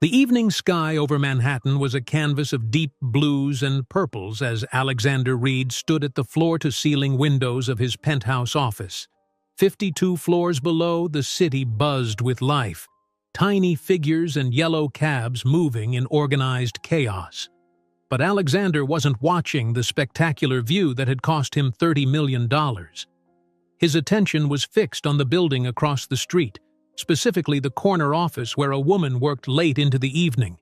The evening sky over Manhattan was a canvas of deep blues and purples as Alexander Reed stood at the floor-to-ceiling windows of his penthouse office. 52 floors below, the city buzzed with life, tiny figures and yellow cabs moving in organized chaos. But Alexander wasn't watching the spectacular view that had cost him $30 million. His attention was fixed on the building across the street, specifically the corner office where a woman worked late into the evening.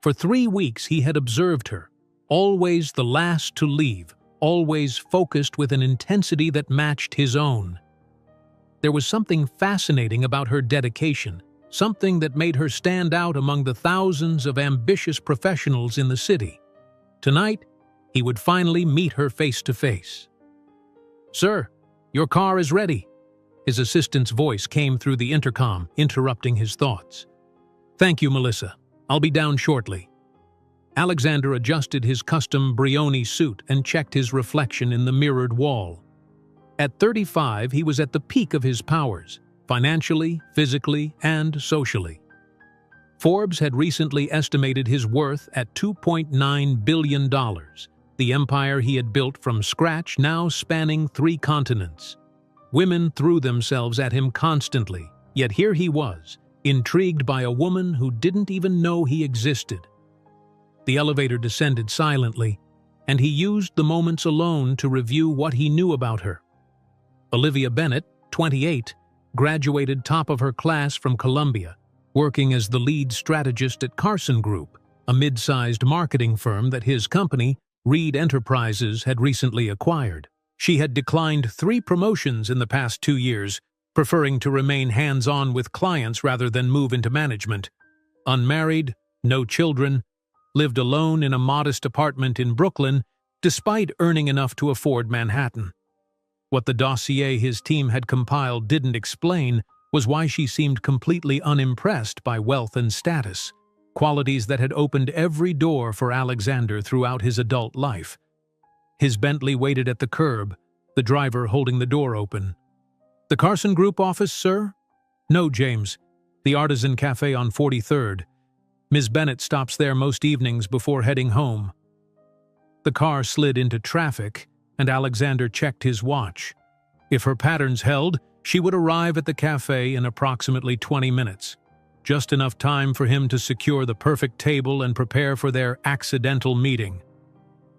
For 3 weeks he had observed her, always the last to leave, always focused with an intensity that matched his own. There was something fascinating about her dedication, something that made her stand out among the thousands of ambitious professionals in the city. Tonight, he would finally meet her face to face. "Sir, your car is ready." His assistant's voice came through the intercom, interrupting his thoughts. "Thank you, Melissa. I'll be down shortly." Alexander adjusted his custom Brioni suit and checked his reflection in the mirrored wall. At 35, he was at the peak of his powers, financially, physically, and socially. Forbes had recently estimated his worth at $2.9 billion, the empire he had built from scratch now spanning 3 continents. Women threw themselves at him constantly, yet here he was, intrigued by a woman who didn't even know he existed. The elevator descended silently, and he used the moments alone to review what he knew about her. Olivia Bennett, 28, graduated top of her class from Columbia, working as the lead strategist at Carson Group, a mid-sized marketing firm that his company, Reed Enterprises, had recently acquired. She had declined 3 promotions in the past 2 years, preferring to remain hands-on with clients rather than move into management. Unmarried, no children, lived alone in a modest apartment in Brooklyn, despite earning enough to afford Manhattan. What the dossier his team had compiled didn't explain was why she seemed completely unimpressed by wealth and status, qualities that had opened every door for Alexander throughout his adult life. His Bentley waited at the curb, the driver holding the door open. "The Carson Group office, sir?" "No, James. The Artisan Cafe on 43rd. Ms. Bennett stops there most evenings before heading home." The car slid into traffic, and Alexander checked his watch. If her patterns held, she would arrive at the cafe in approximately 20 minutes. Just enough time for him to secure the perfect table and prepare for their accidental meeting.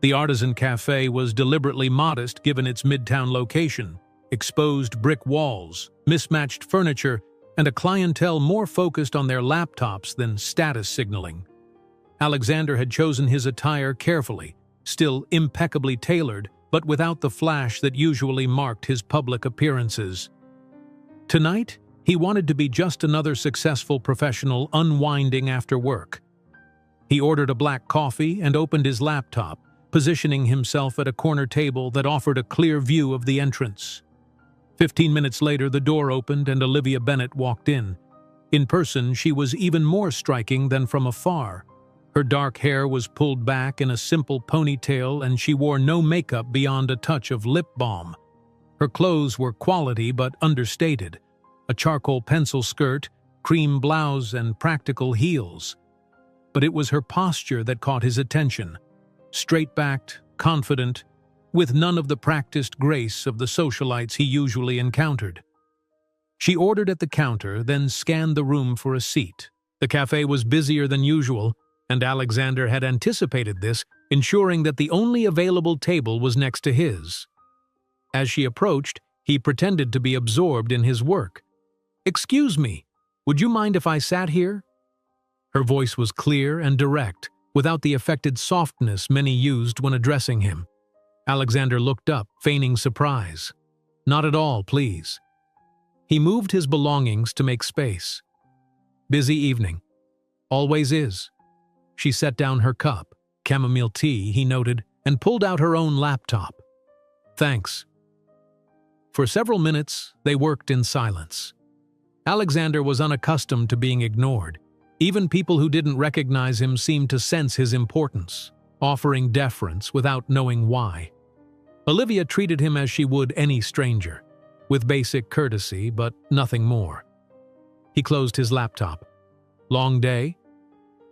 The Artisan Cafe was deliberately modest given its midtown location, exposed brick walls, mismatched furniture, and a clientele more focused on their laptops than status signaling. Alexander had chosen his attire carefully, still impeccably tailored, but without the flash that usually marked his public appearances. Tonight, he wanted to be just another successful professional unwinding after work. He ordered a black coffee and opened his laptop, positioning himself at a corner table that offered a clear view of the entrance. 15 minutes later, the door opened and Olivia Bennett walked in. In person, she was even more striking than from afar. Her dark hair was pulled back in a simple ponytail and she wore no makeup beyond a touch of lip balm. Her clothes were quality but understated, a charcoal pencil skirt, cream blouse, and practical heels. But it was her posture that caught his attention. Straight-backed, confident, with none of the practiced grace of the socialites he usually encountered. She ordered at the counter, then scanned the room for a seat. The cafe was busier than usual, and Alexander had anticipated this, ensuring that the only available table was next to his. As she approached, he pretended to be absorbed in his work. "Excuse me, would you mind if I sat here?" Her voice was clear and direct, without the affected softness many used when addressing him. Alexander looked up, feigning surprise. "Not at all, please." He moved his belongings to make space. "Busy evening." "Always is." She set down her cup, chamomile tea, he noted, and pulled out her own laptop. "Thanks." For several minutes, they worked in silence. Alexander was unaccustomed to being ignored. Even people who didn't recognize him seemed to sense his importance, offering deference without knowing why. Olivia treated him as she would any stranger, with basic courtesy but nothing more. He closed his laptop. "Long day?"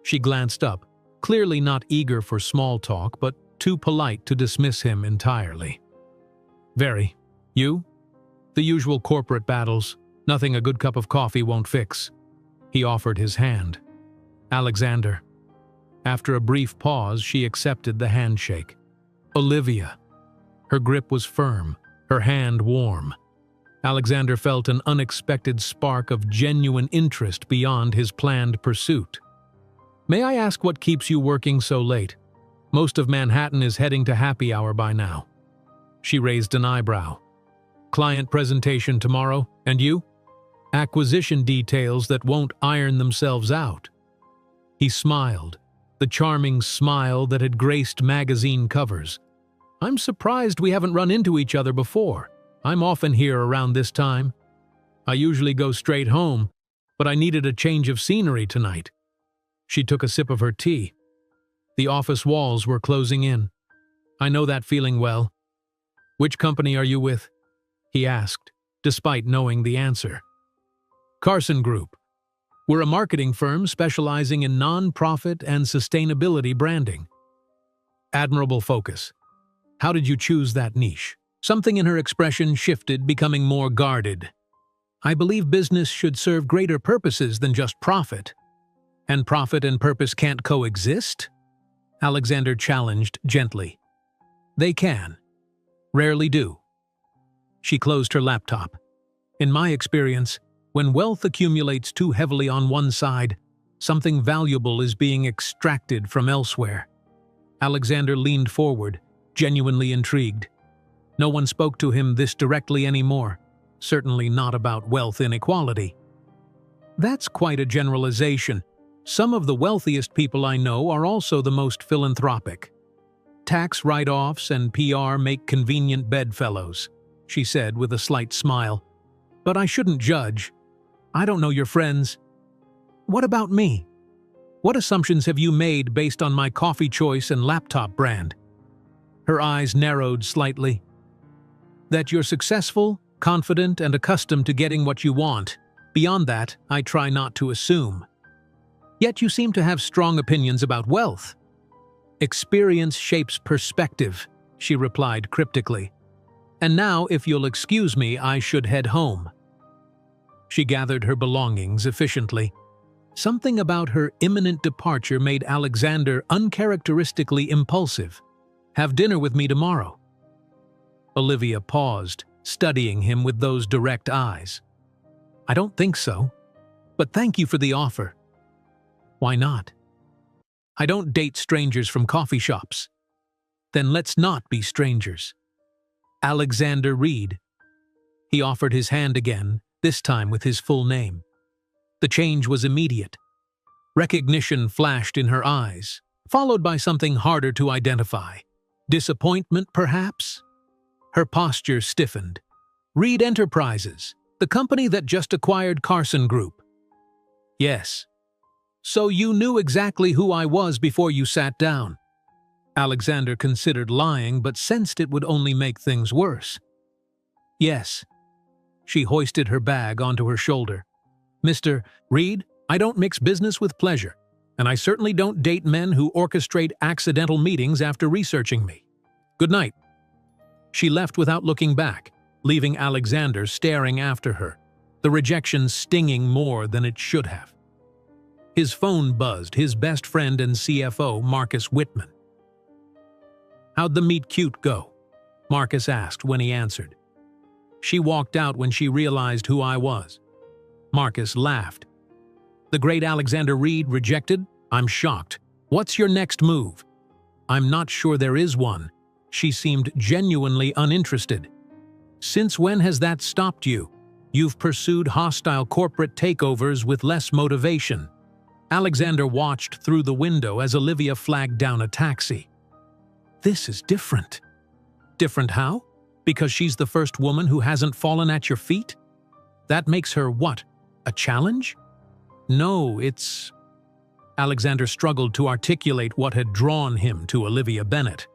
She glanced up, clearly not eager for small talk, but too polite to dismiss him entirely. Very. You? The usual corporate battles. Nothing a good cup of coffee won't fix. He offered his hand. Alexander. After a brief pause, she accepted the handshake. Olivia. Her grip was firm, her hand warm. Alexander felt an unexpected spark of genuine interest beyond his planned pursuit. May I ask what keeps you working so late? Most of Manhattan is heading to happy hour by now. She raised an eyebrow. Client presentation tomorrow, and you? Acquisition details that won't iron themselves out. He smiled, the charming smile that had graced magazine covers. I'm surprised we haven't run into each other before. I'm often here around this time. I usually go straight home, but I needed a change of scenery tonight. She took a sip of her tea. The office walls were closing in. I know that feeling well. Which company are you with? He asked, despite knowing the answer. Carson Group. We're a marketing firm specializing in non-profit and sustainability branding. Admirable focus. How did you choose that niche? Something in her expression shifted, becoming more guarded. I believe business should serve greater purposes than just profit. And profit and purpose can't coexist? Alexander challenged gently. They can. Rarely do. She closed her laptop. In my experience, when wealth accumulates too heavily on one side, something valuable is being extracted from elsewhere. Alexander leaned forward, genuinely intrigued. No one spoke to him this directly anymore, certainly not about wealth inequality. That's quite a generalization. Some of the wealthiest people I know are also the most philanthropic. Tax write-offs and PR make convenient bedfellows, she said with a slight smile. But I shouldn't judge. I don't know your friends. What about me? What assumptions have you made based on my coffee choice and laptop brand? Her eyes narrowed slightly. That you're successful, confident, and accustomed to getting what you want. Beyond that, I try not to assume. Yet you seem to have strong opinions about wealth. Experience shapes perspective, she replied cryptically. And now, if you'll excuse me, I should head home. She gathered her belongings efficiently. Something about her imminent departure made Alexander uncharacteristically impulsive. Have dinner with me tomorrow. Olivia paused, studying him with those direct eyes. I don't think so, but thank you for the offer. Why not? I don't date strangers from coffee shops. Then let's not be strangers. Alexander Reed. He offered his hand again, this time with his full name. The change was immediate. Recognition flashed in her eyes, followed by something harder to identify. Disappointment, perhaps? Her posture stiffened. Reed Enterprises, the company that just acquired Carson Group. Yes. So you knew exactly who I was before you sat down. Alexander considered lying, but sensed it would only make things worse. Yes. She hoisted her bag onto her shoulder. Mr. Reed, I don't mix business with pleasure, and I certainly don't date men who orchestrate accidental meetings after researching me. Good night. She left without looking back, leaving Alexander staring after her, the rejection stinging more than it should have. His phone buzzed, his best friend and CFO, Marcus Whitman. How'd the meet cute go? Marcus asked when he answered. She walked out when she realized who I was. Marcus laughed. The great Alexander Reed rejected? I'm shocked. What's your next move? I'm not sure there is one. She seemed genuinely uninterested. Since when has that stopped you? You've pursued hostile corporate takeovers with less motivation. Alexander watched through the window as Olivia flagged down a taxi. This is different. Different how? Because she's the first woman who hasn't fallen at your feet? That makes her what? A challenge? No, it's... Alexander struggled to articulate what had drawn him to Olivia Bennett.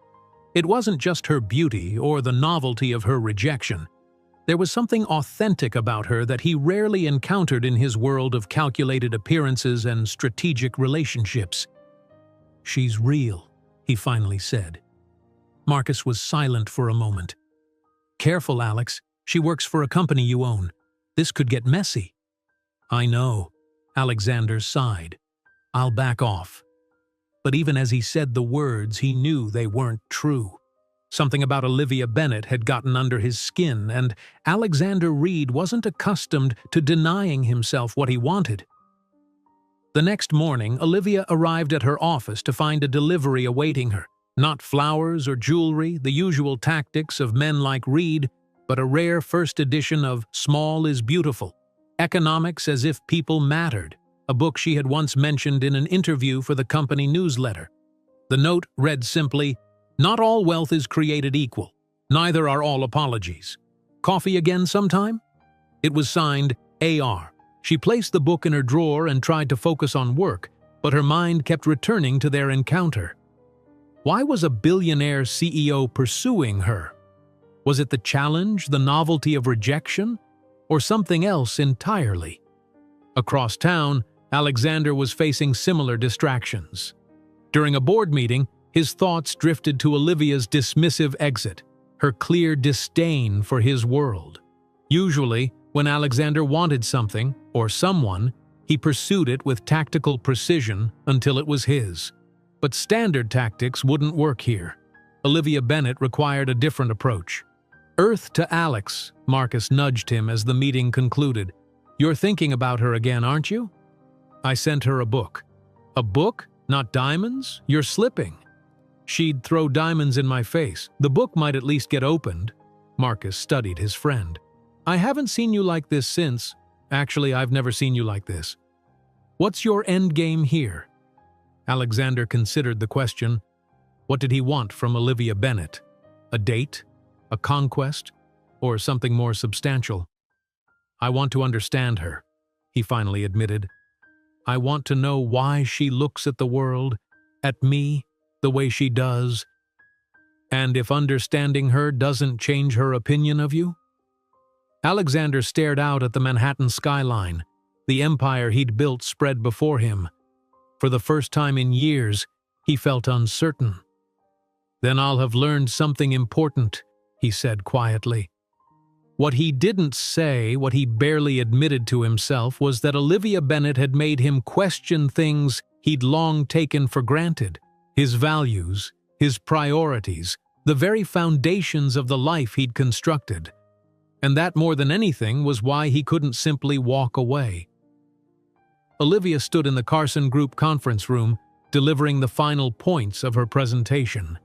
It wasn't just her beauty or the novelty of her rejection. There was something authentic about her that he rarely encountered in his world of calculated appearances and strategic relationships. "She's real," he finally said. Marcus was silent for a moment. "Careful, Alex. She works for a company you own. This could get messy." "I know," Alexander sighed. "I'll back off." But even as he said the words, he knew they weren't true. Something about Olivia Bennet had gotten under his skin, and Alexander Reed wasn't accustomed to denying himself what he wanted. The next morning, Olivia arrived at her office to find a delivery awaiting her. Not flowers or jewelry, the usual tactics of men like Reed, but a rare first edition of Small is Beautiful, Economics as If People Mattered, a book she had once mentioned in an interview for the company newsletter. The note read simply, "Not all wealth is created equal. Neither are all apologies. Coffee again sometime?" It was signed AR. She placed the book in her drawer and tried to focus on work, but her mind kept returning to their encounter. Why was a billionaire CEO pursuing her? Was it the challenge, the novelty of rejection, or something else entirely? Across town, Alexander was facing similar distractions. During a board meeting, his thoughts drifted to Olivia's dismissive exit, her clear disdain for his world. Usually, when Alexander wanted something, or someone, he pursued it with tactical precision until it was his. But standard tactics wouldn't work here. Olivia Bennet required a different approach. "Earth to Alex," Marcus nudged him as the meeting concluded. "You're thinking about her again, aren't you?" "I sent her a book." "A book? Not diamonds? You're slipping." "She'd throw diamonds in my face. The book might at least get opened." Marcus studied his friend. "I haven't seen you like this since. Actually, I've never seen you like this. What's your end game here?" Alexander considered the question. What did he want from Olivia Bennet? A date? A conquest? Or something more substantial? "I want to understand her," he finally admitted. "I want to know why she looks at the world, at me, the way she does. And if understanding her doesn't change her opinion of you?" Alexander stared out at the Manhattan skyline. The empire he'd built spread before him. For the first time in years, he felt uncertain. "Then I'll have learned something important," he said quietly. What he didn't say, what he barely admitted to himself, was that Olivia Bennet had made him question things he'd long taken for granted. His values, his priorities, the very foundations of the life he'd constructed. And that, more than anything, was why he couldn't simply walk away. Olivia stood in the Carson Group conference room, delivering the final points of her presentation.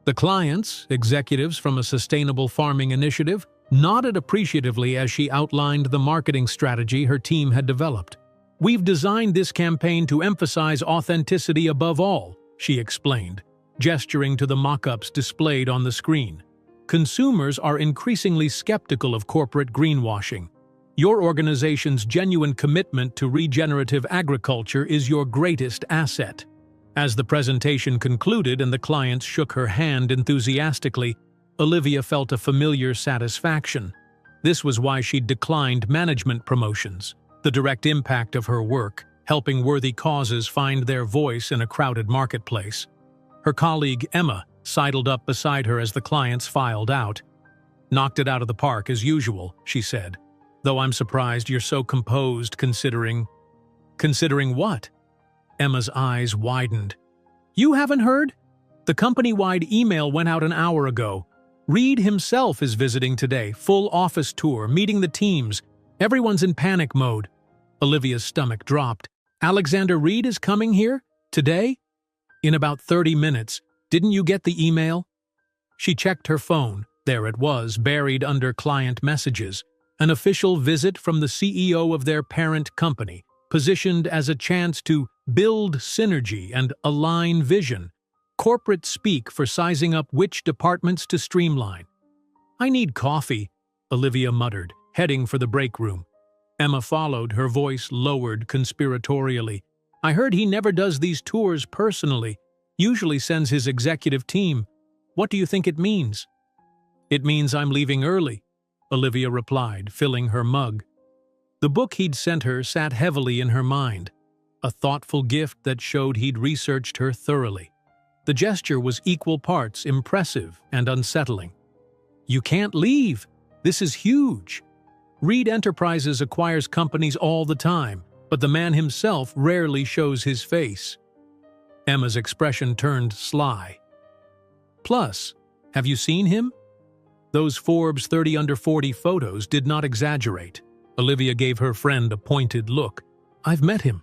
The clients, executives from a sustainable farming initiative, nodded appreciatively as she outlined the marketing strategy her team had developed. "We've designed this campaign to emphasize authenticity above all," she explained, gesturing to the mock-ups displayed on the screen. "Consumers are increasingly skeptical of corporate greenwashing. Your organization's genuine commitment to regenerative agriculture is your greatest asset." As the presentation concluded and the clients shook her hand enthusiastically, Olivia felt a familiar satisfaction. This was why she'd declined management promotions. The direct impact of her work, helping worthy causes find their voice in a crowded marketplace. Her colleague, Emma, sidled up beside her as the clients filed out. "Knocked it out of the park as usual," she said. "Though I'm surprised you're so composed considering..." "Considering what?" Emma's eyes widened. "You haven't heard? The company-wide email went out an hour ago. Reed himself is visiting today, full office tour, meeting the teams. Everyone's in panic mode." Olivia's stomach dropped. "Alexander Reed is coming here? Today?" "In about 30 minutes. Didn't you get the email?" She checked her phone. There it was, buried under client messages. An official visit from the CEO of their parent company, positioned as a chance to build synergy and align vision. Corporate speak for sizing up which departments to streamline. "I need coffee," Olivia muttered, heading for the break room. Emma followed, her voice lowered conspiratorially. "I heard he never does these tours personally, usually sends his executive team. What do you think it means?" "It means I'm leaving early." Olivia replied, filling her mug. The book he'd sent her sat heavily in her mind, a thoughtful gift that showed he'd researched her thoroughly. The gesture was equal parts impressive and unsettling. "You can't leave. This is huge. Reed Enterprises acquires companies all the time, but the man himself rarely shows his face." Emma's expression turned sly. "Plus, have you seen him? Those Forbes 30 under 40 photos did not exaggerate." Olivia gave her friend a pointed look. "I've met him."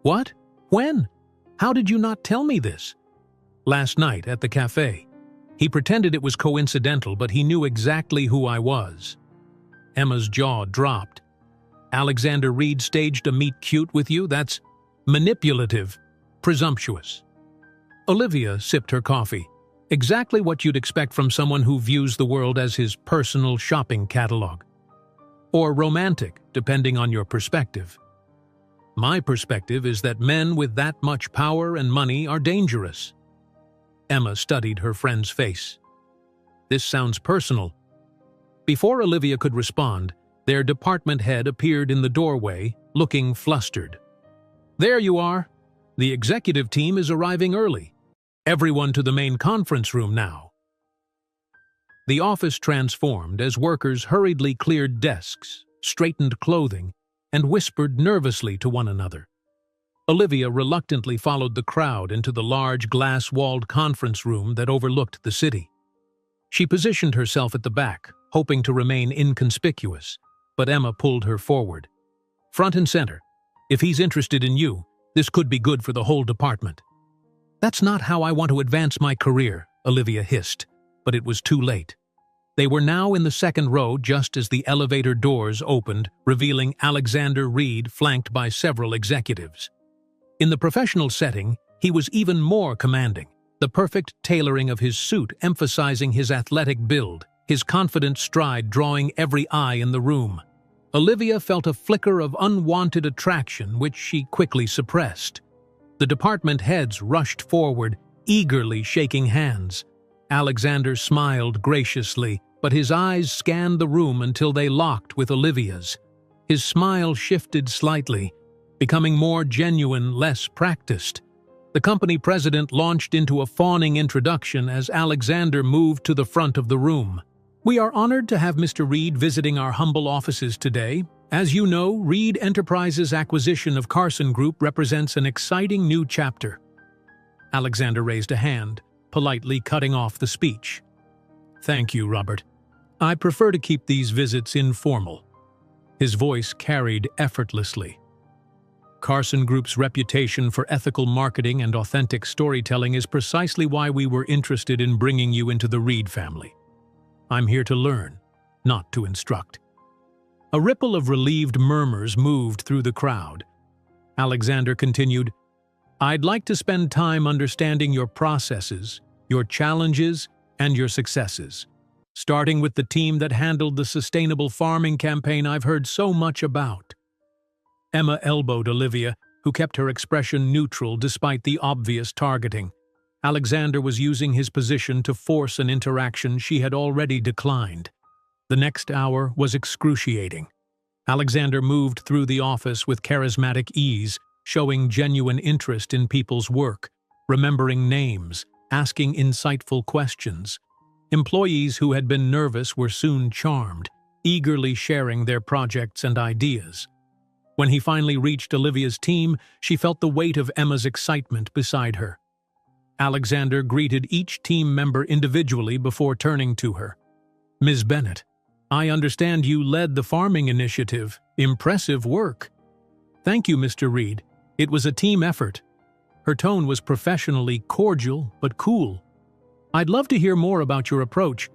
"What? When? How did you not tell me this?" "Last night at the cafe. He pretended it was coincidental, but he knew exactly who I was." Emma's jaw dropped. "Alexander Reed staged a meet-cute with you? That's manipulative, presumptuous." Olivia sipped her coffee. Exactly what you'd expect from someone who views the world as his personal shopping catalog. Or romantic, depending on your perspective. My perspective is that men with that much power and money are dangerous. Emma studied her friend's face. "This sounds personal." Before Olivia could respond, their department head appeared in the doorway, looking flustered. "There you are. The executive team is arriving early. Everyone to the main conference room now." The office transformed as workers hurriedly cleared desks, straightened clothing, and whispered nervously to one another. Olivia reluctantly followed the crowd into the large glass-walled conference room that overlooked the city. She positioned herself at the back, hoping to remain inconspicuous, but Emma pulled her forward. "Front and center. If he's interested in you, this could be good for the whole department." "That's not how I want to advance my career," Olivia hissed, but it was too late. They were now in the second row just as the elevator doors opened, revealing Alexander Reed flanked by several executives. In the professional setting, he was even more commanding, the perfect tailoring of his suit emphasizing his athletic build, his confident stride drawing every eye in the room. Olivia felt a flicker of unwanted attraction which she quickly suppressed. The department heads rushed forward, eagerly shaking hands. Alexander smiled graciously, but his eyes scanned the room until they locked with Olivia's. His smile shifted slightly, becoming more genuine, less practiced. The company president launched into a fawning introduction as Alexander moved to the front of the room. "We are honored to have Mr. Reed visiting our humble offices today. As you know, Reed Enterprises' acquisition of Carson Group represents an exciting new chapter." Alexander raised a hand, politely cutting off the speech. "Thank you, Robert. I prefer to keep these visits informal." His voice carried effortlessly. "Carson Group's reputation for ethical marketing and authentic storytelling is precisely why we were interested in bringing you into the Reed family. I'm here to learn, not to instruct." A ripple of relieved murmurs moved through the crowd. Alexander continued, "I'd like to spend time understanding your processes, your challenges, and your successes. Starting with the team that handled the sustainable farming campaign I've heard so much about." Emma elbowed Olivia, who kept her expression neutral despite the obvious targeting. Alexander was using his position to force an interaction she had already declined. The next hour was excruciating. Alexander moved through the office with charismatic ease, showing genuine interest in people's work, remembering names, asking insightful questions. Employees who had been nervous were soon charmed, eagerly sharing their projects and ideas. When he finally reached Olivia's team, she felt the weight of Emma's excitement beside her. Alexander greeted each team member individually before turning to her. "Ms. Bennett, I understand you led the farming initiative. Impressive work." "Thank you, Mr. Reed. It was a team effort." Her tone was professionally cordial but cool. "I'd love to hear more about your approach.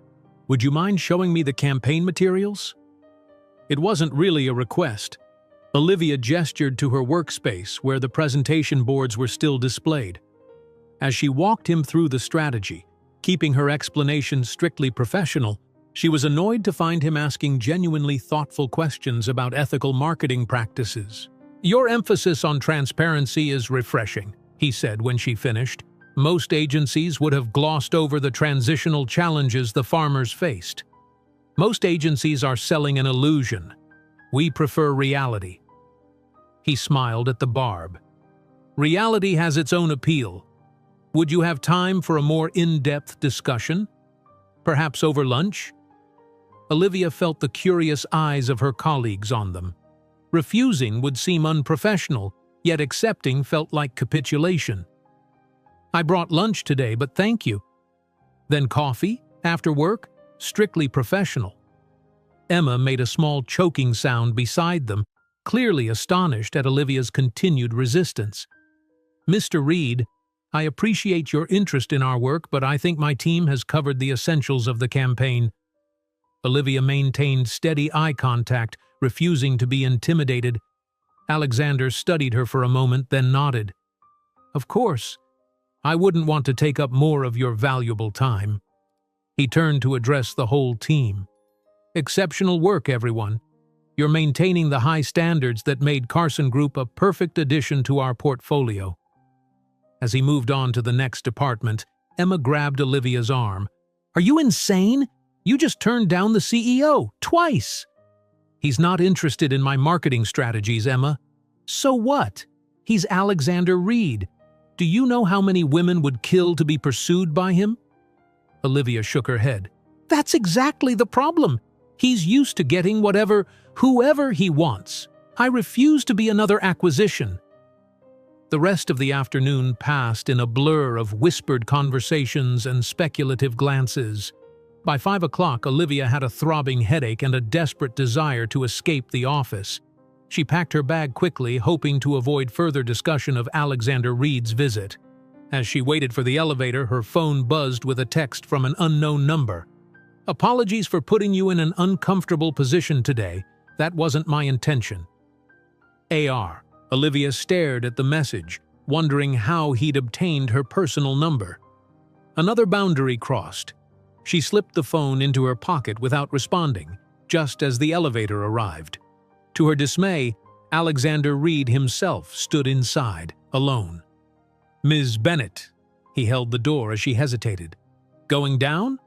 Would you mind showing me the campaign materials?" It wasn't really a request. Olivia gestured to her workspace where the presentation boards were still displayed. As she walked him through the strategy, keeping her explanation strictly professional, she was annoyed to find him asking genuinely thoughtful questions about ethical marketing practices. "Your emphasis on transparency is refreshing," he said when she finished. "Most agencies would have glossed over the transitional challenges the farmers faced." Most agencies are selling an illusion. We prefer reality." He smiled at the barb. "Reality has its own appeal. Would you have time for a more in-depth discussion? Perhaps over lunch?" Olivia felt the curious eyes of her colleagues on them. Refusing would seem unprofessional, yet accepting felt like capitulation. "I brought lunch today, but thank you." "Then coffee? After work?" Strictly professional. Emma made a small choking sound beside them, clearly astonished at Olivia's continued resistance. "Mr. Reed, I appreciate your interest in our work, but I think my team has covered the essentials of the campaign." Olivia maintained steady eye contact, refusing to be intimidated. Alexander studied her for a moment, then nodded. "Of course. I wouldn't want to take up more of your valuable time." He turned to address the whole team. "Exceptional work, everyone. You're maintaining the high standards that made Carson Group a perfect addition to our portfolio." As he moved on to the next department, Emma grabbed Olivia's arm. "Are you insane? You just turned down the CEO, twice!" "He's not interested in my marketing strategies, Emma." "So what? He's Alexander Reed. Do you know how many women would kill to be pursued by him?" Olivia shook her head. "That's exactly the problem. He's used to getting whoever he wants. I refuse to be another acquisition." The rest of the afternoon passed in a blur of whispered conversations and speculative glances. By 5 o'clock, Olivia had a throbbing headache and a desperate desire to escape the office. She packed her bag quickly, hoping to avoid further discussion of Alexander Reed's visit. As she waited for the elevator, her phone buzzed with a text from an unknown number. "Apologies for putting you in an uncomfortable position today. That wasn't my intention." AR. Olivia stared at the message, wondering how he'd obtained her personal number. Another boundary crossed. She slipped the phone into her pocket without responding, just as the elevator arrived. To her dismay, Alexander Reed himself stood inside, alone. "Ms. Bennett." He held the door as she hesitated. "Going down?"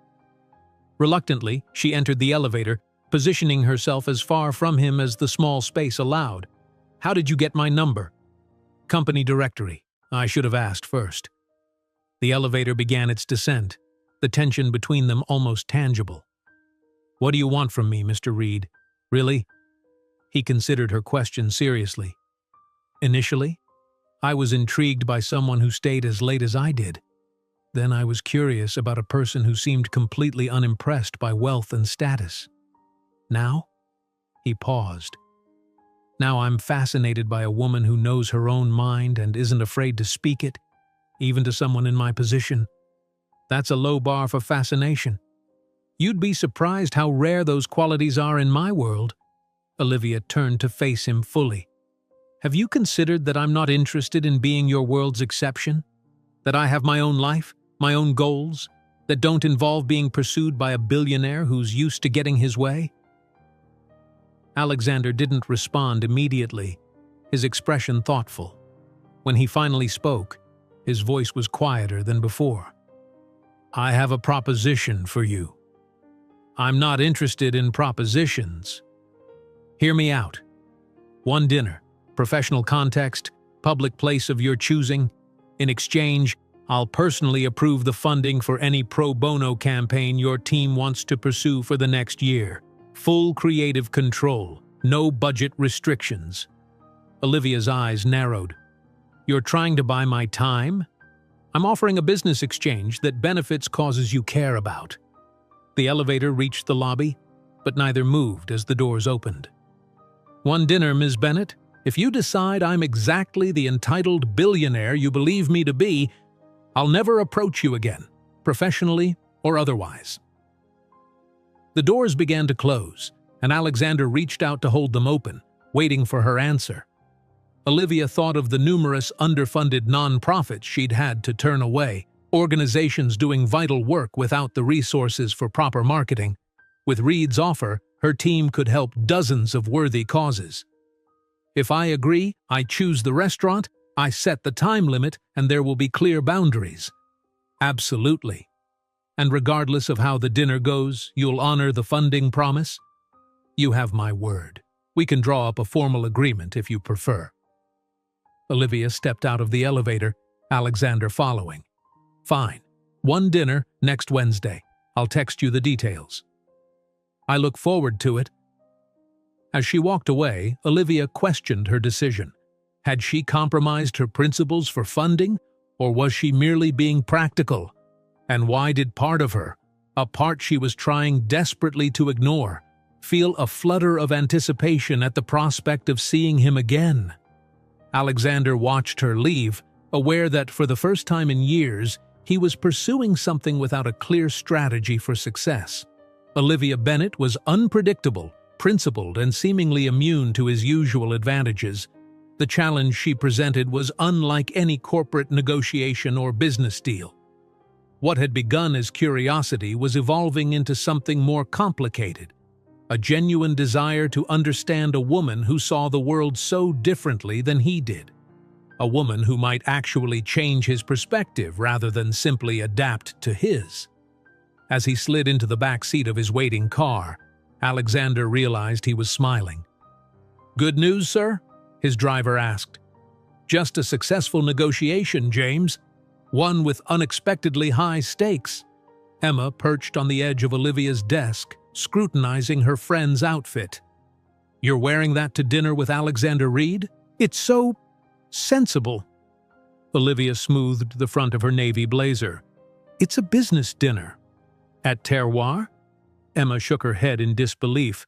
Reluctantly, she entered the elevator, positioning herself as far from him as the small space allowed. "How did you get my number?" "Company directory. I should have asked first." The elevator began its descent, the tension between them almost tangible. "What do you want from me, Mr. Reed? Really?" He considered her question seriously. "Initially, I was intrigued by someone who stayed as late as I did. Then I was curious about a person who seemed completely unimpressed by wealth and status. Now?" He paused. "Now I'm fascinated by a woman who knows her own mind and isn't afraid to speak it, even to someone in my position. That's a low bar for fascination. You'd be surprised how rare those qualities are in my world." Olivia turned to face him fully. "Have you considered that I'm not interested in being your world's exception? That I have my own life, my own goals, that don't involve being pursued by a billionaire who's used to getting his way?" Alexander didn't respond immediately, his expression thoughtful. When he finally spoke, his voice was quieter than before. "I have a proposition for you." "I'm not interested in propositions." "Hear me out. One dinner, professional context, public place of your choosing. In exchange, I'll personally approve the funding for any pro bono campaign your team wants to pursue for the next year. Full creative control, no budget restrictions." Olivia's eyes narrowed. "You're trying to buy my time?" "I'm offering a business exchange that benefits causes you care about." The elevator reached the lobby, but neither moved as the doors opened. "One dinner, Ms. Bennett. If you decide I'm exactly the entitled billionaire you believe me to be, I'll never approach you again, professionally or otherwise." The doors began to close, and Alexander reached out to hold them open, waiting for her answer. Olivia thought of the numerous underfunded nonprofits she'd had to turn away, organizations doing vital work without the resources for proper marketing. With Reed's offer, her team could help dozens of worthy causes. "If I agree, I choose the restaurant, I set the time limit, and there will be clear boundaries." "Absolutely." And regardless of how the dinner goes, you'll honor the funding promise? You have my word. We can draw up a formal agreement if you prefer. Olivia stepped out of the elevator, Alexander following. Fine. One dinner next Wednesday. I'll text you the details. I look forward to it. As she walked away, Olivia questioned her decision. Had she compromised her principles for funding, or was she merely being practical? And why did part of her, a part she was trying desperately to ignore, feel a flutter of anticipation at the prospect of seeing him again? Alexander watched her leave, aware that for the first time in years, he was pursuing something without a clear strategy for success. Olivia Bennett was unpredictable, principled, and seemingly immune to his usual advantages. The challenge she presented was unlike any corporate negotiation or business deal. What had begun as curiosity was evolving into something more complicated, a genuine desire to understand a woman who saw the world so differently than he did. A woman who might actually change his perspective rather than simply adapt to his. As he slid into the back seat of his waiting car, Alexander realized he was smiling. "Good news, sir?" his driver asked. "Just a successful negotiation, James. One with unexpectedly high stakes." Emma perched on the edge of Olivia's desk, scrutinizing her friend's outfit. "You're wearing that to dinner with Alexander Reed? It's so sensible." Olivia smoothed the front of her navy blazer. "It's a business dinner." "At Terroir?" Emma shook her head in disbelief.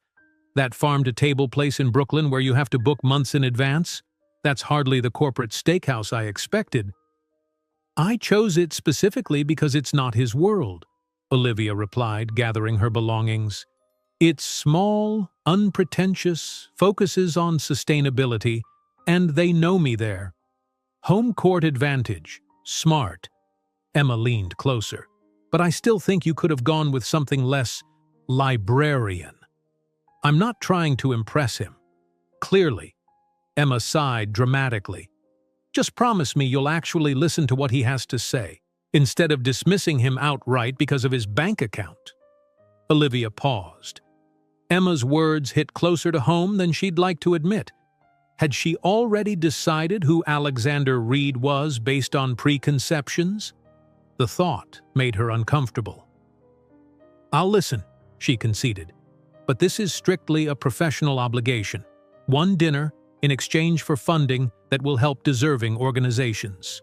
"That farm-to-table place in Brooklyn where you have to book months in advance? That's hardly the corporate steakhouse I expected." "I chose it specifically because it's not his world," Olivia replied, gathering her belongings. "It's small, unpretentious, focuses on sustainability, and they know me there. Home court advantage. Smart." Emma leaned closer. "But I still think you could have gone with something less librarian." "I'm not trying to impress him." "Clearly." Emma sighed dramatically. "Just promise me you'll actually listen to what he has to say, instead of dismissing him outright because of his bank account." Olivia paused. Emma's words hit closer to home than she'd like to admit. Had she already decided who Alexander Reed was based on preconceptions? The thought made her uncomfortable. "I'll listen," she conceded. "But this is strictly a professional obligation. One dinner in exchange for funding that will help deserving organizations.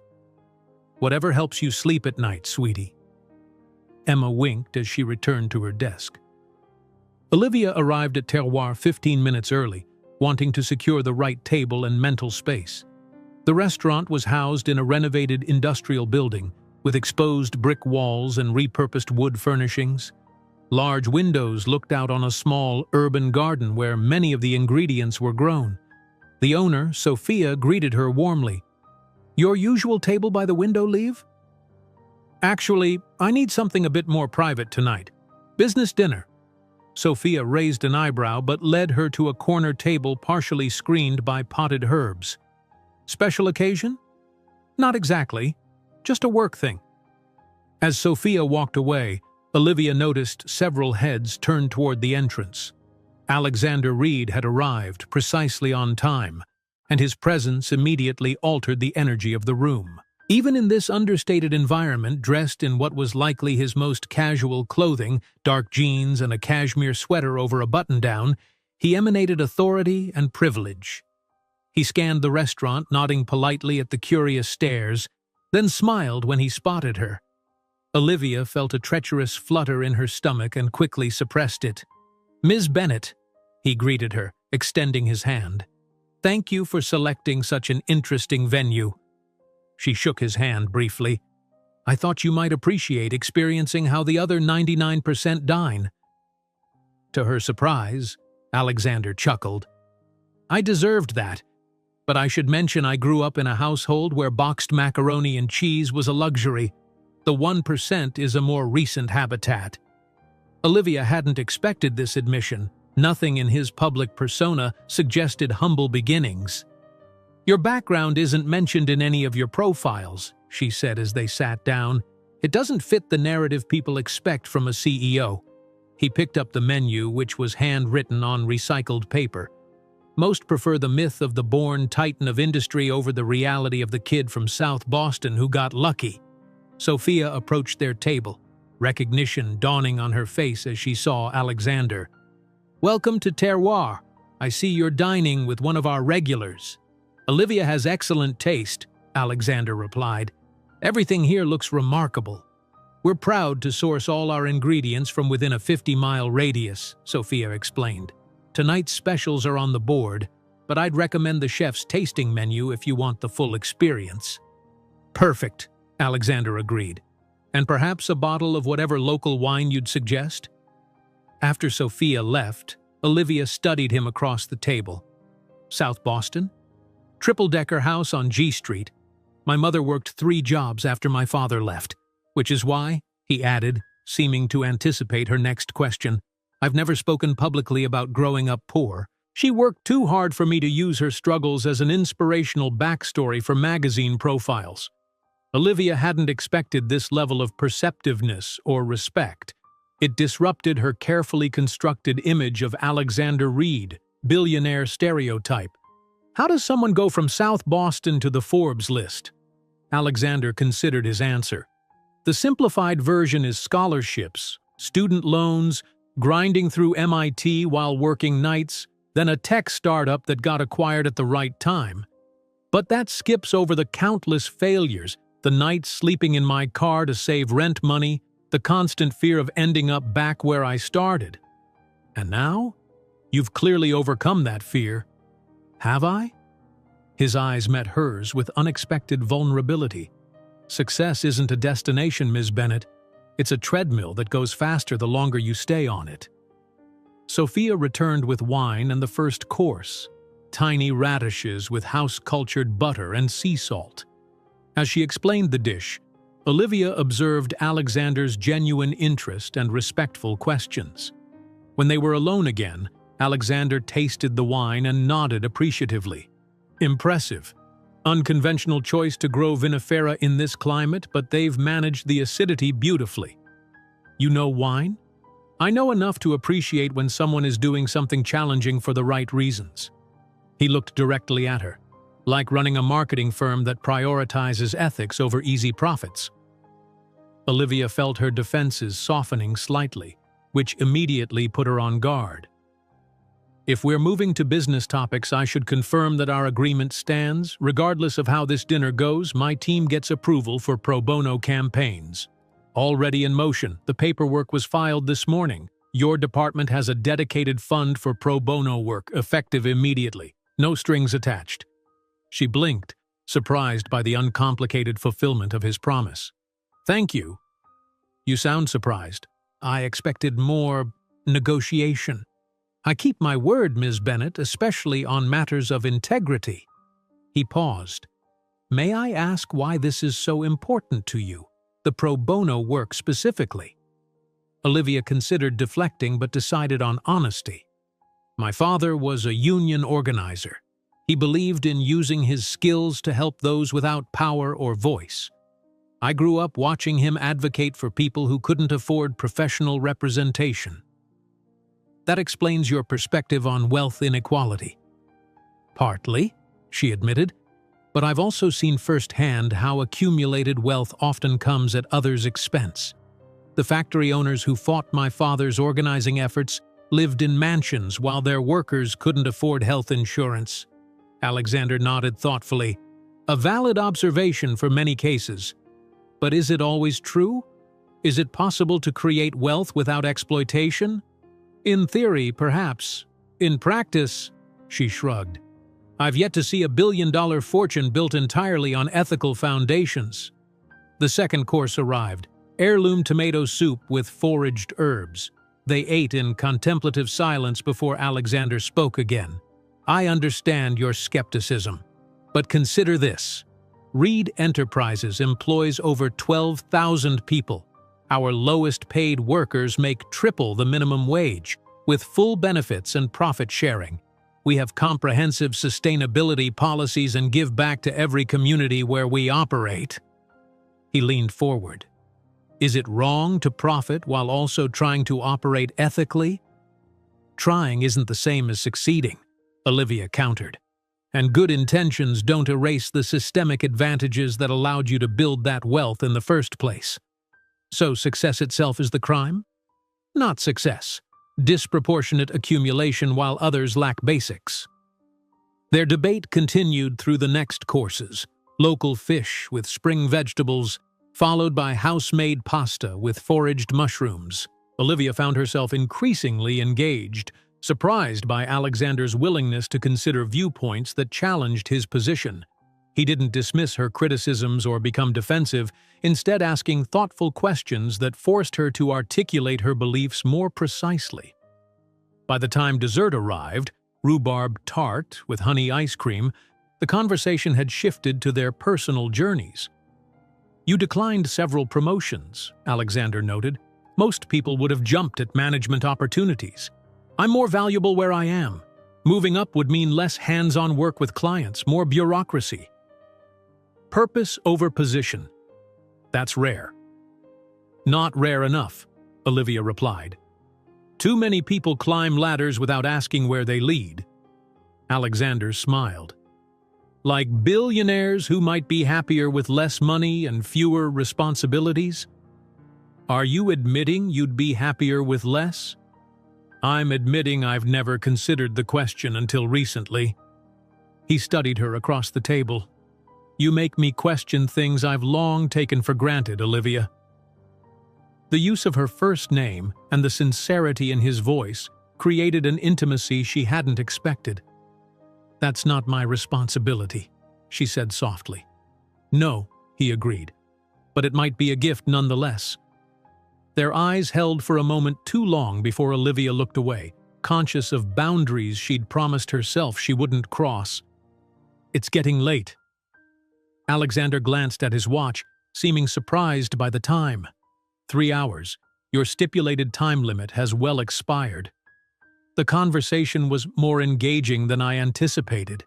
Whatever helps you sleep at night, sweetie." Emma winked as she returned to her desk. Olivia arrived at Terroir 15 minutes early, wanting to secure the right table and mental space. The restaurant was housed in a renovated industrial building with exposed brick walls and repurposed wood furnishings. Large windows looked out on a small urban garden where many of the ingredients were grown. The owner, Sophia, greeted her warmly. "Your usual table by the window, Leave?" "Actually, I need something a bit more private tonight. Business dinner." Sophia raised an eyebrow but led her to a corner table partially screened by potted herbs. "Special occasion?" "Not exactly. Just a work thing." As Sophia walked away, Olivia noticed several heads turned toward the entrance. Alexander Reed had arrived precisely on time, and his presence immediately altered the energy of the room. Even in this understated environment, dressed in what was likely his most casual clothing, dark jeans and a cashmere sweater over a button-down, he emanated authority and privilege. He scanned the restaurant, nodding politely at the curious stares, then smiled when he spotted her. Olivia felt a treacherous flutter in her stomach and quickly suppressed it. "Ms. Bennett," he greeted her, extending his hand. "Thank you for selecting such an interesting venue." She shook his hand briefly. "I thought you might appreciate experiencing how the other 99% dine." To her surprise, Alexander chuckled. "I deserved that, but I should mention I grew up in a household where boxed macaroni and cheese was a luxury. The 1% is a more recent habitat." Olivia hadn't expected this admission. Nothing in his public persona suggested humble beginnings. "Your background isn't mentioned in any of your profiles," she said as they sat down. It doesn't fit the narrative people expect from a CEO. He picked up the menu, which was handwritten on recycled paper. Most prefer the myth of the born titan of industry over the reality of the kid from South Boston who got lucky. Sophia approached their table, recognition dawning on her face as she saw Alexander. "Welcome to Terroir. I see you're dining with one of our regulars." "Olivia has excellent taste," Alexander replied. "Everything here looks remarkable." "We're proud to source all our ingredients from within a 50-mile radius," Sophia explained. "Tonight's specials are on the board, but I'd recommend the chef's tasting menu if you want the full experience." "Perfect," Alexander agreed. "And perhaps a bottle of whatever local wine you'd suggest?" After Sophia left, Olivia studied him across the table. "South Boston? Triple-decker house on G Street. My mother worked 3 jobs after my father left, which is why," he added, seeming to anticipate her next question, "I've never spoken publicly about growing up poor. She worked too hard for me to use her struggles as an inspirational backstory for magazine profiles." Olivia hadn't expected this level of perceptiveness or respect. It disrupted her carefully constructed image of Alexander Reed, billionaire stereotype. "How does someone go from South Boston to the Forbes list?" Alexander considered his answer. "The simplified version is scholarships, student loans, grinding through MIT while working nights, then a tech startup that got acquired at the right time. But that skips over the countless failures, the nights sleeping in my car to save rent money, the constant fear of ending up back where I started. And now? You've clearly overcome that fear. Have I?" His eyes met hers with unexpected vulnerability. "Success isn't a destination, Ms. Bennett. It's a treadmill that goes faster the longer you stay on it." Sophia returned with wine and the first course, tiny radishes with house-cultured butter and sea salt. As she explained the dish, Olivia observed Alexander's genuine interest and respectful questions. When they were alone again, Alexander tasted the wine and nodded appreciatively. "Impressive. Unconventional choice to grow vinifera in this climate, but they've managed the acidity beautifully." "You know wine?" "I know enough to appreciate when someone is doing something challenging for the right reasons." He looked directly at her, like running a marketing firm that prioritizes ethics over easy profits. Olivia felt her defenses softening slightly, which immediately put her on guard. "If we're moving to business topics, I should confirm that our agreement stands. Regardless of how this dinner goes, my team gets approval for pro bono campaigns. Already in motion, the paperwork was filed this morning. Your department has a dedicated fund for pro bono work, effective immediately. No strings attached." She blinked, surprised by the uncomplicated fulfillment of his promise. "Thank you." "You sound surprised. I expected more negotiation." "I keep my word, Ms. Bennett, especially on matters of integrity." He paused. "May I ask why this is so important to you, the pro bono work specifically?" Olivia considered deflecting but decided on honesty. "My father was a union organizer. He believed in using his skills to help those without power or voice. I grew up watching him advocate for people who couldn't afford professional representation." "That explains your perspective on wealth inequality." "Partly," she admitted, "but I've also seen firsthand how accumulated wealth often comes at others' expense. The factory owners who fought my father's organizing efforts lived in mansions while their workers couldn't afford health insurance." Alexander nodded thoughtfully. "A valid observation for many cases. But is it always true? Is it possible to create wealth without exploitation? In theory, perhaps. In practice," she shrugged, "I've yet to see a billion-dollar fortune built entirely on ethical foundations." The second course arrived, heirloom tomato soup with foraged herbs. They ate in contemplative silence before Alexander spoke again. "I understand your skepticism, but consider this. Reed Enterprises employs over 12,000 people. Our lowest-paid workers make triple the minimum wage, with full benefits and profit sharing. We have comprehensive sustainability policies and give back to every community where we operate." He leaned forward. Is it wrong to profit while also trying to operate ethically? Trying isn't the same as succeeding, Olivia countered. And good intentions don't erase the systemic advantages that allowed you to build that wealth in the first place. So success itself is the crime? Not success. Disproportionate accumulation while others lack basics. Their debate continued through the next courses: local fish with spring vegetables, followed by house-made pasta with foraged mushrooms. Olivia found herself increasingly engaged, surprised by Alexander's willingness to consider viewpoints that challenged his position. He didn't dismiss her criticisms or become defensive, instead asking thoughtful questions that forced her to articulate her beliefs more precisely. By the time dessert arrived, rhubarb tart with honey ice cream, the conversation had shifted to their personal journeys. "You declined several promotions," Alexander noted. "Most people would have jumped at management opportunities. I'm more valuable where I am. Moving up would mean less hands-on work with clients, more bureaucracy." Purpose over position. That's rare. Not rare enough, Olivia replied. Too many people climb ladders without asking where they lead. Alexander smiled. Like billionaires who might be happier with less money and fewer responsibilities? Are you admitting you'd be happier with less? I'm admitting I've never considered the question until recently. He studied her across the table. You make me question things I've long taken for granted, Olivia. The use of her first name and the sincerity in his voice created an intimacy she hadn't expected. That's not my responsibility, she said softly. No, he agreed, but it might be a gift nonetheless. Their eyes held for a moment too long before Olivia looked away, conscious of boundaries she'd promised herself she wouldn't cross. It's getting late. Alexander glanced at his watch, seeming surprised by the time. 3 hours. Your stipulated time limit has well expired. The conversation was more engaging than I anticipated.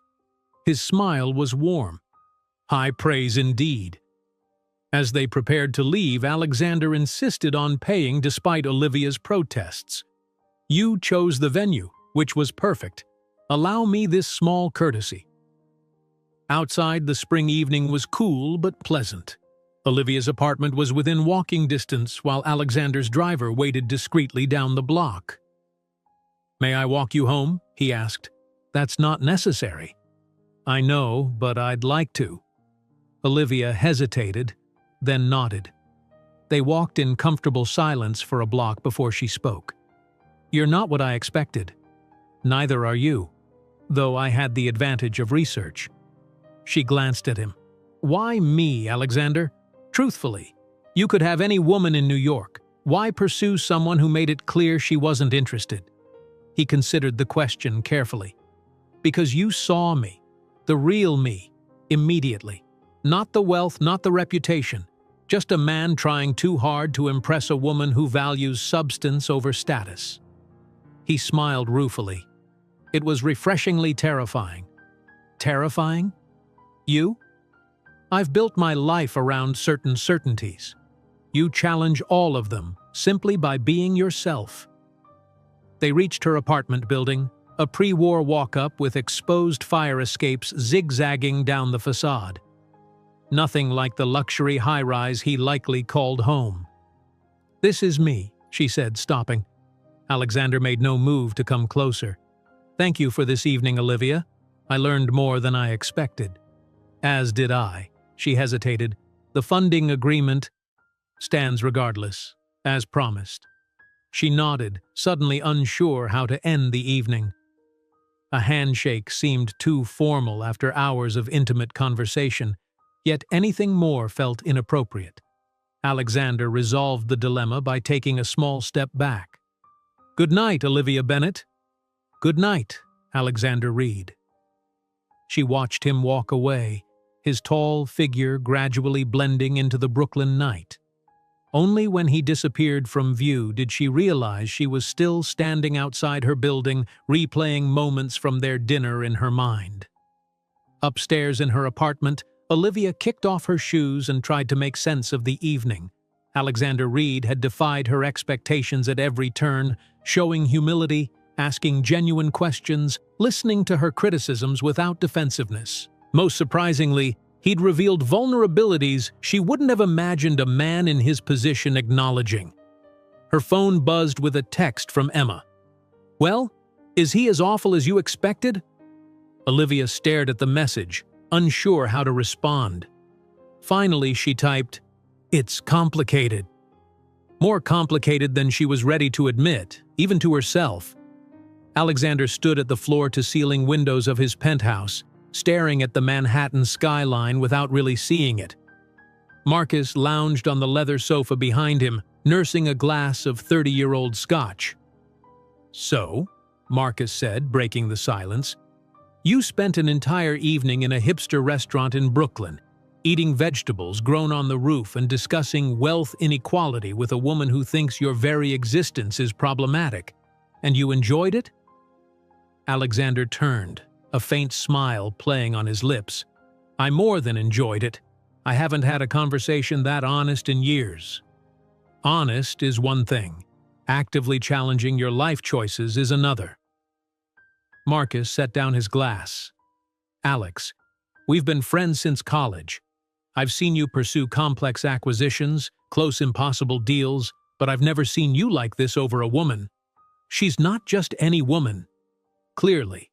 His smile was warm. High praise indeed. As they prepared to leave, Alexander insisted on paying despite Olivia's protests. You chose the venue, which was perfect. Allow me this small courtesy. Outside, the spring evening was cool but pleasant. Olivia's apartment was within walking distance while Alexander's driver waited discreetly down the block. May I walk you home? He asked. That's not necessary. I know, but I'd like to. Olivia hesitated, then nodded. They walked in comfortable silence for a block before she spoke. You're not what I expected. Neither are you, though I had the advantage of research. She glanced at him. Why me, Alexander? Truthfully, you could have any woman in New York. Why pursue someone who made it clear she wasn't interested? He considered the question carefully. Because you saw me, the real me, immediately. Not the wealth, not the reputation. Just a man trying too hard to impress a woman who values substance over status. He smiled ruefully. It was refreshingly terrifying. Terrifying? You? I've built my life around certain certainties. You challenge all of them simply by being yourself. They reached her apartment building, a pre-war walk-up with exposed fire escapes zigzagging down the facade. Nothing like the luxury high-rise he likely called home. This is me, she said, stopping. Alexander made no move to come closer. Thank you for this evening, Olivia. I learned more than I expected. As did I. She hesitated. The funding agreement stands regardless, as promised. She nodded, suddenly unsure how to end the evening. A handshake seemed too formal after hours of intimate conversation, yet anything more felt inappropriate. Alexander resolved the dilemma by taking a small step back. Good night, Olivia Bennett. Good night, Alexander Reed. She watched him walk away, his tall figure gradually blending into the Brooklyn night. Only when he disappeared from view did she realize she was still standing outside her building, replaying moments from their dinner in her mind. Upstairs in her apartment, Olivia kicked off her shoes and tried to make sense of the evening. Alexander Reed had defied her expectations at every turn, showing humility, asking genuine questions, listening to her criticisms without defensiveness. Most surprisingly, he'd revealed vulnerabilities she wouldn't have imagined a man in his position acknowledging. Her phone buzzed with a text from Emma. "Well, is he as awful as you expected?" Olivia stared at the message, unsure how to respond. Finally, she typed, "It's complicated." More complicated than she was ready to admit, even to herself. Alexander stood at the floor-to-ceiling windows of his penthouse, staring at the Manhattan skyline without really seeing it. Marcus lounged on the leather sofa behind him, nursing a glass of 30-year-old scotch. "So," Marcus said, breaking the silence, "you spent an entire evening in a hipster restaurant in Brooklyn, eating vegetables grown on the roof and discussing wealth inequality with a woman who thinks your very existence is problematic. And you enjoyed it?" Alexander turned, a faint smile playing on his lips. "I more than enjoyed it. I haven't had a conversation that honest in years." Honest is one thing. Actively challenging your life choices is another. Marcus set down his glass. "Alex, we've been friends since college. I've seen you pursue complex acquisitions, close impossible deals, but I've never seen you like this over a woman. She's not just any woman." Clearly.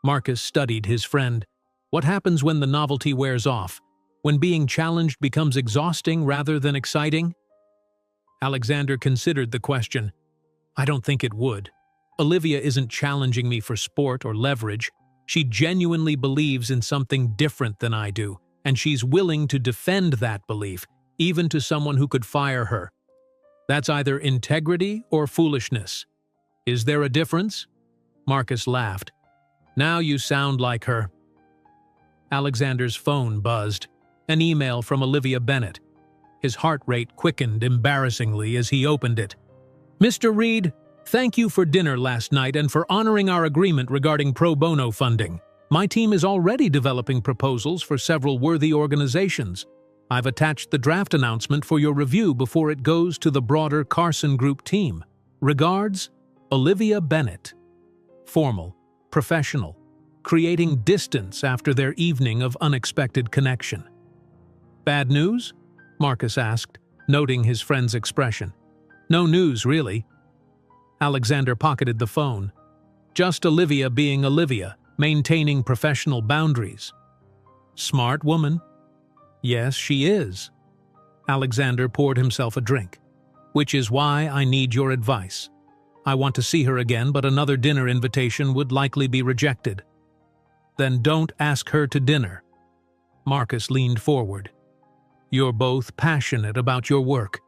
Marcus studied his friend. What happens when the novelty wears off? When being challenged becomes exhausting rather than exciting? Alexander considered the question. "I don't think it would. Olivia isn't challenging me for sport or leverage. She genuinely believes in something different than I do, and she's willing to defend that belief, even to someone who could fire her. That's either integrity or foolishness. Is there a difference?" Marcus laughed. "Now you sound like her." Alexander's phone buzzed. An email from Olivia Bennett. His heart rate quickened embarrassingly as he opened it. "Mr. Reed, thank you for dinner last night and for honoring our agreement regarding pro bono funding. My team is already developing proposals for several worthy organizations. I've attached the draft announcement for your review before it goes to the broader Carson Group team. Regards, Olivia Bennett." Formal, professional, creating distance after their evening of unexpected connection. "Bad news?" Marcus asked, noting his friend's expression. "No news, really." Alexander pocketed the phone. Just Olivia being Olivia, maintaining professional boundaries. Smart woman. Yes, she is. Alexander poured himself a drink. "Which is why I need your advice. I want to see her again, but another dinner invitation would likely be rejected." "Then don't ask her to dinner." Marcus leaned forward. "You're both passionate about your work.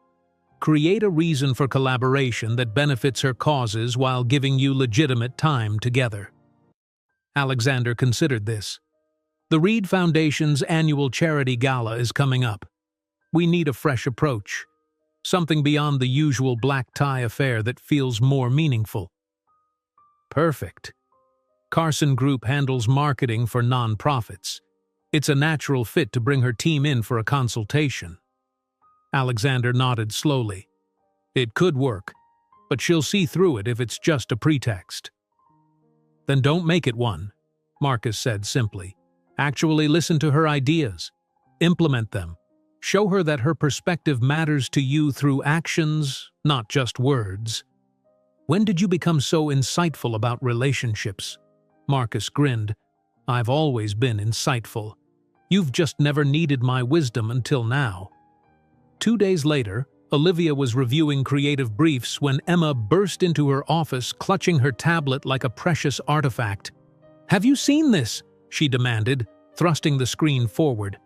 Create a reason for collaboration that benefits her causes while giving you legitimate time together." Alexander considered this. "The Reed Foundation's annual charity gala is coming up. We need a fresh approach. Something beyond the usual black tie affair that feels more meaningful." "Perfect. Carson Group handles marketing for non-profits. It's a natural fit to bring her team in for a consultation." Alexander nodded slowly. "It could work, but she'll see through it if it's just a pretext." "Then don't make it one," Marcus said simply. "Actually listen to her ideas. Implement them. Show her that her perspective matters to you through actions, not just words." "When did you become so insightful about relationships?" Marcus grinned. "I've always been insightful. You've just never needed my wisdom until now." 2 days later, Olivia was reviewing creative briefs when Emma burst into her office clutching her tablet like a precious artifact. "Have you seen this?" she demanded, thrusting the screen forward.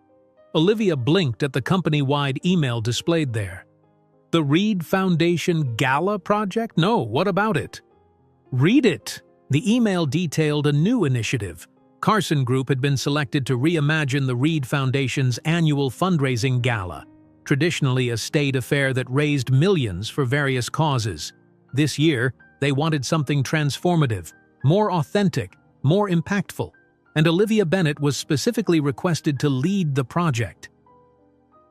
Olivia blinked at the company-wide email displayed there. "The Reed Foundation Gala project? No, what about it?" "Read it!" The email detailed a new initiative. Carson Group had been selected to reimagine the Reed Foundation's annual fundraising gala, traditionally a state affair that raised millions for various causes. This year, they wanted something transformative, more authentic, more impactful, and Olivia Bennett was specifically requested to lead the project.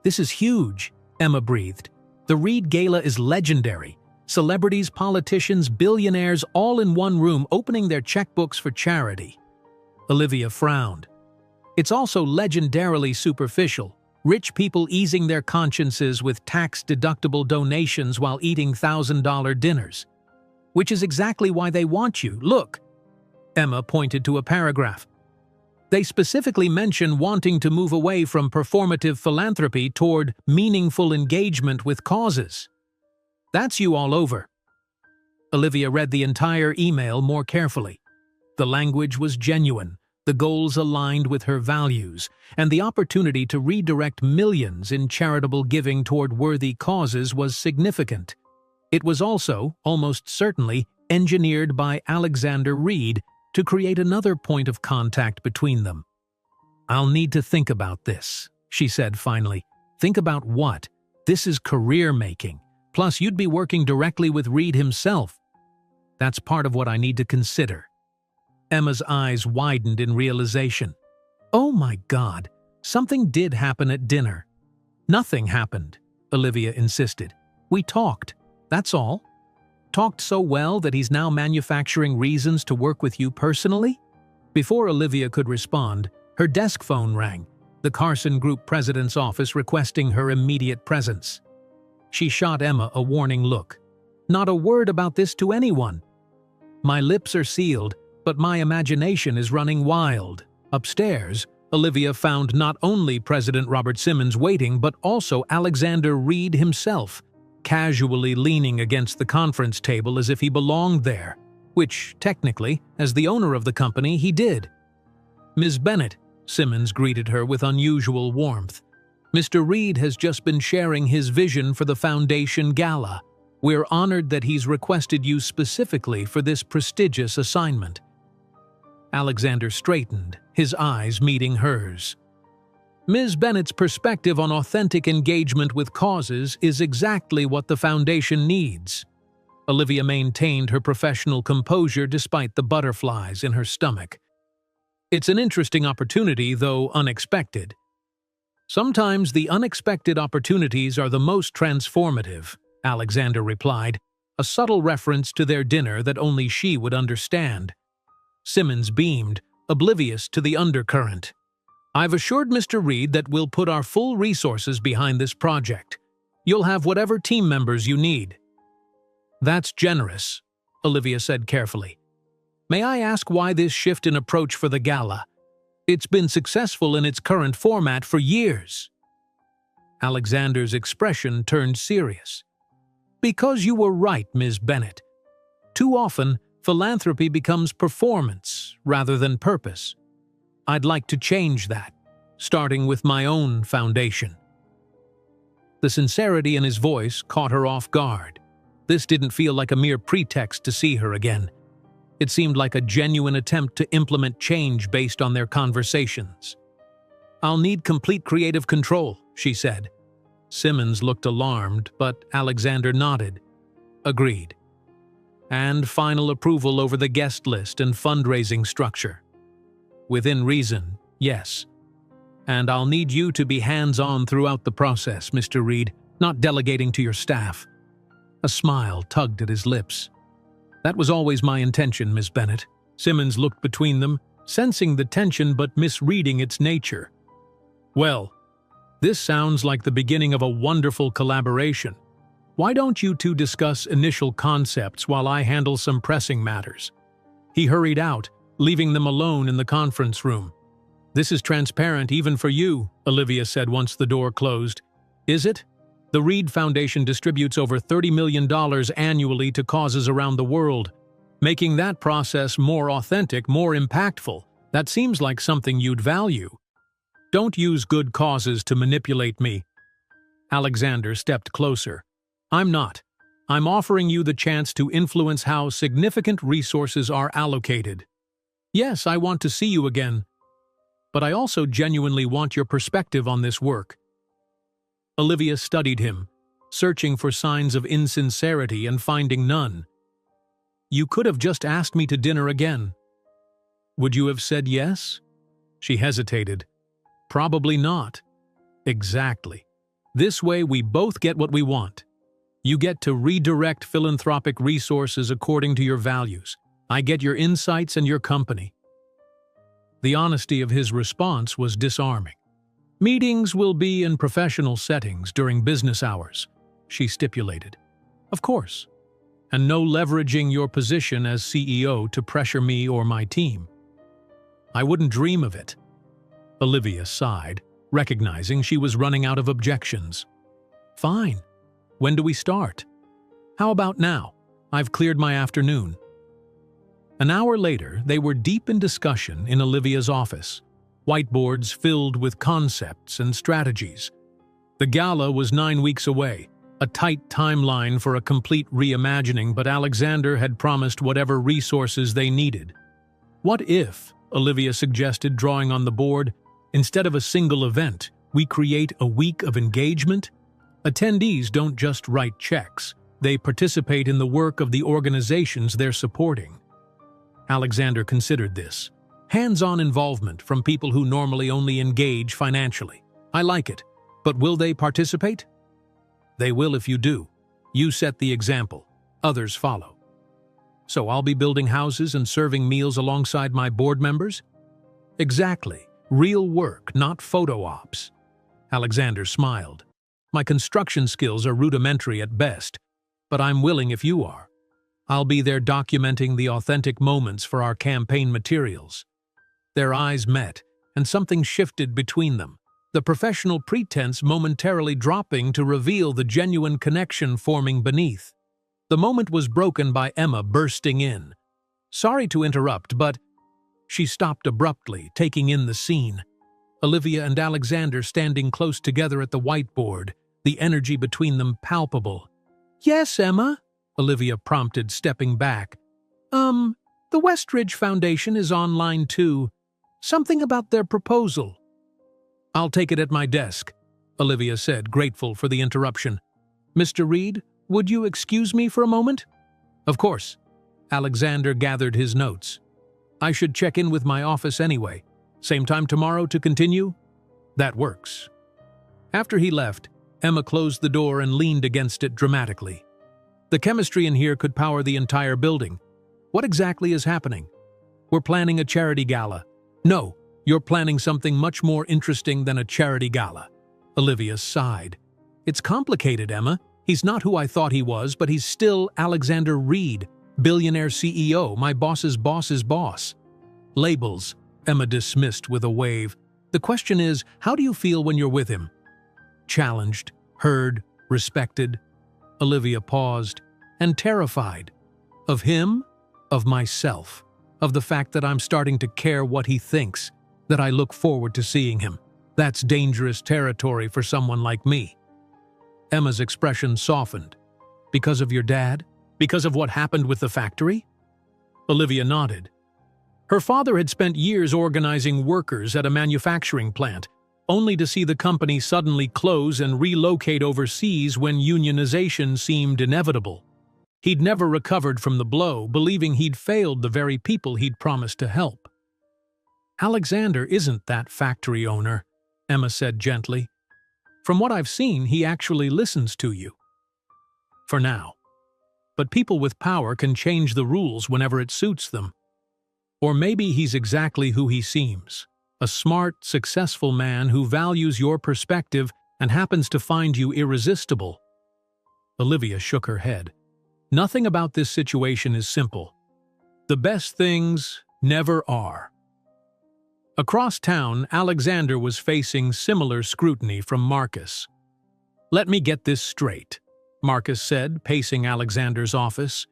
"This is huge," Emma breathed. The Reed Gala is legendary. Celebrities, politicians, billionaires all in one room opening their checkbooks for charity. Olivia frowned. It's also legendarily superficial. Rich people easing their consciences with tax-deductible donations while eating $1,000 dinners. Which is exactly why they want you. Look. Emma pointed to a paragraph. They specifically mention wanting to move away from performative philanthropy toward meaningful engagement with causes. That's you all over. Olivia read the entire email more carefully. The language was genuine, the goals aligned with her values, and the opportunity to redirect millions in charitable giving toward worthy causes was significant. It was also, almost certainly, engineered by Alexander Reed to create another point of contact between them. "I'll need to think about this," she said finally. "Think about what? This is career-making. Plus, you'd be working directly with Reed himself. That's part of what I need to consider." Emma's eyes widened in realization. "Oh my God, something did happen at dinner." "Nothing happened," Olivia insisted. "We talked, that's all." "Talked so well that he's now manufacturing reasons to work with you personally?" Before Olivia could respond, her desk phone rang, the Carson Group president's office requesting her immediate presence. She shot Emma a warning look. "Not a word about this to anyone." "My lips are sealed, but my imagination is running wild." Upstairs, Olivia found not only President Robert Simmons waiting, but also Alexander Reed himself, casually leaning against the conference table as if he belonged there, which, technically, as the owner of the company, he did. "Ms. Bennett," Simmons greeted her with unusual warmth. "Mr. Reed has just been sharing his vision for the Foundation Gala. We're honored that he's requested you specifically for this prestigious assignment." Alexander straightened, his eyes meeting hers. "Ms. Bennett's perspective on authentic engagement with causes is exactly what the Foundation needs." Olivia maintained her professional composure despite the butterflies in her stomach. "It's an interesting opportunity, though unexpected." "Sometimes the unexpected opportunities are the most transformative," Alexander replied, a subtle reference to their dinner that only she would understand. Simmons beamed, oblivious to the undercurrent. "I've assured Mr. Reed that we'll put our full resources behind this project. You'll have whatever team members you need." "That's generous," Olivia said carefully. "May I ask why this shift in approach for the gala? It's been successful in its current format for years." Alexander's expression turned serious. "Because you were right, Ms. Bennett. Too often, philanthropy becomes performance rather than purpose. I'd like to change that, starting with my own foundation." The sincerity in his voice caught her off guard. This didn't feel like a mere pretext to see her again. It seemed like a genuine attempt to implement change based on their conversations. "I'll need complete creative control," she said. Simmons looked alarmed, but Alexander nodded. "Agreed. And final approval over the guest list and fundraising structure." "Within reason, yes. And I'll need you to be hands-on throughout the process, Mr. Reed, not delegating to your staff." A smile tugged at his lips. "That was always my intention, Miss Bennett." Simmons looked between them, sensing the tension but misreading its nature. "Well, this sounds like the beginning of a wonderful collaboration. Why don't you two discuss initial concepts while I handle some pressing matters?" He hurried out, leaving them alone in the conference room. "This is transparent even for you," Olivia said once the door closed. "Is it? The Reed Foundation distributes over $30 million annually to causes around the world. Making that process more authentic, more impactful, that seems like something you'd value. Don't use good causes to manipulate me." Alexander stepped closer. "I'm not. I'm offering you the chance to influence how significant resources are allocated. Yes, I want to see you again, but I also genuinely want your perspective on this work." Olivia studied him, searching for signs of insincerity and finding none. "You could have just asked me to dinner again." "Would you have said yes?" She hesitated. "Probably not." "Exactly. This way we both get what we want. You get to redirect philanthropic resources according to your values. I get your insights and your company." The honesty of his response was disarming. "Meetings will be in professional settings during business hours," she stipulated. "Of course. And no leveraging your position as CEO to pressure me or my team." "I wouldn't dream of it." Olivia sighed, recognizing she was running out of objections. "Fine. When do we start?" "How about now? I've cleared my afternoon." An hour later, they were deep in discussion in Olivia's office, whiteboards filled with concepts and strategies. The gala was 9 weeks away, a tight timeline for a complete reimagining, but Alexander had promised whatever resources they needed. "What if," Olivia suggested, drawing on the board, "instead of a single event, we create a week of engagement? Attendees don't just write checks, they participate in the work of the organizations they're supporting." Alexander considered this. Hands-on involvement from people who normally only engage financially. "I like it, but will they participate?" "They will if you do. You set the example. Others follow." "So I'll be building houses and serving meals alongside my board members?" "Exactly. Real work, not photo ops." Alexander smiled. "My construction skills are rudimentary at best, but I'm willing if you are. I'll be there documenting the authentic moments for our campaign materials." Their eyes met, and something shifted between them, the professional pretense momentarily dropping to reveal the genuine connection forming beneath. The moment was broken by Emma bursting in. "Sorry to interrupt, but—" She stopped abruptly, taking in the scene. Olivia and Alexander standing close together at the whiteboard, the energy between them palpable. "Yes, Emma?" Olivia prompted, stepping back. The Westridge Foundation is online too. Something about their proposal." "I'll take it at my desk," Olivia said, grateful for the interruption. "Mr. Reed, would you excuse me for a moment?" "Of course." Alexander gathered his notes. "I should check in with my office anyway. Same time tomorrow to continue?" "That works." After he left, Emma closed the door and leaned against it dramatically. "The chemistry in here could power the entire building. What exactly is happening?" "We're planning a charity gala." "No, you're planning something much more interesting than a charity gala." Olivia sighed. "It's complicated, Emma. He's not who I thought he was, but he's still Alexander Reed, billionaire CEO, my boss's boss's boss." "Labels," Emma dismissed with a wave. "The question is, how do you feel when you're with him?" "Challenged, heard, respected." Olivia paused. "And terrified. Of him? Of myself. Of the fact that I'm starting to care what he thinks, that I look forward to seeing him. That's dangerous territory for someone like me." Emma's expression softened. "Because of your dad? Because of what happened with the factory?" Olivia nodded. Her father had spent years organizing workers at a manufacturing plant, only to see the company suddenly close and relocate overseas when unionization seemed inevitable. He'd never recovered from the blow, believing he'd failed the very people he'd promised to help. "Alexander isn't that factory owner," Emma said gently. "From what I've seen, he actually listens to you. For now. But people with power can change the rules whenever it suits them. Or maybe he's exactly who he seems. A smart, successful man who values your perspective and happens to find you irresistible." Olivia shook her head. "Nothing about this situation is simple. The best things never are." Across town, Alexander was facing similar scrutiny from Marcus. "Let me get this straight," Marcus said, pacing Alexander's office.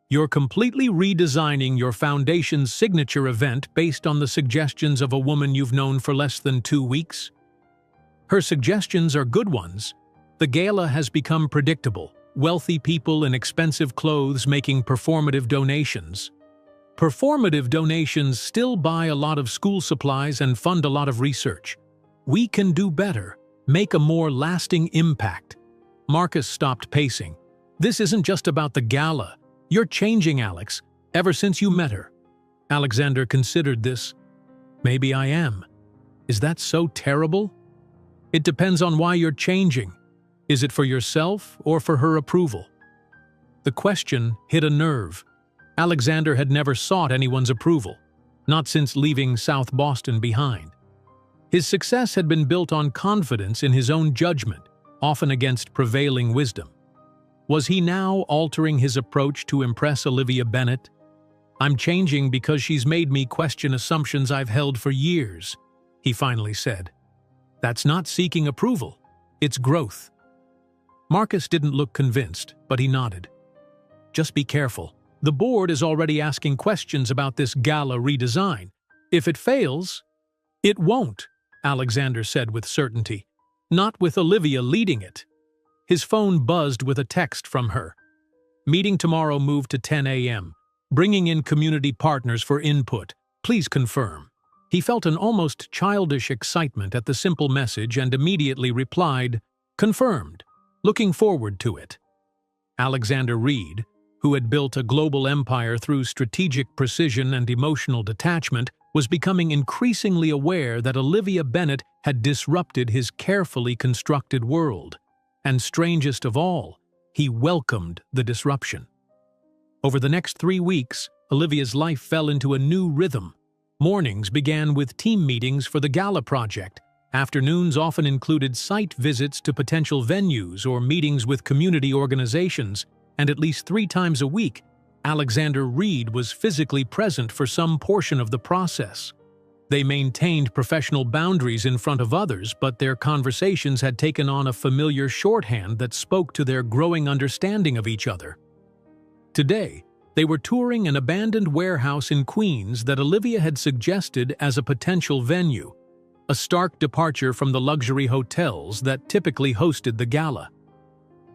"You're completely redesigning your foundation's signature event based on the suggestions of a woman you've known for less than 2 weeks? Her suggestions are good ones. The gala has become predictable. Wealthy people in expensive clothes making performative donations. Performative donations still buy a lot of school supplies and fund a lot of research. We can do better, make a more lasting impact." Marcus stopped pacing. "This isn't just about the gala. You're changing, Alex, ever since you met her." Alexander considered this. "Maybe I am. Is that so terrible?" "It depends on why you're changing. Is it for yourself or for her approval? The question hit a nerve. Alexander had never sought anyone's approval, not since leaving South Boston behind. His success had been built on confidence in his own judgment, often against prevailing wisdom. Was he now altering his approach to impress Olivia Bennet? "I'm changing because she's made me question assumptions I've held for years," he finally said. "That's not seeking approval, it's growth." Marcus didn't look convinced, but he nodded. "Just be careful. The board is already asking questions about this gala redesign. If it fails..." "It won't," Alexander said with certainty. "Not with Olivia leading it." His phone buzzed with a text from her. "Meeting tomorrow moved to 10 a.m. Bringing in community partners for input. Please confirm." He felt an almost childish excitement at the simple message and immediately replied, "Confirmed. Looking forward to it." Alexander Reed, who had built a global empire through strategic precision and emotional detachment, was becoming increasingly aware that Olivia Bennet had disrupted his carefully constructed world. And strangest of all, he welcomed the disruption. Over the next 3 weeks, Olivia's life fell into a new rhythm. Mornings began with team meetings for the gala project. Afternoons often included site visits to potential venues or meetings with community organizations, and at least 3 times a week, Alexander Reed was physically present for some portion of the process. They maintained professional boundaries in front of others, but their conversations had taken on a familiar shorthand that spoke to their growing understanding of each other. Today, they were touring an abandoned warehouse in Queens that Olivia had suggested as a potential venue, a stark departure from the luxury hotels that typically hosted the gala.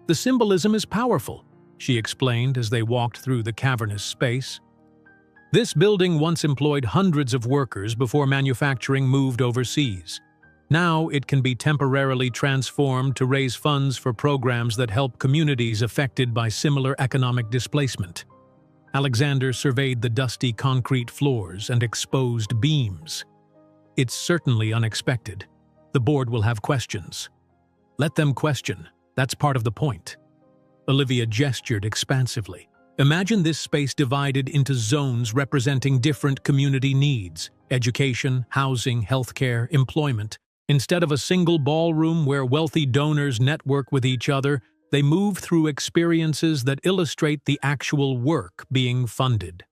"The symbolism is powerful," she explained as they walked through the cavernous space. "This building once employed hundreds of workers before manufacturing moved overseas. Now it can be temporarily transformed to raise funds for programs that help communities affected by similar economic displacement." Alexander surveyed the dusty concrete floors and exposed beams. "It's certainly unexpected. The board will have questions." "Let them question. That's part of the point." Olivia gestured expansively. "Imagine this space divided into zones representing different community needs: education, housing, healthcare, employment. Instead of a single ballroom where wealthy donors network with each other, they move through experiences that illustrate the actual work being funded."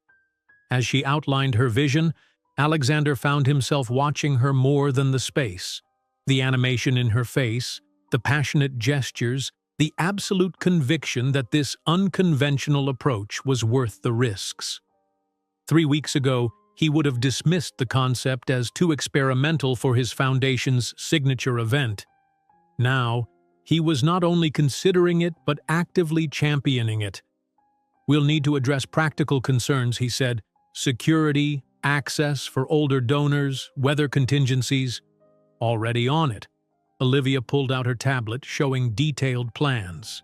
As she outlined her vision, Alexander found himself watching her more than the space. The animation in her face, the passionate gestures, the absolute conviction that this unconventional approach was worth the risks. 3 weeks ago, he would have dismissed the concept as too experimental for his foundation's signature event. Now, he was not only considering it but actively championing it. "We'll need to address practical concerns," he said. "Security, access for older donors, weather contingencies." "Already on it." Olivia pulled out her tablet, showing detailed plans.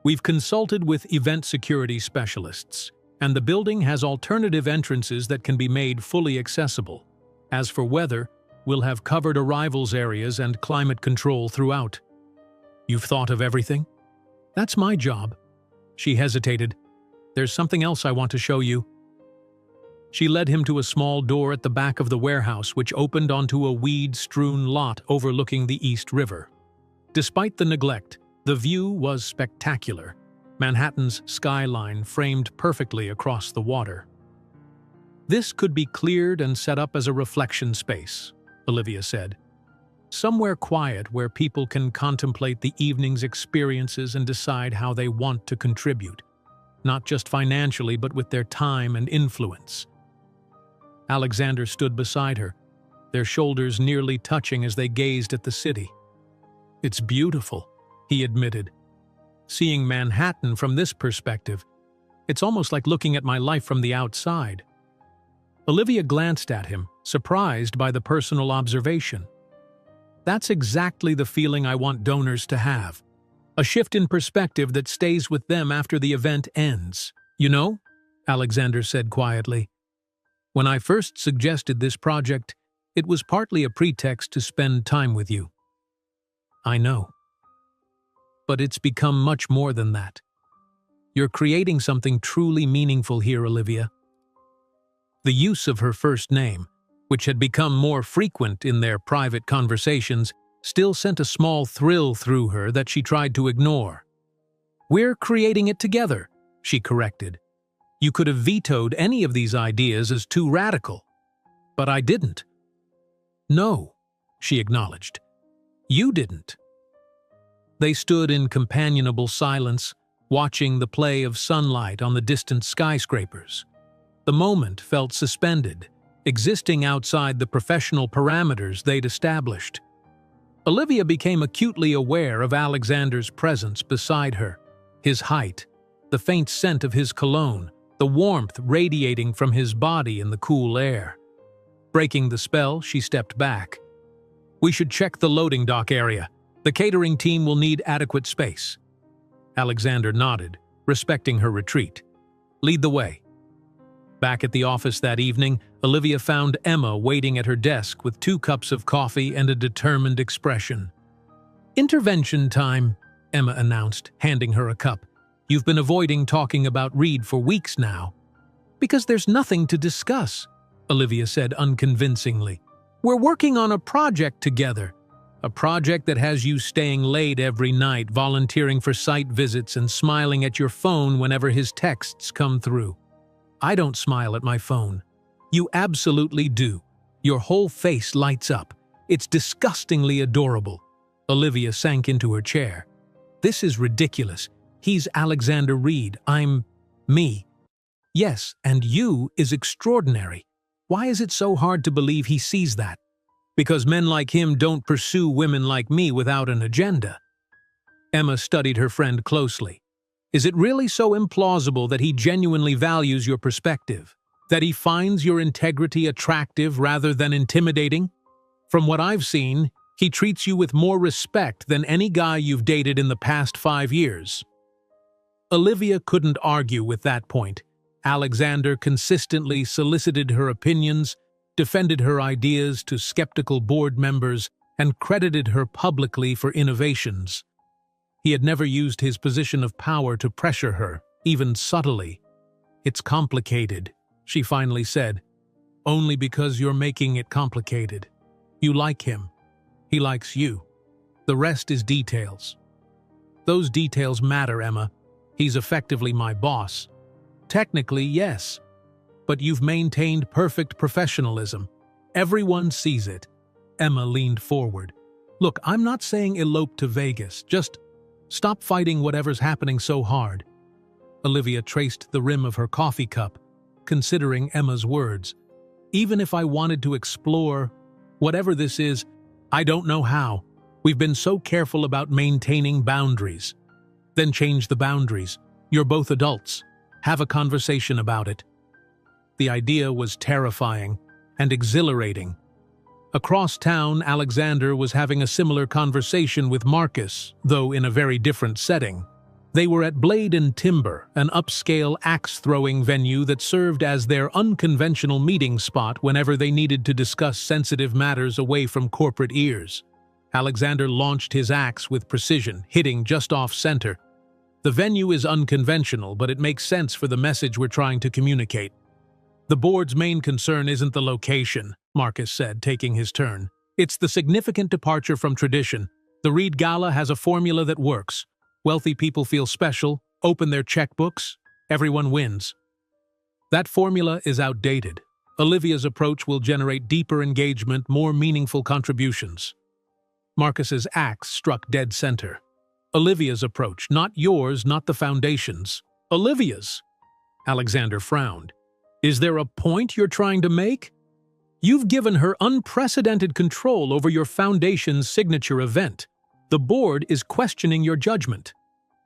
"We've consulted with event security specialists, and the building has alternative entrances that can be made fully accessible. As for weather, we'll have covered arrivals areas and climate control throughout." "You've thought of everything?" "That's my job." She hesitated. "There's something else I want to show you." She led him to a small door at the back of the warehouse, which opened onto a weed-strewn lot overlooking the East River. Despite the neglect, the view was spectacular. Manhattan's skyline framed perfectly across the water. "This could be cleared and set up as a reflection space," Olivia said. "Somewhere quiet where people can contemplate the evening's experiences and decide how they want to contribute, not just financially but with their time and influence." Alexander stood beside her, their shoulders nearly touching as they gazed at the city. "It's beautiful," he admitted. "Seeing Manhattan from this perspective, it's almost like looking at my life from the outside." Olivia glanced at him, surprised by the personal observation. "That's exactly the feeling I want donors to have. A shift in perspective that stays with them after the event ends. You know," Alexander said quietly, "when I first suggested this project, it was partly a pretext to spend time with you." "I know." but it's become much more than that. You're creating something truly meaningful here, Olivia." The use of her first name, which had become more frequent in their private conversations, still sent a small thrill through her that she tried to ignore. "We're creating it together," she corrected. "You could have vetoed any of these ideas as too radical. But I didn't." "No," she acknowledged. "You didn't." They stood in companionable silence, watching the play of sunlight on the distant skyscrapers. The moment felt suspended, existing outside the professional parameters they'd established. Olivia became acutely aware of Alexander's presence beside her, his height, the faint scent of his cologne, the warmth radiating from his body in the cool air. Breaking the spell, she stepped back. "We should check the loading dock area. The catering team will need adequate space." Alexander nodded, respecting her retreat. "Lead the way." Back at the office that evening, Olivia found Emma waiting at her desk with 2 cups of coffee and a determined expression. "Intervention time," Emma announced, handing her a cup. "You've been avoiding talking about Reed for weeks now." "Because there's nothing to discuss," Olivia said unconvincingly. "We're working on a project together. A project that has you staying late every night, volunteering for site visits and smiling at your phone whenever his texts come through." "I don't smile at my phone." "You absolutely do. Your whole face lights up. It's disgustingly adorable." Olivia sank into her chair. "This is ridiculous. He's Alexander Reed. I'm me." "Yes, and you is extraordinary. Why is it so hard to believe he sees that?" "Because men like him don't pursue women like me without an agenda." Emma studied her friend closely. "Is it really so implausible that he genuinely values your perspective? That he finds your integrity attractive rather than intimidating? From what I've seen, he treats you with more respect than any guy you've dated in the past 5 years." Olivia couldn't argue with that point. Alexander consistently solicited her opinions, defended her ideas to skeptical board members, and credited her publicly for innovations. He had never used his position of power to pressure her, even subtly. "It's complicated," she finally said. "Only because you're making it complicated. You like him. He likes you. The rest is details." "Those details matter, Emma. He's effectively my boss." "Technically, yes. But you've maintained perfect professionalism. Everyone sees it." Emma leaned forward. "Look, I'm not saying elope to Vegas. Just stop fighting whatever's happening so hard." Olivia traced the rim of her coffee cup, considering Emma's words. "Even if I wanted to explore whatever this is, I don't know how. We've been so careful about maintaining boundaries." "Then change the boundaries. You're both adults. Have a conversation about it." The idea was terrifying and exhilarating. Across town, Alexander was having a similar conversation with Marcus, though in a very different setting. They were at Blade and Timber, an upscale axe-throwing venue that served as their unconventional meeting spot whenever they needed to discuss sensitive matters away from corporate ears. Alexander launched his axe with precision, hitting just off-center. "The venue is unconventional, but it makes sense for the message we're trying to communicate." "The board's main concern isn't the location," Marcus said, taking his turn. "It's the significant departure from tradition. The Reed Gala has a formula that works. Wealthy people feel special, open their checkbooks, everyone wins. That formula is outdated. Olivia's approach will generate deeper engagement, more meaningful contributions." Marcus's axe struck dead center. "Olivia's approach, not yours, not the foundation's. Olivia's." Alexander frowned. "Is there a point you're trying to make? You've given her unprecedented control over your foundation's signature event. The board is questioning your judgment.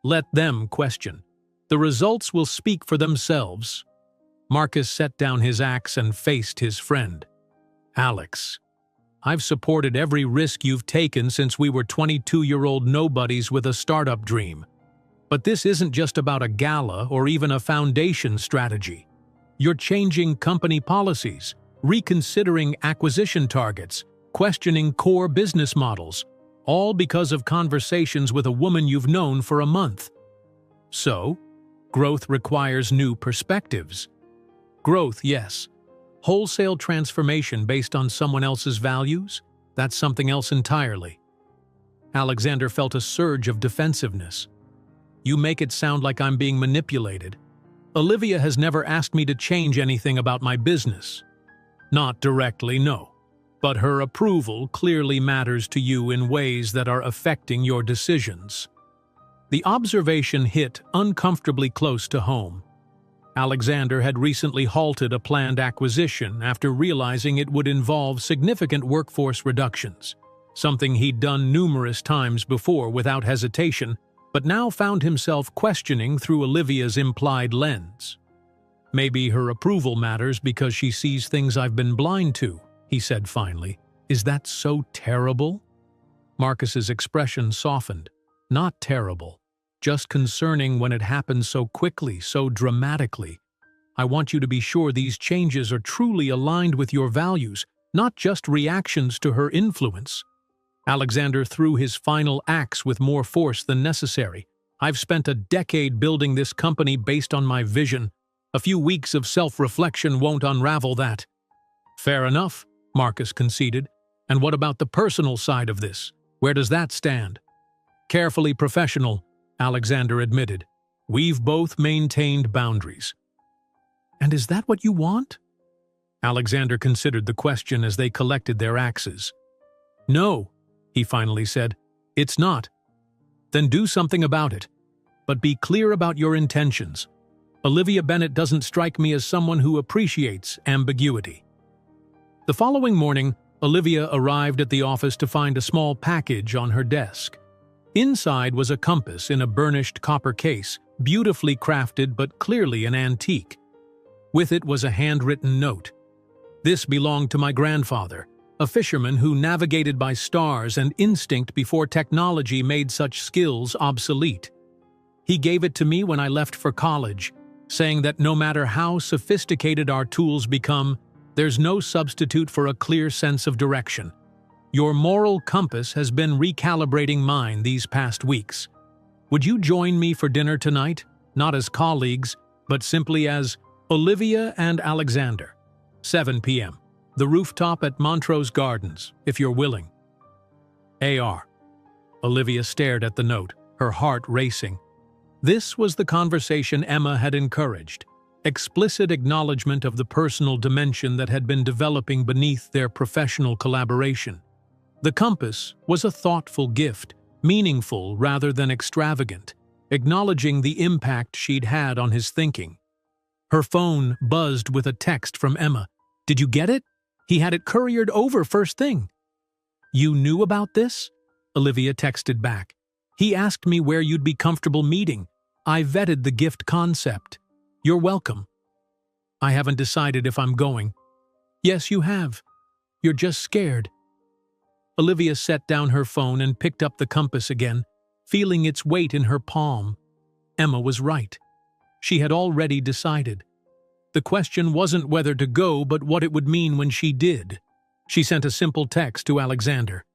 Let them question. The results will speak for themselves." Marcus set down his axe and faced his friend. "Alex, I've supported every risk you've taken since we were 22-year-old nobodies with a startup dream. But this isn't just about a gala or even a foundation strategy. You're changing company policies, reconsidering acquisition targets, questioning core business models. all because of conversations with a woman you've known for a month. So, growth requires new perspectives. Growth, yes. Wholesale transformation based on someone else's values? That's something else entirely. Alexander felt a surge of defensiveness. You make it sound like I'm being manipulated. Olivia has never asked me to change anything about my business. Not directly, no. But her approval clearly matters to you in ways that are affecting your decisions. The observation hit uncomfortably close to home. Alexander had recently halted a planned acquisition after realizing it would involve significant workforce reductions, something he'd done numerous times before without hesitation, but now found himself questioning through Olivia's implied lens. Maybe her approval matters because she sees things I've been blind to, he said finally. Is that so terrible? Marcus's expression softened. Not terrible. Just concerning when it happens so quickly, so dramatically. I want you to be sure these changes are truly aligned with your values, not just reactions to her influence. Alexander threw his final axe with more force than necessary. I've spent a decade building this company based on my vision. A few weeks of self-reflection won't unravel that. Fair enough, Marcus conceded. And what about the personal side of this? Where does that stand? Carefully professional, Alexander admitted. We've both maintained boundaries. And is that what you want? Alexander considered the question as they collected their axes. No, he finally said. It's not. Then do something about it. But be clear about your intentions. Olivia Bennett doesn't strike me as someone who appreciates ambiguity. The following morning, Olivia arrived at the office to find a small package on her desk. Inside was a compass in a burnished copper case, beautifully crafted but clearly an antique. With it was a handwritten note. This belonged to my grandfather, a fisherman who navigated by stars and instinct before technology made such skills obsolete. He gave it to me when I left for college, saying that no matter how sophisticated our tools become, there's no substitute for a clear sense of direction. Your moral compass has been recalibrating mine these past weeks. Would you join me for dinner tonight? Not as colleagues, but simply as Olivia and Alexander. 7 p.m. The rooftop at Montrose Gardens, if you're willing. A.R. Olivia stared at the note, her heart racing. This was the conversation Emma had encouraged. Explicit acknowledgement of the personal dimension that had been developing beneath their professional collaboration. The compass was a thoughtful gift, meaningful rather than extravagant, acknowledging the impact she'd had on his thinking. Her phone buzzed with a text from Emma. Did you get it? He had it couriered over first thing. You knew about this? Olivia texted back. He asked me where you'd be comfortable meeting. I vetted the gift concept. You're welcome. I haven't decided if I'm going. Yes, you have. You're just scared. Olivia set down her phone and picked up the compass again, feeling its weight in her palm. Emma was right. She had already decided. The question wasn't whether to go, but what it would mean when she did. She sent a simple text to Alexander.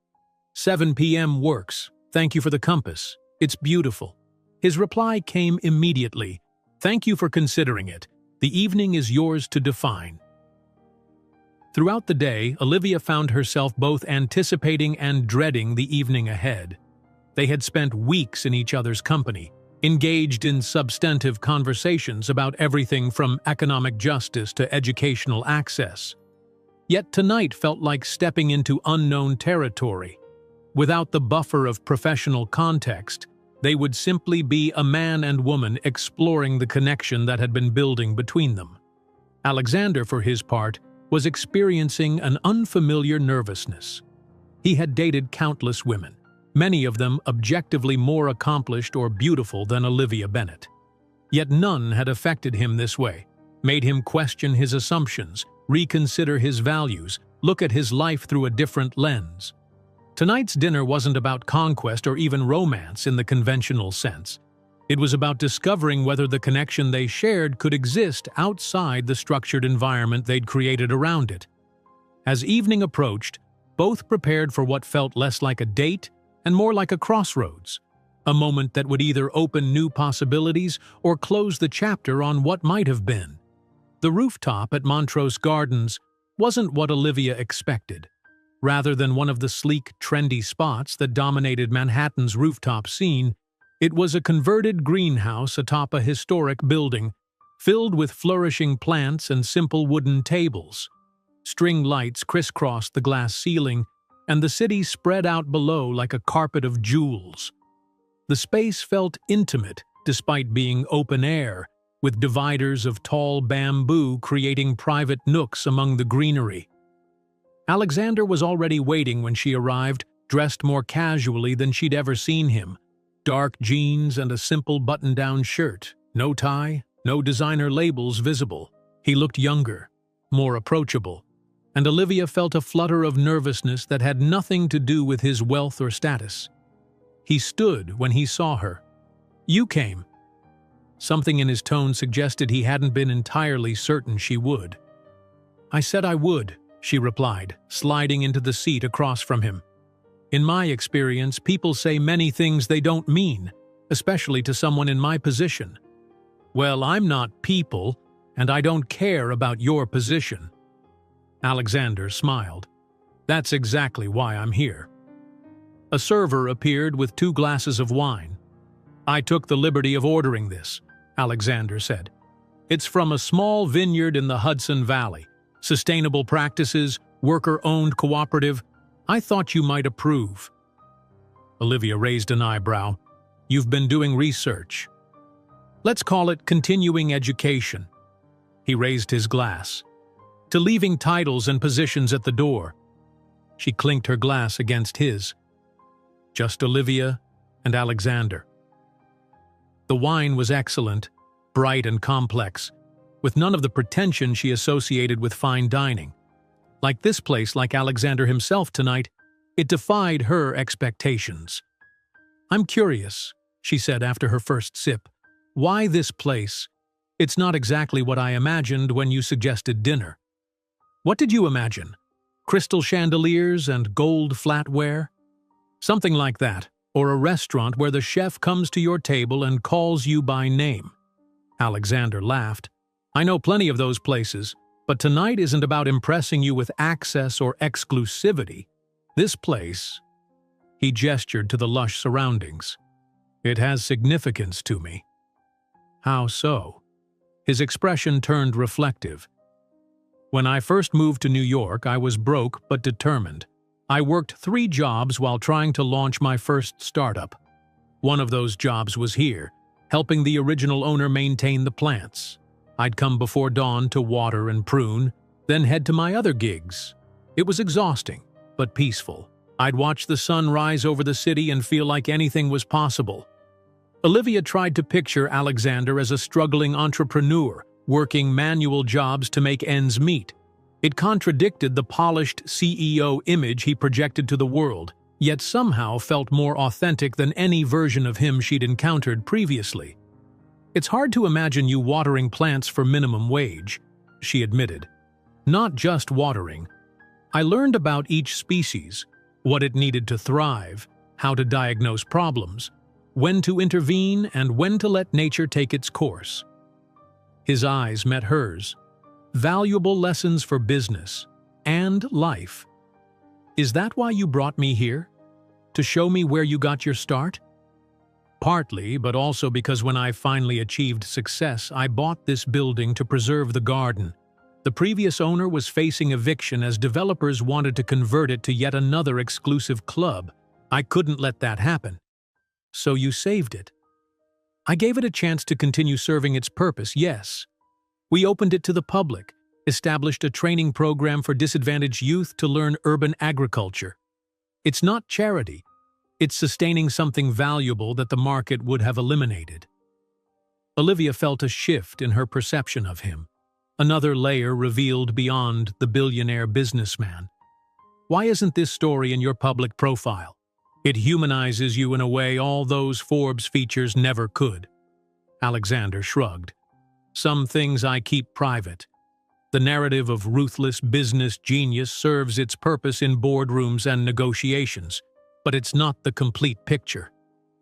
7 p.m. works. Thank you for the compass. It's beautiful. His reply came immediately. Thank you for considering it. The evening is yours to define. Throughout the day, Olivia found herself both anticipating and dreading the evening ahead. They had spent weeks in each other's company, engaged in substantive conversations about everything from economic justice to educational access. Yet tonight felt like stepping into unknown territory. Without the buffer of professional context, they would simply be a man and woman exploring the connection that had been building between them. Alexander, for his part, was experiencing an unfamiliar nervousness. He had dated countless women, many of them objectively more accomplished or beautiful than Olivia Bennett. Yet none had affected him this way, made him question his assumptions, reconsider his values, look at his life through a different lens. Tonight's dinner wasn't about conquest or even romance in the conventional sense. It was about discovering whether the connection they shared could exist outside the structured environment they'd created around it. As evening approached, both prepared for what felt less like a date and more like a crossroads, a moment that would either open new possibilities or close the chapter on what might have been. The rooftop at Montrose Gardens wasn't what Olivia expected. Rather than one of the sleek, trendy spots that dominated Manhattan's rooftop scene, it was a converted greenhouse atop a historic building, filled with flourishing plants and simple wooden tables. String lights crisscrossed the glass ceiling, and the city spread out below like a carpet of jewels. The space felt intimate despite being open air, with dividers of tall bamboo creating private nooks among the greenery. Alexander was already waiting when she arrived, dressed more casually than she'd ever seen him. Dark jeans and a simple button-down shirt, no tie, no designer labels visible. He looked younger, more approachable, and Olivia felt a flutter of nervousness that had nothing to do with his wealth or status. He stood when he saw her. "You came." Something in his tone suggested he hadn't been entirely certain she would. "I said I would," she replied, sliding into the seat across from him. "In my experience, people say many things they don't mean, especially to someone in my position." "Well, I'm not people, and I don't care about your position." Alexander smiled. "That's exactly why I'm here." A server appeared with 2 glasses of wine. "I took the liberty of ordering this," Alexander said. "It's from a small vineyard in the Hudson Valley. Sustainable practices, worker-owned cooperative. I thought you might approve." Olivia raised an eyebrow. "You've been doing research." "Let's call it continuing education." He raised his glass. "To leaving titles and positions at the door." She clinked her glass against his. Just Olivia and Alexander. The wine was excellent, bright and complex, with none of the pretension she associated with fine dining. Like this place, like Alexander himself tonight, it defied her expectations. "I'm curious," she said after her first sip. "Why this place? It's not exactly what I imagined when you suggested dinner." "What did you imagine? Crystal chandeliers and gold flatware?" "Something like that, or a restaurant where the chef comes to your table and calls you by name." Alexander laughed. "I know plenty of those places, but tonight isn't about impressing you with access or exclusivity. This place," he gestured to the lush surroundings, "it has significance to me." "How so?" His expression turned reflective. "When I first moved to New York, I was broke but determined. I worked 3 jobs while trying to launch my first startup. One of those jobs was here, helping the original owner maintain the plants. I'd come before dawn to water and prune, then head to my other gigs. It was exhausting, but peaceful. I'd watch the sun rise over the city and feel like anything was possible." Olivia tried to picture Alexander as a struggling entrepreneur, working manual jobs to make ends meet. It contradicted the polished CEO image he projected to the world, yet somehow felt more authentic than any version of him she'd encountered previously. "It's hard to imagine you watering plants for minimum wage," she admitted. "Not just watering. I learned about each species, what it needed to thrive, how to diagnose problems, when to intervene and when to let nature take its course." His eyes met hers. Valuable lessons for business and life. "Is that why you brought me here? To show me where you got your start?" "Partly, but also because when I finally achieved success, I bought this building to preserve the garden. The previous owner was facing eviction as developers wanted to convert it to yet another exclusive club. I couldn't let that happen. So you saved it." "I gave it a chance to continue serving its purpose, yes. We opened it to the public, established a training program for disadvantaged youth to learn urban agriculture. It's not charity. It's sustaining something valuable that the market would have eliminated." Olivia felt a shift in her perception of him. Another layer revealed beyond the billionaire businessman. "Why isn't this story in your public profile? It humanizes you in a way all those Forbes features never could." Alexander shrugged. "Some things I keep private. The narrative of ruthless business genius serves its purpose in boardrooms and negotiations, but it's not the complete picture.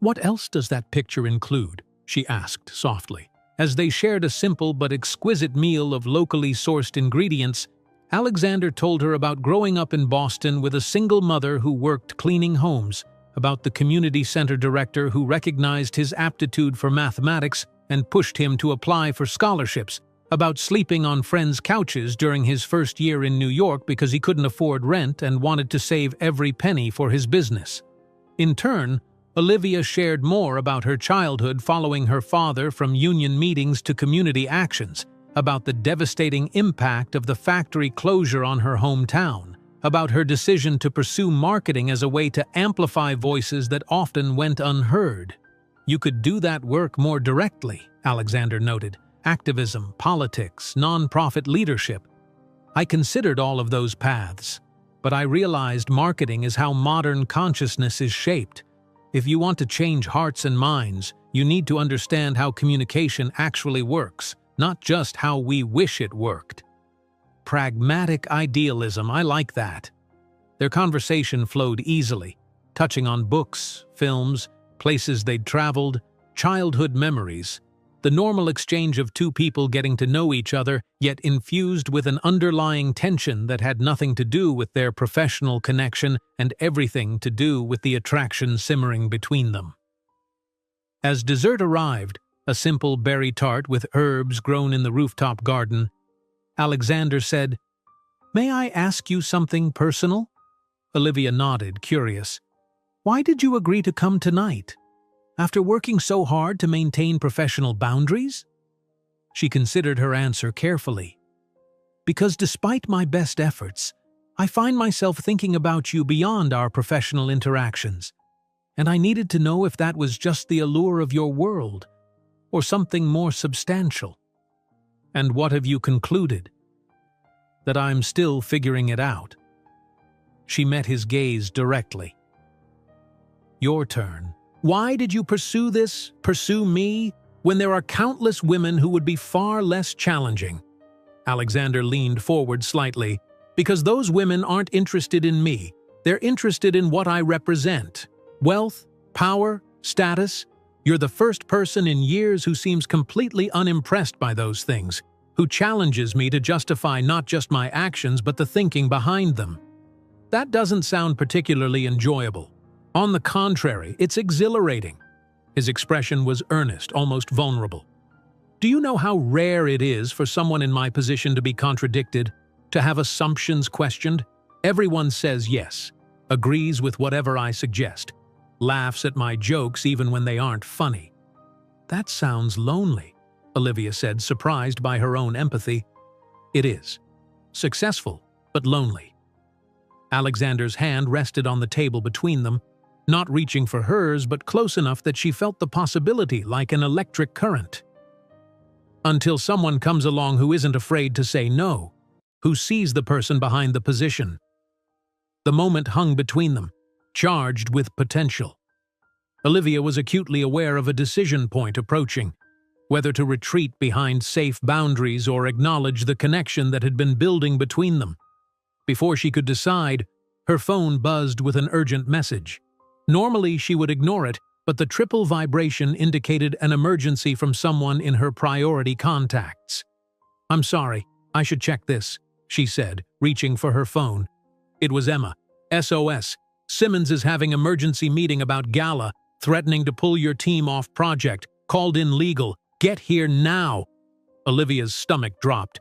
What else does that picture include? She asked softly. As they shared a simple but exquisite meal of locally sourced ingredients, Alexander told her about growing up in Boston with a single mother who worked cleaning homes, about the community center director who recognized his aptitude for mathematics and pushed him to apply for scholarships, about sleeping on friends' couches during his first year in New York because he couldn't afford rent and wanted to save every penny for his business. In turn, Olivia shared more about her childhood following her father from union meetings to community actions, about the devastating impact of the factory closure on her hometown, about her decision to pursue marketing as a way to amplify voices that often went unheard. You could do that work more directly, Alexander noted. Activism, politics, nonprofit leadership. I considered all of those paths, but I realized marketing is how modern consciousness is shaped. If you want to change hearts and minds, you need to understand how communication actually works, not just how we wish it worked. Pragmatic idealism, I like that. Their conversation flowed easily, touching on books, films, places they'd traveled, childhood memories. The normal exchange of two people getting to know each other, yet infused with an underlying tension that had nothing to do with their professional connection and everything to do with the attraction simmering between them. As dessert arrived, a simple berry tart with herbs grown in the rooftop garden, Alexander said, "May I ask you something personal?" Olivia nodded, curious. "Why did you agree to come tonight? After working so hard to maintain professional boundaries?" She considered her answer carefully. "Because despite my best efforts, I find myself thinking about you beyond our professional interactions, and I needed to know if that was just the allure of your world, or something more substantial." "And what have you concluded?" "That I'm still figuring it out." She met his gaze directly. "Your turn. Why did you pursue me, when there are countless women who would be far less challenging?" Alexander leaned forward slightly. "Because those women aren't interested in me. They're interested in what I represent. Wealth, power, status. You're the first person in years who seems completely unimpressed by those things, who challenges me to justify not just my actions but the thinking behind them. That doesn't sound particularly enjoyable. On the contrary, it's exhilarating." His expression was earnest, almost vulnerable. "Do you know how rare it is for someone in my position to be contradicted, to have assumptions questioned? Everyone says yes, agrees with whatever I suggest, laughs at my jokes even when they aren't funny." "That sounds lonely," Olivia said, surprised by her own empathy. "It is. Successful, but lonely." Alexander's hand rested on the table between them, not reaching for hers but close enough that she felt the possibility like an electric current. "Until someone comes along who isn't afraid to say no, who sees the person behind the position." The moment hung between them, charged with potential. Olivia was acutely aware of a decision point approaching, whether to retreat behind safe boundaries or acknowledge the connection that had been building between them. Before she could decide, her phone buzzed with an urgent message. Normally, she would ignore it, but the triple vibration indicated an emergency from someone in her priority contacts. "I'm sorry, I should check this," she said, reaching for her phone. It was Emma. "SOS. Simmons is having emergency meeting about gala, threatening to pull your team off project, called in legal. Get here now." Olivia's stomach dropped.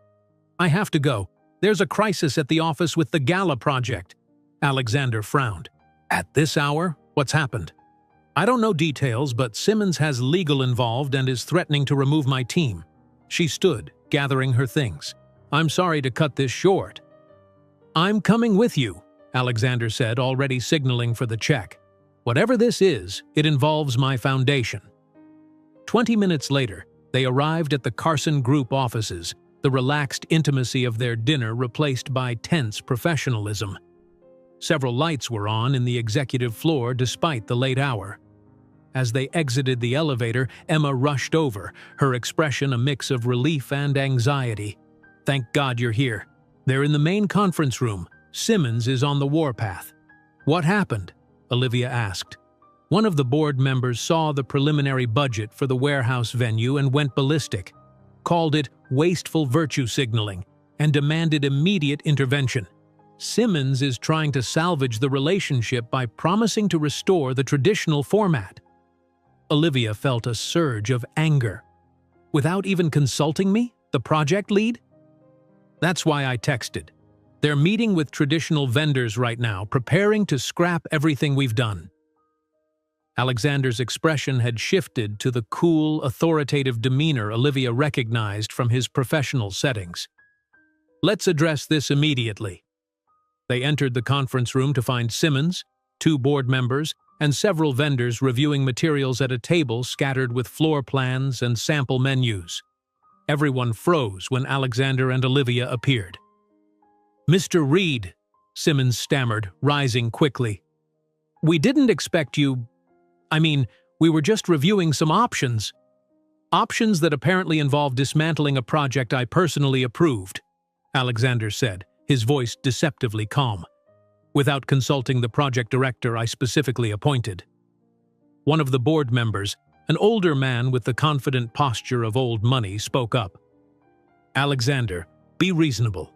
"I have to go. There's a crisis at the office with the gala project." Alexander frowned. "At this hour? What's happened?" "I don't know details, but Simmons has legal involved and is threatening to remove my team." She stood, gathering her things. "I'm sorry to cut this short." "I'm coming with you," Alexander said, already signaling for the check. "Whatever this is, it involves my foundation." 20 minutes later, they arrived at the Carson Group offices, the relaxed intimacy of their dinner replaced by tense professionalism. Several lights were on in the executive floor despite the late hour. As they exited the elevator, Emma rushed over, her expression a mix of relief and anxiety. "Thank God you're here. They're in the main conference room. Simmons is on the warpath." "What happened?" Olivia asked. One of the board members saw the preliminary budget for the warehouse venue and went ballistic, called it wasteful virtue signaling, and demanded immediate intervention. Simmons is trying to salvage the relationship by promising to restore the traditional format. Olivia felt a surge of anger. Without even consulting me, the project lead? That's why I texted. They're meeting with traditional vendors right now, preparing to scrap everything we've done. Alexander's expression had shifted to the cool, authoritative demeanor Olivia recognized from his professional settings. Let's address this immediately. They entered the conference room to find Simmons, 2 board members, and several vendors reviewing materials at a table scattered with floor plans and sample menus. Everyone froze when Alexander and Olivia appeared. "Mr. Reed," Simmons stammered, rising quickly. "We didn't expect you. We were just reviewing some options. Options that apparently involve dismantling a project I personally approved," Alexander said, his voice deceptively calm. "Without consulting the project director I specifically appointed." One of the board members, an older man with the confident posture of old money, spoke up. "Alexander, be reasonable.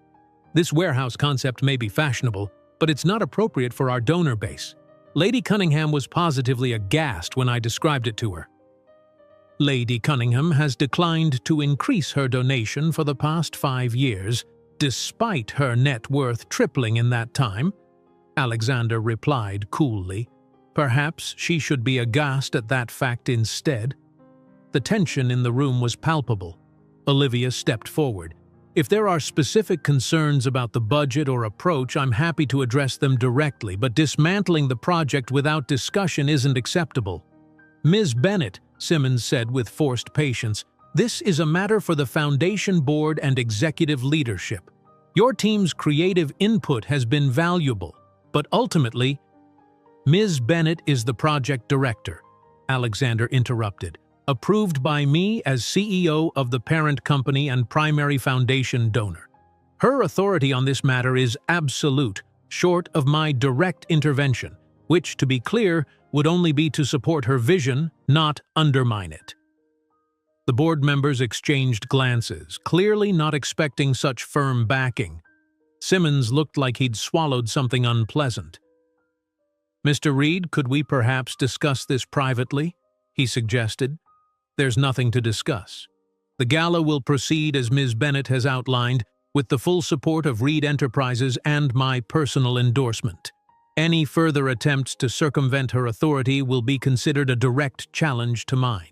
This warehouse concept may be fashionable, but it's not appropriate for our donor base. Lady Cunningham was positively aghast when I described it to her." "Lady Cunningham has declined to increase her donation for the past 5 years, despite her net worth tripling in that time," Alexander replied coolly. "Perhaps she should be aghast at that fact instead." The tension in the room was palpable. Olivia stepped forward. "If there are specific concerns about the budget or approach, I'm happy to address them directly, but dismantling the project without discussion isn't acceptable." "Ms. Bennett," Simmons said with forced patience, "this is a matter for the foundation board and executive leadership. Your team's creative input has been valuable, but ultimately—" "Ms. Bennett is the project director," Alexander interrupted. "Approved by me as CEO of the parent company and primary foundation donor. Her authority on this matter is absolute, short of my direct intervention, which, to be clear, would only be to support her vision, not undermine it." The board members exchanged glances, clearly not expecting such firm backing. Simmons looked like he'd swallowed something unpleasant. "Mr. Reed, could we perhaps discuss this privately?" he suggested. "There's nothing to discuss. The gala will proceed as Ms. Bennett has outlined, with the full support of Reed Enterprises and my personal endorsement. Any further attempts to circumvent her authority will be considered a direct challenge to mine.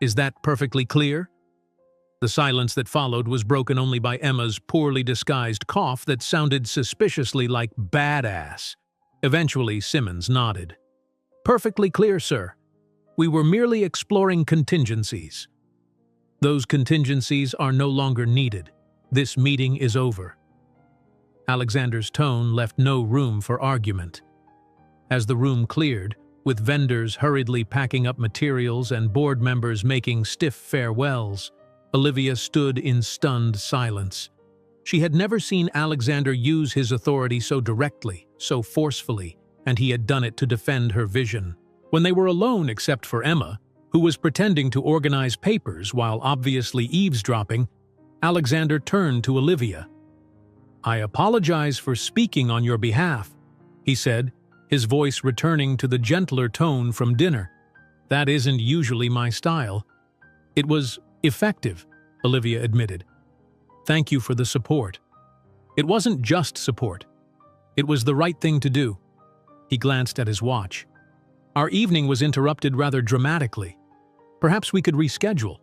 Is that perfectly clear?" The silence that followed was broken only by Emma's poorly disguised cough that sounded suspiciously like badass. Eventually, Simmons nodded. "Perfectly clear, sir. We were merely exploring contingencies." "Those contingencies are no longer needed. This meeting is over." Alexander's tone left no room for argument. As the room cleared, with vendors hurriedly packing up materials and board members making stiff farewells, Olivia stood in stunned silence. She had never seen Alexander use his authority so directly, so forcefully, and he had done it to defend her vision. When they were alone except for Emma, who was pretending to organize papers while obviously eavesdropping, Alexander turned to Olivia. "I apologize for speaking on your behalf," he said, his voice returning to the gentler tone from dinner. "That isn't usually my style." "It was effective," Olivia admitted. "Thank you for the support." "It wasn't just support. It was the right thing to do." He glanced at his watch. "Our evening was interrupted rather dramatically. Perhaps we could reschedule."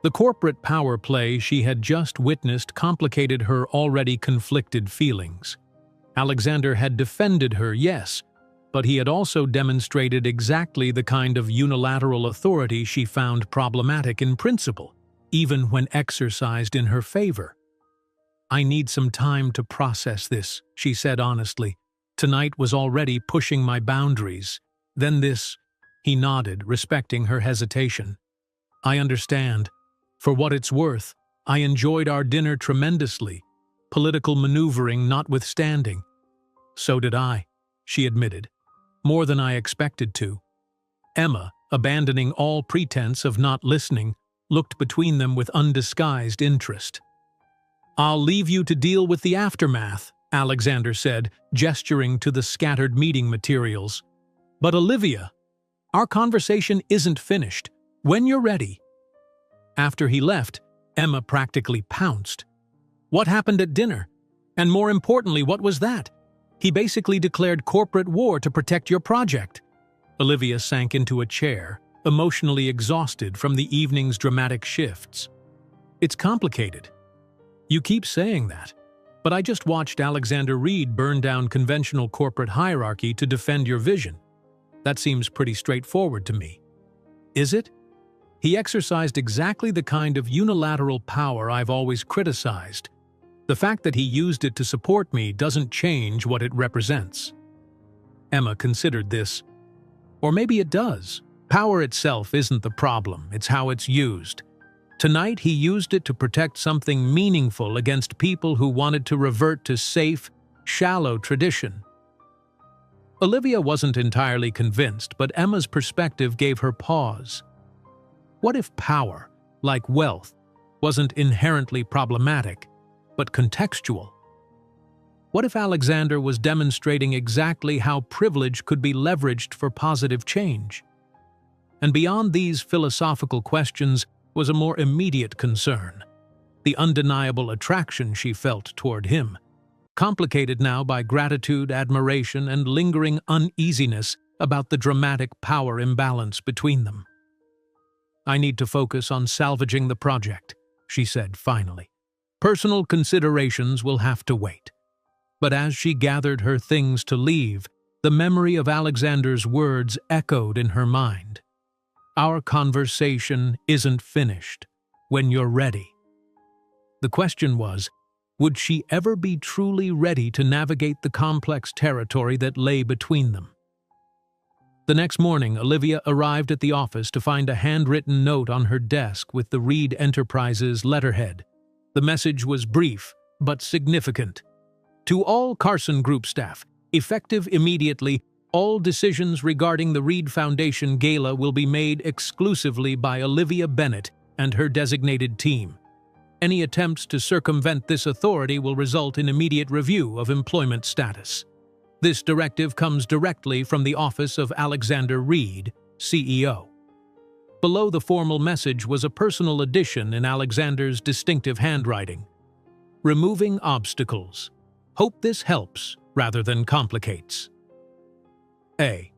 The corporate power play she had just witnessed complicated her already conflicted feelings. Alexander had defended her, yes, but he had also demonstrated exactly the kind of unilateral authority she found problematic in principle, even when exercised in her favor. "I need some time to process this," she said honestly. "Tonight was already pushing my boundaries. Then this—" He nodded, respecting her hesitation. "I understand. For what it's worth, I enjoyed our dinner tremendously, political maneuvering notwithstanding." "So did I," she admitted. more than I expected to. Emma, abandoning all pretense of not listening, looked between them with undisguised interest. "I'll leave you to deal with the aftermath," Alexander said, gesturing to the scattered meeting materials. "But Olivia, our conversation isn't finished. When you're ready." After he left, Emma practically pounced. "What happened at dinner? And more importantly, what was that? He basically declared corporate war to protect your project." Olivia sank into a chair, emotionally exhausted from the evening's dramatic shifts. "It's complicated. You keep saying that, but I just watched Alexander Reed burn down conventional corporate hierarchy to defend your vision. That seems pretty straightforward to me." "Is it? He exercised exactly the kind of unilateral power I've always criticized. The fact that he used it to support me doesn't change what it represents." Emma considered this. Or maybe it does. Power itself isn't the problem, it's how it's used. Tonight he used it to protect something meaningful against people who wanted to revert to safe, shallow tradition. Olivia wasn't entirely convinced, but Emma's perspective gave her pause. What if power, like wealth, wasn't inherently problematic, but contextual? What if Alexander was demonstrating exactly how privilege could be leveraged for positive change? And beyond these philosophical questions was a more immediate concern: the undeniable attraction she felt toward him, complicated now by gratitude, admiration, and lingering uneasiness about the dramatic power imbalance between them. "I need to focus on salvaging the project," she said finally. "Personal considerations will have to wait." But as she gathered her things to leave, the memory of Alexander's words echoed in her mind. "Our conversation isn't finished. When you're ready." The question was, would she ever be truly ready to navigate the complex territory that lay between them? The next morning, Olivia arrived at the office to find a handwritten note on her desk with the Reed Enterprises letterhead. The message was brief, but significant. "To all Carson Group staff, effective immediately, all decisions regarding the Reed Foundation Gala will be made exclusively by Olivia Bennett and her designated team. Any attempts to circumvent this authority will result in immediate review of employment status. This directive comes directly from the office of Alexander Reed, CEO." Below the formal message was a personal addition in Alexander's distinctive handwriting. "Removing obstacles. Hope this helps rather than complicates. A."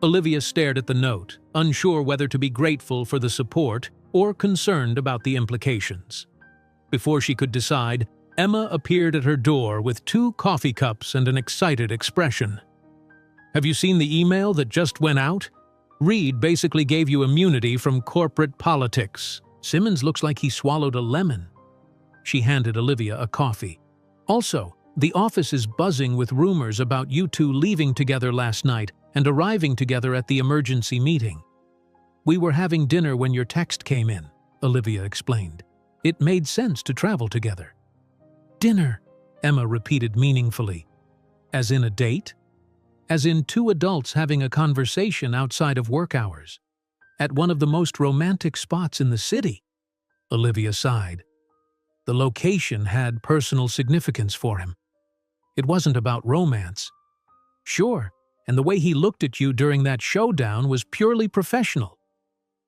Olivia stared at the note, unsure whether to be grateful for the support or concerned about the implications. Before she could decide, Emma appeared at her door with 2 coffee cups and an excited expression. "Have you seen the email that just went out? Reed basically gave you immunity from corporate politics. Simmons looks like he swallowed a lemon." She handed Olivia a coffee. "Also, the office is buzzing with rumors about you two leaving together last night and arriving together at the emergency meeting." "We were having dinner when your text came in," Olivia explained. "It made sense to travel together." "Dinner," Emma repeated meaningfully. "As in a date?" "As in 2 adults having a conversation outside of work hours. At one of the most romantic spots in the city." Olivia sighed. The location had personal significance for him. It wasn't about romance. "Sure, and the way he looked at you during that showdown was purely professional."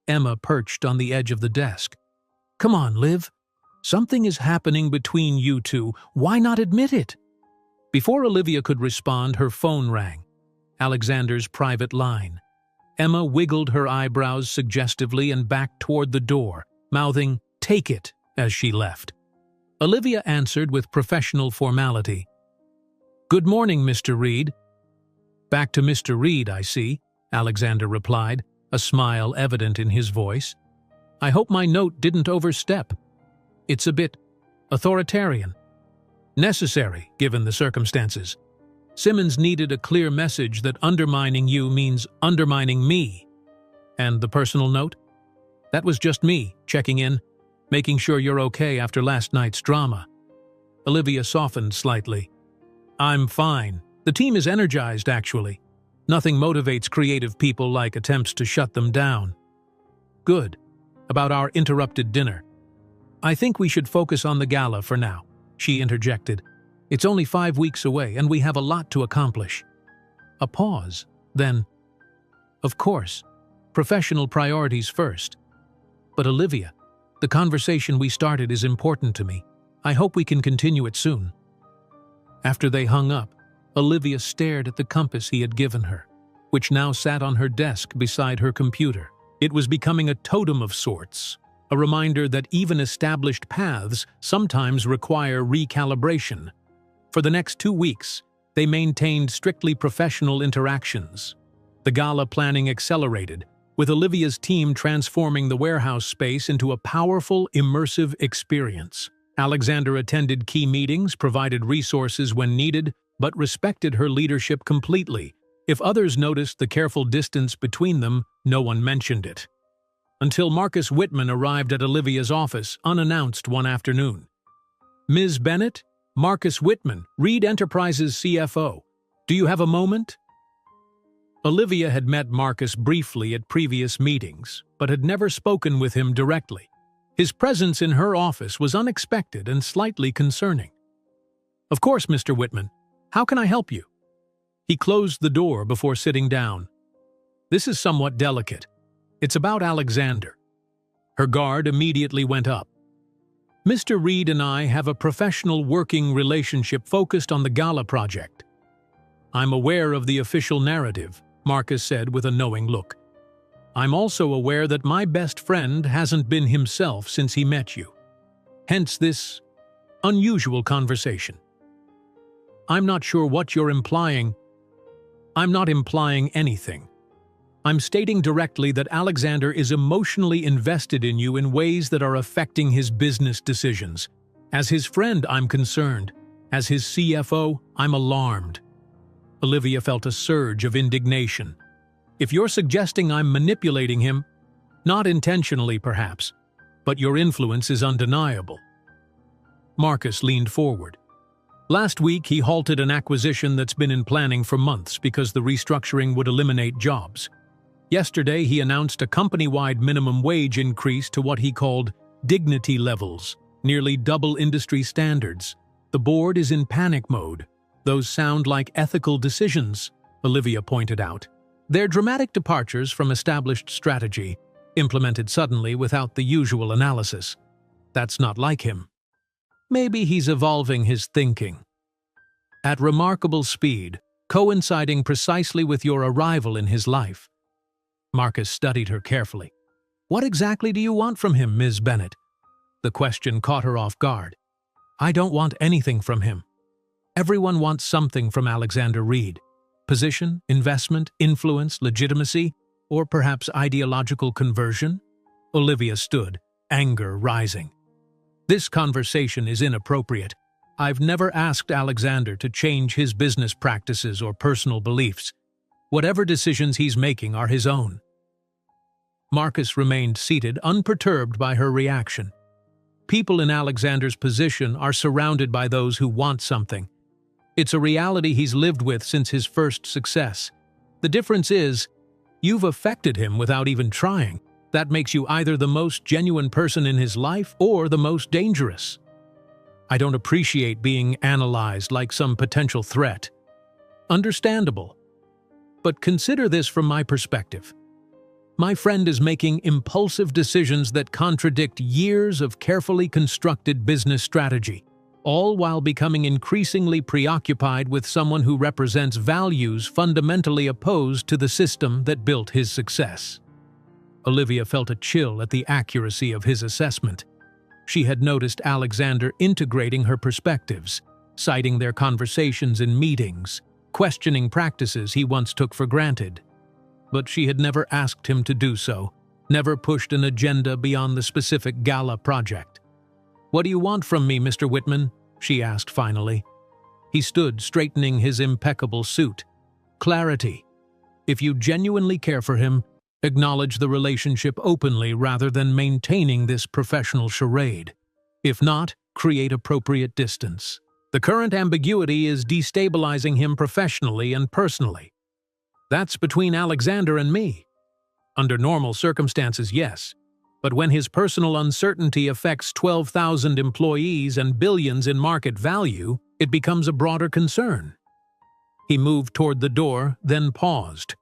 Emma perched on the edge of the desk. "Come on, Liv. Something is happening between you two. Why not admit it?" Before Olivia could respond, her phone rang. Alexander's private line. Emma wiggled her eyebrows suggestively and backed toward the door, mouthing, "Take it," as she left. Olivia answered with professional formality. "Good morning, Mr. Reed." "Back to Mr. Reed, I see," Alexander replied, a smile evident in his voice. "I hope my note didn't overstep. It's a bit authoritarian. Necessary, given the circumstances. Simmons needed a clear message that undermining you means undermining me." "And the personal note?" "That was just me, checking in, making sure you're okay after last night's drama." Olivia softened slightly. "I'm fine. The team is energized, actually. Nothing motivates creative people like attempts to shut them down. Good. About our interrupted dinner. I think we should focus on the gala for now, she interjected. It's only 5 weeks away and we have a lot to accomplish. A pause, then, of course, professional priorities first. But Olivia, the conversation we started is important to me. I hope we can continue it soon. After they hung up, Olivia stared at the compass he had given her, which now sat on her desk beside her computer. It was becoming a totem of sorts, a reminder that even established paths sometimes require recalibration. For the next 2 weeks, they maintained strictly professional interactions. The gala planning accelerated, with Olivia's team transforming the warehouse space into a powerful, immersive experience. Alexander attended key meetings, provided resources when needed, but respected her leadership completely. If others noticed the careful distance between them, no one mentioned it. Until Marcus Whitman arrived at Olivia's office, unannounced one afternoon. "Ms. Bennett, Marcus Whitman, Reed Enterprises CFO. Do you have a moment?" Olivia had met Marcus briefly at previous meetings, but had never spoken with him directly. His presence in her office was unexpected and slightly concerning. "Of course, Mr. Whitman. How can I help you?" He closed the door before sitting down. "This is somewhat delicate. It's about Alexander." Her guard immediately went up. "Mr. Reed and I have a professional working relationship focused on the gala project." "I'm aware of the official narrative," Marcus said with a knowing look. "I'm also aware that my best friend hasn't been himself since he met you. Hence this unusual conversation." "I'm not sure what you're implying." "I'm not implying anything. I'm stating directly that Alexander is emotionally invested in you in ways that are affecting his business decisions. As his friend, I'm concerned. As his CFO, I'm alarmed." Olivia felt a surge of indignation. "If you're suggesting I'm manipulating him, not intentionally perhaps, but your influence is undeniable." Marcus leaned forward. "Last week he halted an acquisition that's been in planning for months because the restructuring would eliminate jobs. Yesterday he announced a company-wide minimum wage increase to what he called dignity levels, nearly double industry standards. The board is in panic mode. Those sound like ethical decisions," Olivia pointed out. "They're dramatic departures from established strategy, implemented suddenly without the usual analysis. That's not like him. Maybe he's evolving his thinking at remarkable speed, coinciding precisely with your arrival in his life." Marcus studied her carefully. "What exactly do you want from him, Ms. Bennett?" The question caught her off guard. "I don't want anything from him. Everyone wants something from Alexander Reed. Position, investment, influence, legitimacy, or perhaps ideological conversion?" Olivia stood, anger rising. "This conversation is inappropriate. I've never asked Alexander to change his business practices or personal beliefs. Whatever decisions he's making are his own." Marcus remained seated, unperturbed by her reaction. People in Alexander's position are surrounded by those who want something. It's a reality he's lived with since his first success. The difference is, you've affected him without even trying. That makes you either the most genuine person in his life or the most dangerous. I don't appreciate being analyzed like some potential threat. Understandable. But consider this from my perspective. My friend is making impulsive decisions that contradict years of carefully constructed business strategy, all while becoming increasingly preoccupied with someone who represents values fundamentally opposed to the system that built his success. Olivia felt a chill at the accuracy of his assessment. She had noticed Alexander integrating her perspectives, citing their conversations in meetings, questioning practices he once took for granted. But she had never asked him to do so, never pushed an agenda beyond the specific gala project. "What do you want from me, Mr. Whitman?" she asked finally. He stood, straightening his impeccable suit. "Clarity. If you genuinely care for him, acknowledge the relationship openly rather than maintaining this professional charade. If not, create appropriate distance. The current ambiguity is destabilizing him professionally and personally." That's between Alexander and me. Under normal circumstances, yes. But when his personal uncertainty affects 12,000 employees and billions in market value, it becomes a broader concern. He moved toward the door, then paused.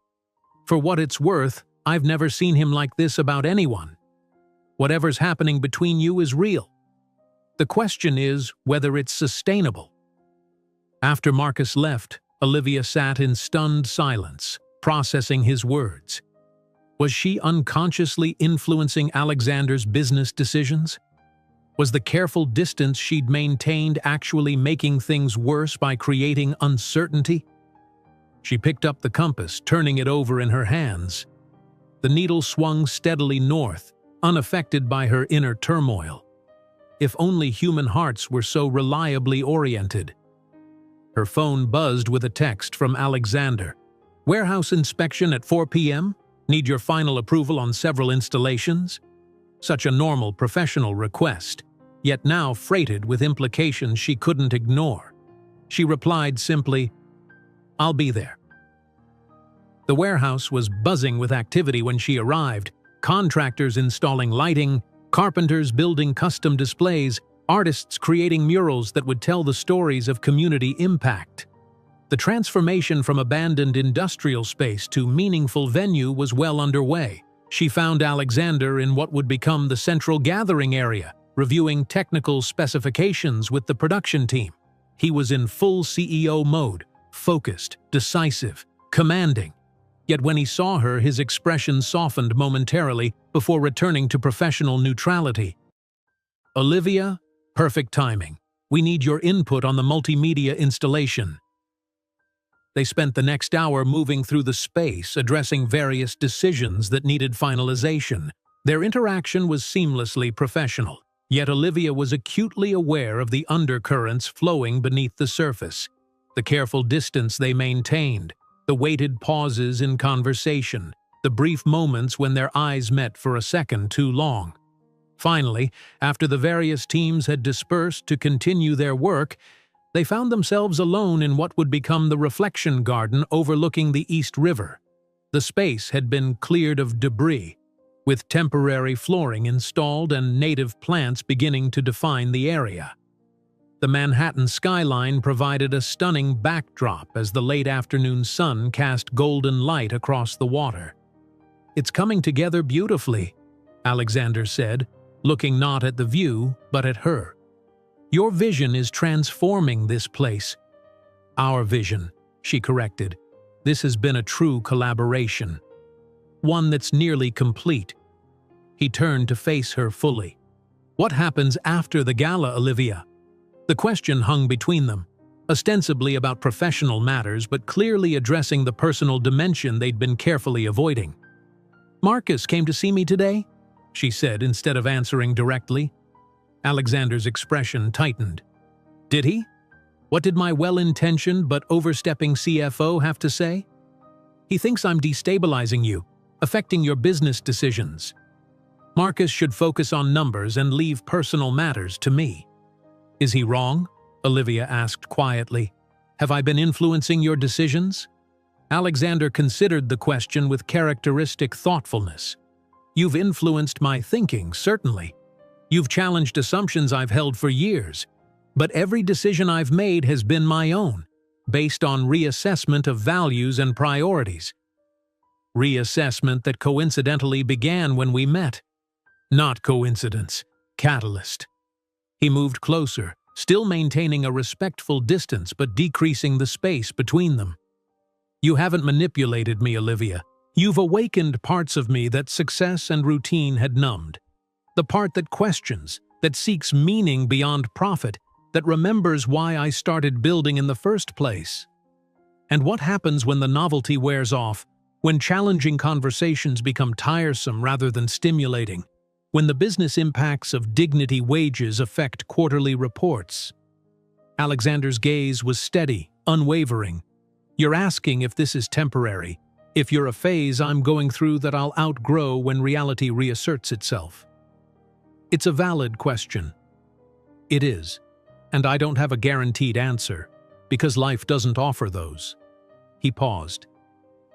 For what it's worth, I've never seen him like this about anyone. Whatever's happening between you is real. The question is whether it's sustainable. After Marcus left, Olivia sat in stunned silence, processing his words. Was she unconsciously influencing Alexander's business decisions? Was the careful distance she'd maintained actually making things worse by creating uncertainty? She picked up the compass, turning it over in her hands. The needle swung steadily north, unaffected by her inner turmoil. If only human hearts were so reliably oriented. Her phone buzzed with a text from Alexander. Warehouse inspection at 4 p.m.? Need your final approval on several installations? Such a normal professional request, yet now freighted with implications she couldn't ignore. She replied simply, "I'll be there." The warehouse was buzzing with activity when she arrived. Contractors installing lighting, carpenters building custom displays, artists creating murals that would tell the stories of community impact. The transformation from abandoned industrial space to meaningful venue was well underway. She found Alexander in what would become the central gathering area, reviewing technical specifications with the production team. He was in full CEO mode, focused, decisive, commanding. Yet when he saw her, his expression softened momentarily before returning to professional neutrality. "Olivia, perfect timing. We need your input on the multimedia installation." They spent the next hour moving through the space, addressing various decisions that needed finalization. Their interaction was seamlessly professional, yet Olivia was acutely aware of the undercurrents flowing beneath the surface. The careful distance they maintained, the weighted pauses in conversation, the brief moments when their eyes met for a second too long. Finally, after the various teams had dispersed to continue their work, they found themselves alone in what would become the reflection garden overlooking the East River. The space had been cleared of debris, with temporary flooring installed and native plants beginning to define the area. The Manhattan skyline provided a stunning backdrop as the late afternoon sun cast golden light across the water. "It's coming together beautifully," Alexander said, looking not at the view, but at her. "Your vision is transforming this place." "Our vision," she corrected. "This has been a true collaboration. One that's nearly complete." He turned to face her fully. "What happens after the gala, Olivia?" The question hung between them, ostensibly about professional matters but clearly addressing the personal dimension they'd been carefully avoiding. "Marcus came to see me today," she said instead of answering directly. Alexander's expression tightened. "Did he? What did my well-intentioned but overstepping CFO have to say?" "He thinks I'm destabilizing you, affecting your business decisions. Marcus should focus on numbers and leave personal matters to me." "Is he wrong?" Olivia asked quietly. "Have I been influencing your decisions?" Alexander considered the question with characteristic thoughtfulness. "You've influenced my thinking, certainly. You've challenged assumptions I've held for years, but every decision I've made has been my own, based on reassessment of values and priorities. Reassessment that coincidentally began when we met. Not coincidence, catalyst." He moved closer, still maintaining a respectful distance but decreasing the space between them. "You haven't manipulated me, Olivia. You've awakened parts of me that success and routine had numbed. The part that questions, that seeks meaning beyond profit, that remembers why I started building in the first place. And what happens when the novelty wears off, when challenging conversations become tiresome rather than stimulating, when the business impacts of dignity wages affect quarterly reports?" Alexander's gaze was steady, unwavering. "You're asking if this is temporary, if you're a phase I'm going through that I'll outgrow when reality reasserts itself." "It's a valid question." "It is, and I don't have a guaranteed answer, because life doesn't offer those." He paused.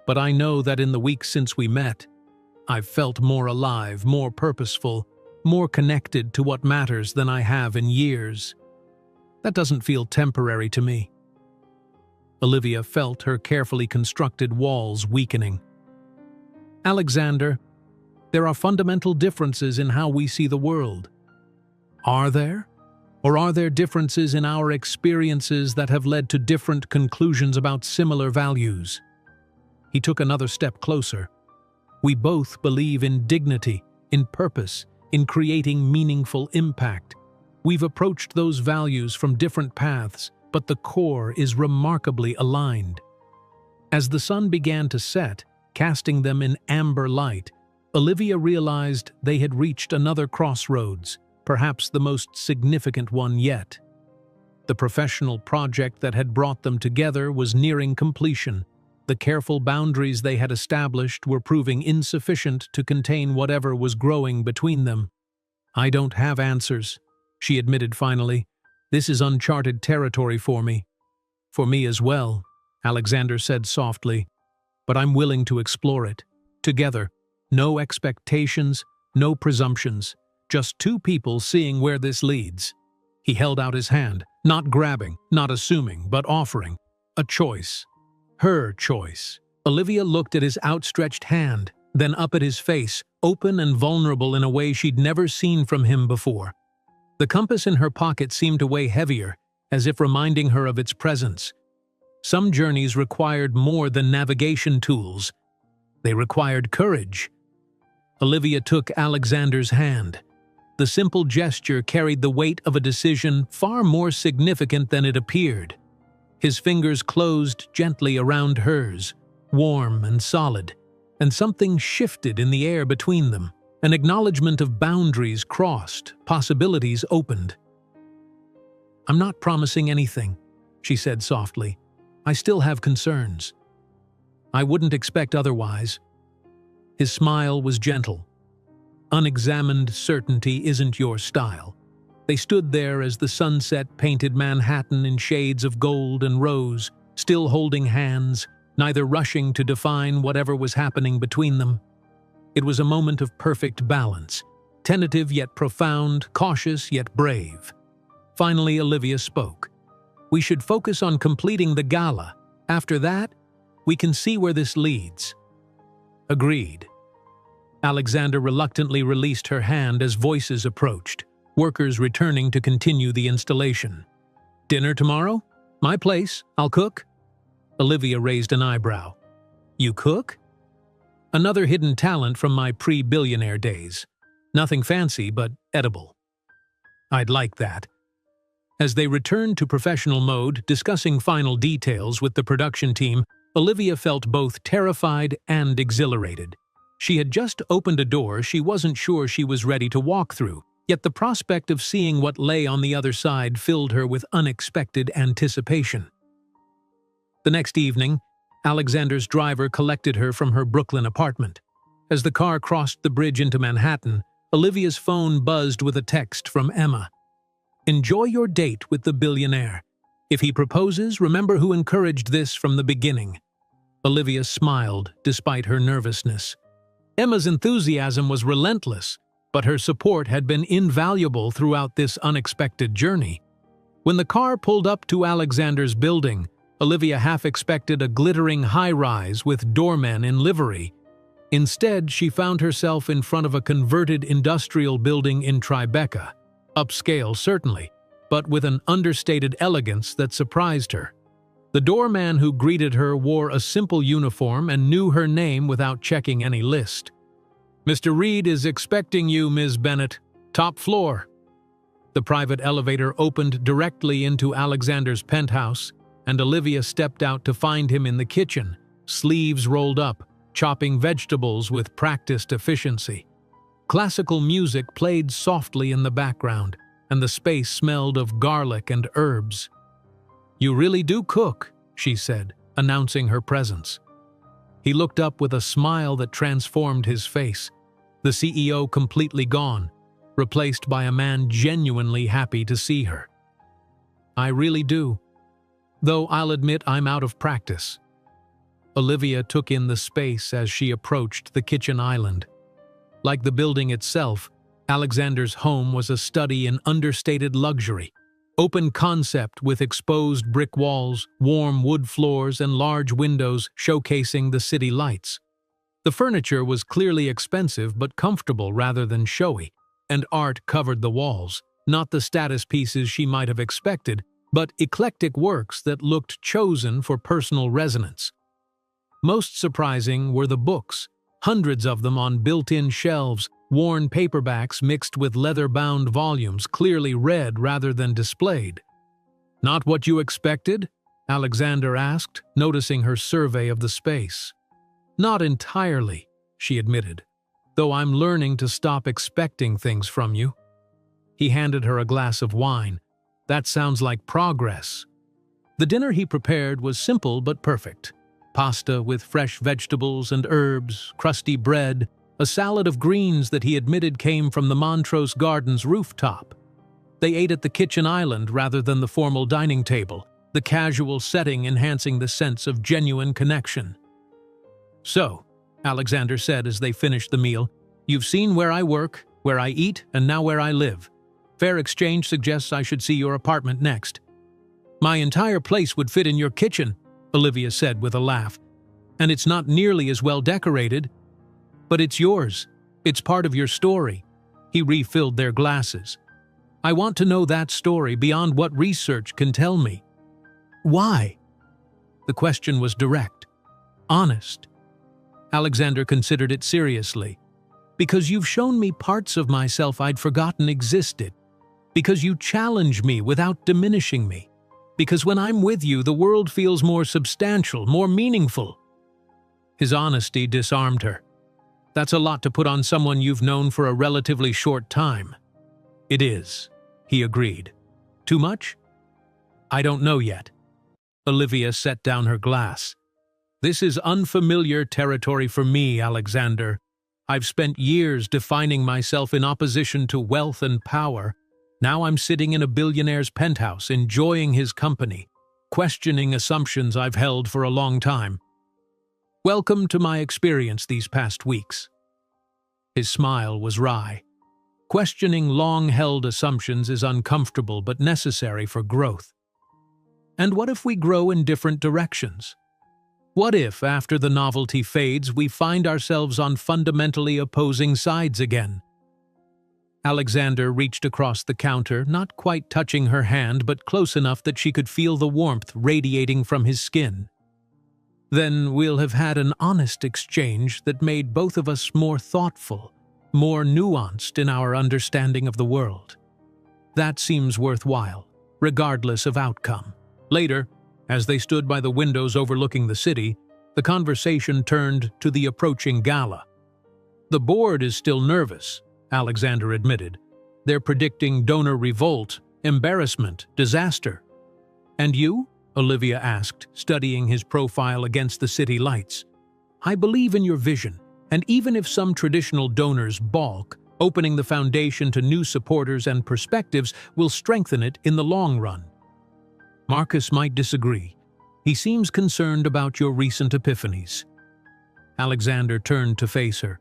but I know that in the weeks since we met, I've felt more alive, more purposeful, more connected to what matters than I have in years. That doesn't feel temporary to me." Olivia felt her carefully constructed walls weakening. "Alexander, there are fundamental differences in how we see the world. Are there? Or are there differences in our experiences that have led to different conclusions about similar values?" He took another step closer. "We both believe in dignity, in purpose, in creating meaningful impact. We've approached those values from different paths, but the core is remarkably aligned." As the sun began to set, casting them in amber light, Olivia realized they had reached another crossroads, perhaps the most significant one yet. The professional project that had brought them together was nearing completion. The careful boundaries they had established were proving insufficient to contain whatever was growing between them. "I don't have answers," she admitted finally. "This is uncharted territory for me." "For me as well," Alexander said softly. "But I'm willing to explore it. Together. No expectations, no presumptions. Just two people seeing where this leads." He held out his hand, not grabbing, not assuming, but offering. A choice. Her choice. Olivia looked at his outstretched hand, then up at his face, open and vulnerable in a way she'd never seen from him before. The compass in her pocket seemed to weigh heavier, as if reminding her of its presence. Some journeys required more than navigation tools. They required courage. Olivia took Alexander's hand. The simple gesture carried the weight of a decision far more significant than it appeared. His fingers closed gently around hers, warm and solid, and something shifted in the air between them. An acknowledgement of boundaries crossed, possibilities opened. "I'm not promising anything," she said softly. "I still have concerns. I wouldn't expect otherwise." His smile was gentle. "Unexamined certainty isn't your style." They stood there as the sunset painted Manhattan in shades of gold and rose, still holding hands, neither rushing to define whatever was happening between them. It was a moment of perfect balance, tentative yet profound, cautious yet brave. Finally, Olivia spoke. "We should focus on completing the gala. After that, we can see where this leads." "Agreed." Alexander reluctantly released her hand as voices approached, workers returning to continue the installation. "Dinner tomorrow? My place. I'll cook." Olivia raised an eyebrow. "You cook?" "Another hidden talent from my pre-billionaire days. Nothing fancy, but edible." "I'd like that." As they returned to professional mode, discussing final details with the production team, Olivia felt both terrified and exhilarated. She had just opened a door she wasn't sure she was ready to walk through, yet the prospect of seeing what lay on the other side filled her with unexpected anticipation. The next evening, Alexander's driver collected her from her Brooklyn apartment. As the car crossed the bridge into Manhattan, Olivia's phone buzzed with a text from Emma. "Enjoy your date with the billionaire. If he proposes, remember who encouraged this from the beginning." Olivia smiled, despite her nervousness. Emma's enthusiasm was relentless, but her support had been invaluable throughout this unexpected journey. When the car pulled up to Alexander's building, Olivia half expected a glittering high-rise with doormen in livery. Instead, she found herself in front of a converted industrial building in Tribeca. Upscale, certainly, but with an understated elegance that surprised her. The doorman who greeted her wore a simple uniform and knew her name without checking any list. "Mr. Reed is expecting you, Ms. Bennett. Top floor." The private elevator opened directly into Alexander's penthouse, and Olivia stepped out to find him in the kitchen, sleeves rolled up, chopping vegetables with practiced efficiency. Classical music played softly in the background, and the space smelled of garlic and herbs. "You really do cook," she said, announcing her presence. He looked up with a smile that transformed his face, the CEO completely gone, replaced by a man genuinely happy to see her. "I really do. Though I'll admit I'm out of practice." Olivia took in the space as she approached the kitchen island. Like the building itself, Alexander's home was a study in understated luxury. Open concept with exposed brick walls, warm wood floors, and large windows showcasing the city lights. The furniture was clearly expensive but comfortable rather than showy, and art covered the walls, not the status pieces she might have expected, but eclectic works that looked chosen for personal resonance. Most surprising were the books, hundreds of them on built-in shelves, worn paperbacks mixed with leather-bound volumes clearly read rather than displayed. "Not what you expected?" Alexander asked, noticing her survey of the space. "Not entirely," she admitted, "though I'm learning to stop expecting things from you." He handed her a glass of wine. "That sounds like progress." The dinner he prepared was simple but perfect. Pasta with fresh vegetables and herbs, crusty bread, a salad of greens that he admitted came from the Montrose Gardens rooftop. They ate at the kitchen island rather than the formal dining table, the casual setting enhancing the sense of genuine connection. "So," Alexander said as they finished the meal, "you've seen where I work, where I eat, and now where I live. Fair exchange suggests I should see your apartment next." "My entire place would fit in your kitchen," Olivia said with a laugh. "And it's not nearly as well decorated. But it's yours. It's part of your story." He refilled their glasses. "I want to know that story beyond what research can tell me." "Why?" The question was direct, honest. Alexander considered it seriously. "Because you've shown me parts of myself I'd forgotten existed. Because you challenge me without diminishing me. Because when I'm with you, the world feels more substantial, more meaningful." His honesty disarmed her. "That's a lot to put on someone you've known for a relatively short time." "It is," he agreed. "Too much?" "I don't know yet." Olivia set down her glass. "This is unfamiliar territory for me, Alexander. I've spent years defining myself in opposition to wealth and power. Now I'm sitting in a billionaire's penthouse, enjoying his company, questioning assumptions I've held for a long time. Welcome to my experience these past weeks." His smile was wry. Questioning long-held assumptions is uncomfortable but necessary for growth. And what if we grow in different directions? What if, after the novelty fades, we find ourselves on fundamentally opposing sides again? Alexander reached across the counter, not quite touching her hand, but close enough that she could feel the warmth radiating from his skin. "Then we'll have had an honest exchange that made both of us more thoughtful, more nuanced in our understanding of the world. That seems worthwhile, regardless of outcome." Later, as they stood by the windows overlooking the city, the conversation turned to the approaching gala. "The board is still nervous," Alexander admitted. "They're predicting donor revolt, embarrassment, disaster." "And you?" Olivia asked, studying his profile against the city lights. "I believe in your vision, and even if some traditional donors balk, opening the foundation to new supporters and perspectives will strengthen it in the long run." "Marcus might disagree. He seems concerned about your recent epiphanies." Alexander turned to face her.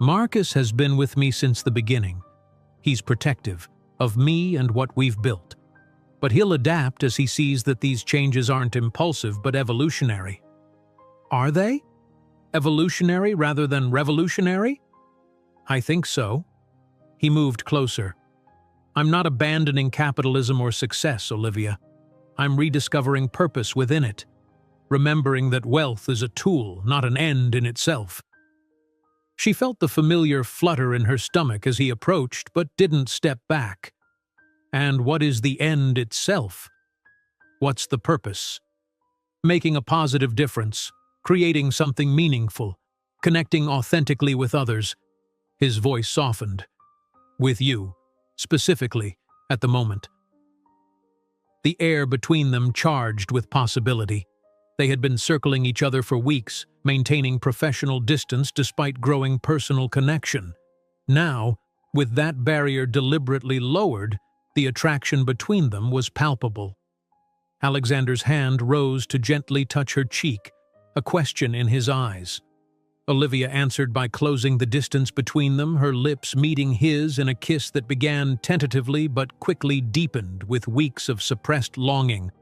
"Marcus has been with me since the beginning. He's protective of me and what we've built. But he'll adapt as he sees that these changes aren't impulsive but evolutionary." "Are they? Evolutionary rather than revolutionary?" "I think so." He moved closer. "I'm not abandoning capitalism or success, Olivia. I'm rediscovering purpose within it, remembering that wealth is a tool, not an end in itself." She felt the familiar flutter in her stomach as he approached, but didn't step back. "And what is the end itself? What's the purpose?" "Making a positive difference, creating something meaningful, connecting authentically with others." His voice softened. "With you, specifically, at the moment." The air between them charged with possibility. They had been circling each other for weeks, maintaining professional distance despite growing personal connection. Now, with that barrier deliberately lowered, the attraction between them was palpable. Alexander's hand rose to gently touch her cheek, a question in his eyes. Olivia answered by closing the distance between them, her lips meeting his in a kiss that began tentatively but quickly deepened with weeks of suppressed longing.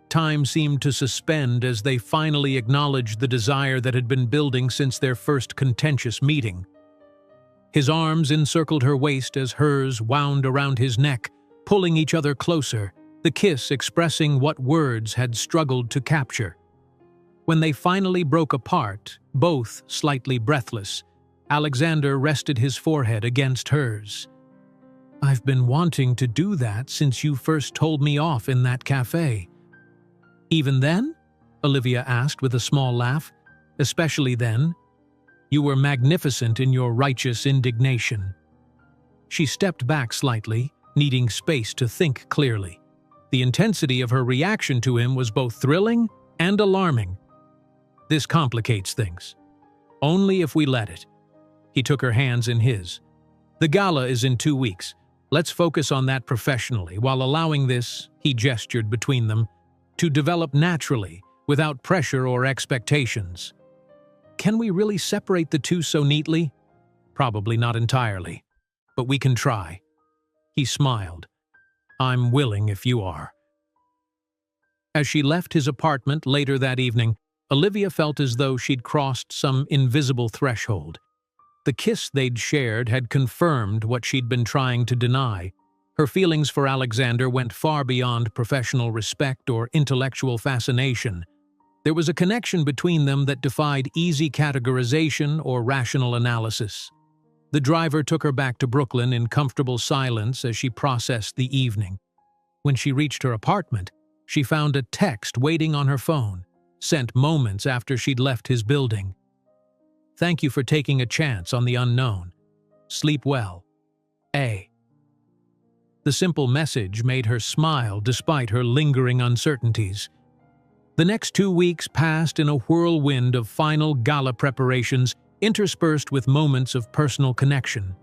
Time seemed to suspend as they finally acknowledged the desire that had been building since their first contentious meeting. His arms encircled her waist as hers wound around his neck, pulling each other closer, the kiss expressing what words had struggled to capture. When they finally broke apart, both slightly breathless, Alexander rested his forehead against hers. "I've been wanting to do that since you first told me off in that cafe." "Even then?" Olivia asked with a small laugh. "Especially then. You were magnificent in your righteous indignation." She stepped back slightly, needing space to think clearly. The intensity of her reaction to him was both thrilling and alarming. "This complicates things. Only if we let it." He took her hands in his. "The gala is in 2 weeks. Let's focus on that professionally, while allowing this," he gestured between them, "to develop naturally, without pressure or expectations." Can we really separate the two so neatly? Probably not entirely, but we can try. He smiled. "I'm willing if you are." As she left his apartment later that evening, Olivia felt as though she'd crossed some invisible threshold. The kiss they'd shared had confirmed what she'd been trying to deny. Her feelings for Alexander went far beyond professional respect or intellectual fascination. There was a connection between them that defied easy categorization or rational analysis. The driver took her back to Brooklyn in comfortable silence as she processed the evening. When she reached her apartment, she found a text waiting on her phone, sent moments after she'd left his building. "Thank you for taking a chance on the unknown. Sleep well. A." The simple message made her smile despite her lingering uncertainties. The next 2 weeks passed in a whirlwind of final gala preparations, interspersed with moments of personal connection.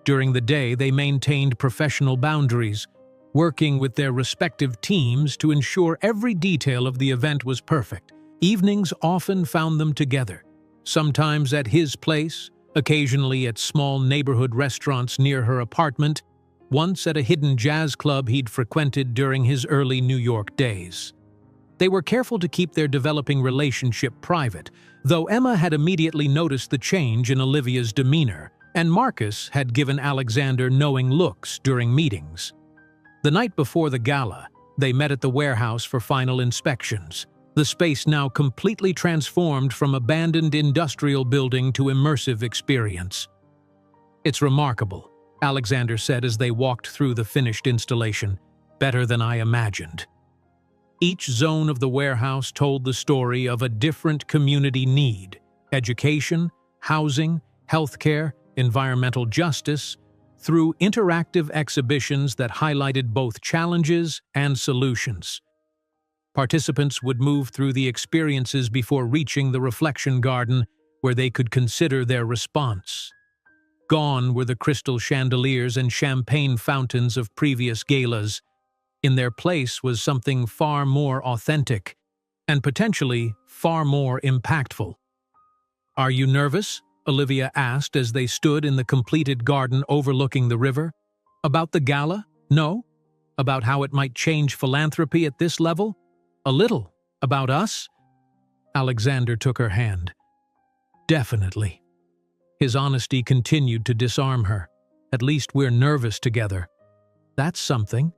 During the day, they maintained professional boundaries, working with their respective teams to ensure every detail of the event was perfect. Evenings often found them together, sometimes at his place, occasionally at small neighborhood restaurants near her apartment, once at a hidden jazz club he'd frequented during his early New York days. They were careful to keep their developing relationship private, though Emma had immediately noticed the change in Olivia's demeanor, and Marcus had given Alexander knowing looks during meetings. The night before the gala, they met at the warehouse for final inspections, the space now completely transformed from abandoned industrial building to immersive experience. "It's remarkable," Alexander said as they walked through the finished installation. "Better than I imagined." Each zone of the warehouse told the story of a different community need: education, housing, healthcare, environmental justice, through interactive exhibitions that highlighted both challenges and solutions. Participants would move through the experiences before reaching the reflection garden, where they could consider their response. Gone were the crystal chandeliers and champagne fountains of previous galas. In their place was something far more authentic, and potentially far more impactful. "Are you nervous?" Olivia asked as they stood in the completed garden overlooking the river. "About the gala? No? About how it might change philanthropy at this level? A little. About us?" Alexander took her hand. "Definitely." His honesty continued to disarm her. "At least we're nervous together. That's something."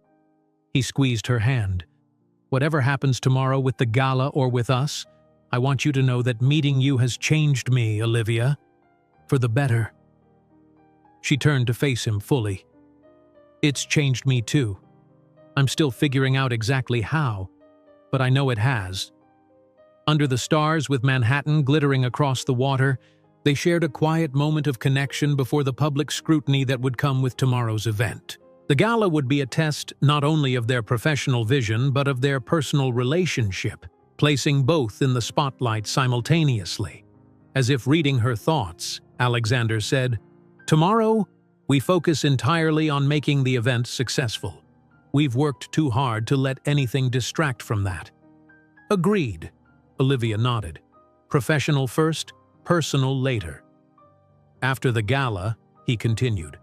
He squeezed her hand. "Whatever happens tomorrow with the gala or with us, I want you to know that meeting you has changed me, Olivia. For the better." She turned to face him fully. "It's changed me too. I'm still figuring out exactly how, but I know it has." Under the stars, with Manhattan glittering across the water, they shared a quiet moment of connection before the public scrutiny that would come with tomorrow's event. The gala would be a test not only of their professional vision but of their personal relationship, placing both in the spotlight simultaneously. As if reading her thoughts, Alexander said, "Tomorrow, we focus entirely on making the event successful. We've worked too hard to let anything distract from that." "Agreed," Olivia nodded. Professional first, personal later. After the gala, he continued,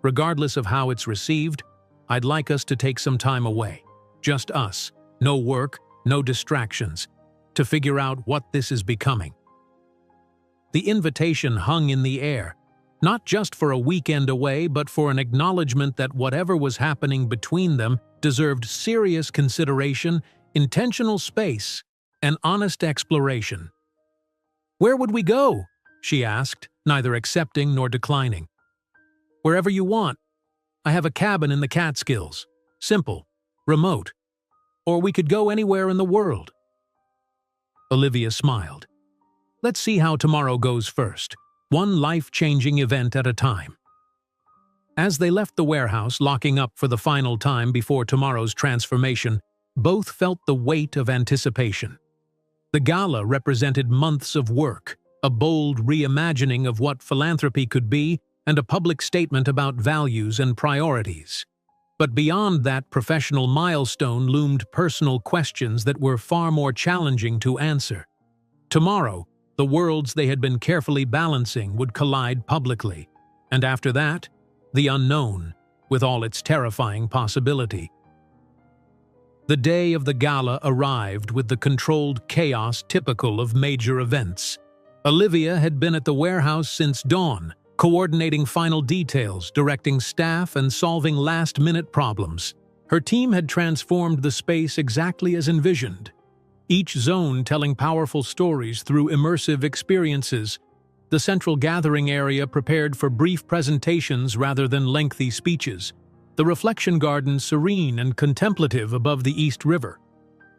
regardless of how it's received, I'd like us to take some time away. Just us. No work, no distractions. To figure out what this is becoming. The invitation hung in the air, not just for a weekend away, but for an acknowledgement that whatever was happening between them deserved serious consideration, intentional space, and honest exploration. "Where would we go?" she asked, neither accepting nor declining. "Wherever you want. I have a cabin in the Catskills. Simple, remote. Or we could go anywhere in the world." Olivia smiled. "Let's see how tomorrow goes first, one life-changing event at a time." As they left the warehouse, locking up for the final time before tomorrow's transformation, both felt the weight of anticipation. The gala represented months of work, a bold reimagining of what philanthropy could be, and a public statement about values and priorities. But beyond that professional milestone loomed personal questions that were far more challenging to answer. Tomorrow, the worlds they had been carefully balancing would collide publicly, and after that, the unknown, with all its terrifying possibility. The day of the gala arrived with the controlled chaos typical of major events. Olivia had been at the warehouse since dawn, coordinating final details, directing staff, and solving last-minute problems. Her team had transformed the space exactly as envisioned, each zone telling powerful stories through immersive experiences, the central gathering area prepared for brief presentations rather than lengthy speeches, the reflection garden serene and contemplative above the East River.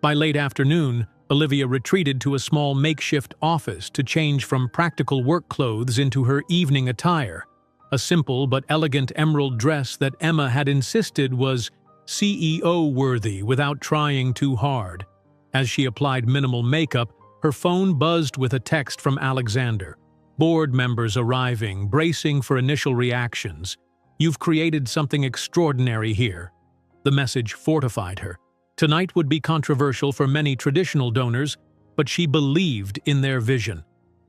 By late afternoon, Olivia retreated to a small makeshift office to change from practical work clothes into her evening attire, a simple but elegant emerald dress that Emma had insisted was CEO-worthy without trying too hard. As she applied minimal makeup, her phone buzzed with a text from Alexander. "Board members arriving, bracing for initial reactions. You've created something extraordinary here." The message fortified her. Tonight would be controversial for many traditional donors, but she believed in their vision.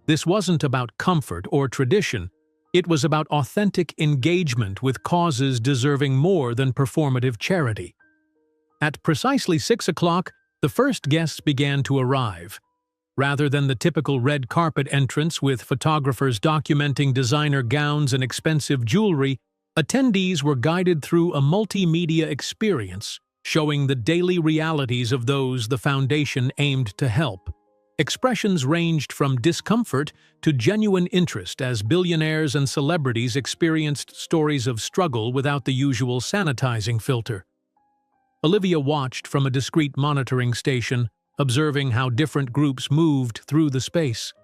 This wasn't about comfort or tradition. It was about authentic engagement with causes deserving more than performative charity. At precisely 6 o'clock, the first guests began to arrive. Rather than the typical red carpet entrance with photographers documenting designer gowns and expensive jewelry, attendees were guided through a multimedia experience, showing the daily realities of those the foundation aimed to help. Expressions ranged from discomfort to genuine interest as billionaires and celebrities experienced stories of struggle without the usual sanitizing filter. Olivia watched from a discreet monitoring station, observing how different groups moved through the space.